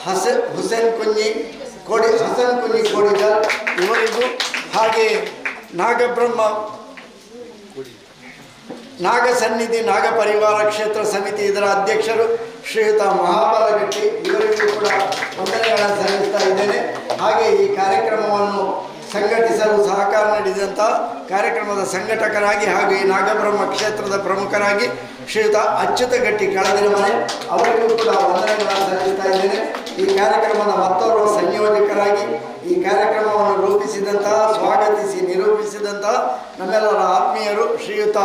ಹಸನ್ ಕುಂಜಿ ಕೋಡಿಗಲ್ ಇವರಿಗೂ, ಹಾಗೆಯೇ ನಾಗಬ್ರಹ್ಮ ನಾಗಸನ್ನಿಧಿ ನಾಗ ಪರಿವಾರ ಕ್ಷೇತ್ರ ಸಮಿತಿ ಇದರ ಅಧ್ಯಕ್ಷರು ಶ್ರೀಯುತ ಮಹಾಬಲಗಟ್ಟಿ ಇವರಿಗೂ ಕೂಡ ವಂದನೆಗಳನ್ನು ಸಲ್ಲಿಸ್ತಾ ಇದ್ದೇನೆ. ಹಾಗೆ ಈ ಕಾರ್ಯಕ್ರಮವನ್ನು ಸಂಘಟಿಸಲು ಸಹಕಾರ ನೀಡಿದಂಥ ಕಾರ್ಯಕ್ರಮದ ಸಂಘಟಕರಾಗಿ ಹಾಗೂ ಈ ನಾಗಬ್ರಹ್ಮ ಕ್ಷೇತ್ರದ ಪ್ರಮುಖರಾಗಿ ಶ್ರೀಯುತ ಅಚ್ಯುತ ಗಟ್ಟಿ ಕೆಳಗಿನ ಮನೆ ಅವರಿಗೂ ಕೂಡ ವಂದನೆಗಳನ್ನು ಸಲ್ಲಿಸ್ತಾ ಇದ್ದೇನೆ. ಈ ಕಾರ್ಯಕ್ರಮದ ಮತ್ತೋರ್ವ ಸಂಯೋಜಕರಾಗಿ ಈ ಕಾರ್ಯಕ್ರಮವನ್ನು ರೂಪಿಸಿದಂತಹ ಸ್ವಾಗತಿಸಿ ನಿರೂಪಿಸಿದಂತಹ ನಮ್ಮೆಲ್ಲರ ಆತ್ಮೀಯರು ಶ್ರೀಯುತ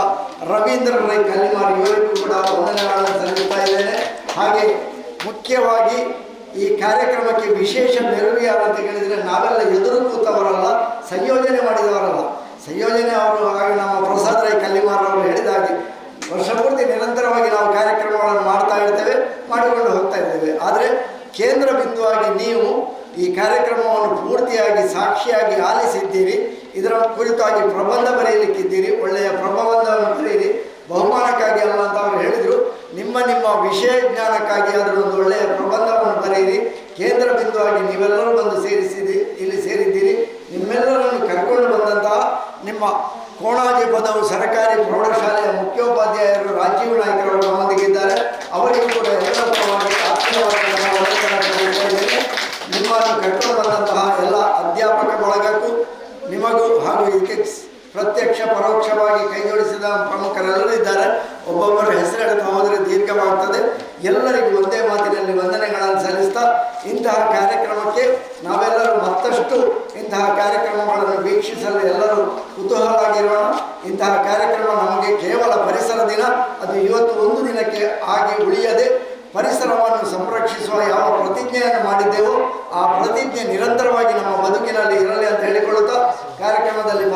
ರವೀಂದ್ರ ರೈ ಕಲ್ಲಿಮಾರ್ ಇವರಿಗೂ ಕೂಡ ವಂದನೆಗಳನ್ನು ಸಲ್ಲಿಸ್ತಾ ಇದ್ದೇನೆ. ಹಾಗೆ ಮುಖ್ಯವಾಗಿ ಈ ಕಾರ್ಯಕ್ರಮಕ್ಕೆ ವಿಶೇಷ ಮೆರುಗು ಯಾರಂತ ಹೇಳಿದರೆ ನಾವೆಲ್ಲ ಎದುರು ಕೂತವರಲ್ಲ, ಸಂಯೋಜನೆ ಮಾಡಿದವರಲ್ಲ. ಸಂಯೋಜನೆ ಅವರು ಆಗ ನಮ್ಮ ಪ್ರಸಾದ್ ರೈ ಕಲ್ಲಿಮಾರ್ ಅವರು ಹೇಳಿದ ಹಾಗೆ ವರ್ಷಪೂರ್ತಿ ನಿರಂತರವಾಗಿ ನಾವು ಕಾರ್ಯಕ್ರಮಗಳನ್ನು ಮಾಡ್ತಾ ಇರ್ತೇವೆ, ಮಾಡಿಕೊಂಡು ಹೋಗ್ತಾ ಇರ್ತೇವೆ. ಆದರೆ ಕೇಂದ್ರ ಬಿಂದುವಾಗಿ ನೀವು ಈ ಕಾರ್ಯಕ್ರಮವನ್ನು ಪೂರ್ತಿಯಾಗಿ ಸಾಕ್ಷಿಯಾಗಿ ಆಲಿಸಿದ್ದೀರಿ. ಇದರ ಕುರಿತಾಗಿ ಪ್ರಬಂಧ ಬರೆಯಲಿಕ್ಕಿದ್ದೀರಿ. ಒಳ್ಳೆಯ ಪ್ರಬಂಧವನ್ನು ಬರೆಯಿರಿ, ಬಹುಮಾನಕ್ಕಾಗಿ ಅಲ್ಲ ಅಂತ ಅವರು ಹೇಳಿದರು. ನಿಮ್ಮ ವಿಷಯ ಜ್ಞಾನಕ್ಕಾಗಿ ಅದರ ಒಂದು ಒಳ್ಳೆಯ ಪ್ರಬಂಧವನ್ನು ಬರೆಯಿರಿ. ಕೇಂದ್ರ ಬಿಂದುವಾಗಿ ನೀವೆಲ್ಲರೂ ಬಂದು ಇಲ್ಲಿ ಸೇರಿದ್ದೀರಿ. ನಿಮ್ಮೆಲ್ಲರನ್ನು ಕರ್ಕೊಂಡು ಬಂದಂತಹ ನಿಮ್ಮ ಕೋಣಾಜಿ ಪದವು ಸರ್ಕಾರಿ ಪ್ರೌಢಶಾಲೆಯ ಮುಖ್ಯೋಪಾಧ್ಯಾಯರು ರಾಜೀವ್ ನಾಯ್ಕರವರು ನಮ್ಮೊಂದಿಗಿದ್ದಾರೆ. ಅವರಿಗೂ ಕೂಡ ಎಲ್ಲ ಪರವಾಗಿ ನಿಮ್ಮನ್ನು ಕರ್ಕೊಂಡು ಬಂದಂತಹ ಎಲ್ಲ ಅಧ್ಯಾಪಕ ಬಳಗಕ್ಕೂ ನಿಮಗೂ ಹಾಗೂ ಇದಕ್ಕೆ ಪ್ರತ್ಯಕ್ಷ ಪರೋಕ್ಷವಾಗಿ ಕೈಜೋಡಿಸಿದ ಪ್ರಮುಖರೆಲ್ಲರೂ ಇದ್ದಾರೆ. ಒಬ್ಬೊಬ್ಬರ ಹೆಸರು ಹೇಳ್ತಾ ಹೋದರೆ ದೀರ್ಘವಾಗ್ತದೆ. ಎಲ್ಲರಿಗೂ ಒಂದೇ ಮಾತಿನಲ್ಲಿ ವಂದನೆಗಳನ್ನು ಸಲ್ಲಿಸ್ತಾ ಇಂತಹ ಕಾರ್ಯಕ್ರಮಕ್ಕೆ ನಾವೆಲ್ಲರೂ ಮತ್ತಷ್ಟು ಇಂತಹ ಕಾರ್ಯಕ್ರಮಗಳನ್ನು ವೀಕ್ಷಿಸಲು ಎಲ್ಲರೂ ಕುತೂಹಲರಾಗಿರೋಣ. ಇಂತಹ ಕಾರ್ಯಕ್ರಮ ನಮಗೆ ಕೇವಲ ಪರಿಸರ ದಿನ, ಅದು ಇವತ್ತು ಒಂದು ದಿನಕ್ಕೆ ಆಗಿ ಉಳಿಯದೆ ಪರಿಸರವನ್ನು ಸಂರಕ್ಷಿಸುವ ಯಾವ ಪ್ರತಿಜ್ಞೆಯನ್ನು ಮಾಡಿದ್ದೆವೋ ಆ ಪ್ರತಿಜ್ಞೆ ನಿರಂತರವಾಗಿ ನಮ್ಮ ಬದುಕಿನಲ್ಲಿ ಇರಲಿ ಅಂತ ಹೇಳಿಕೊಳ್ಳುತ್ತಾ ಕಾರ್ಯಕ್ರಮದಲ್ಲಿ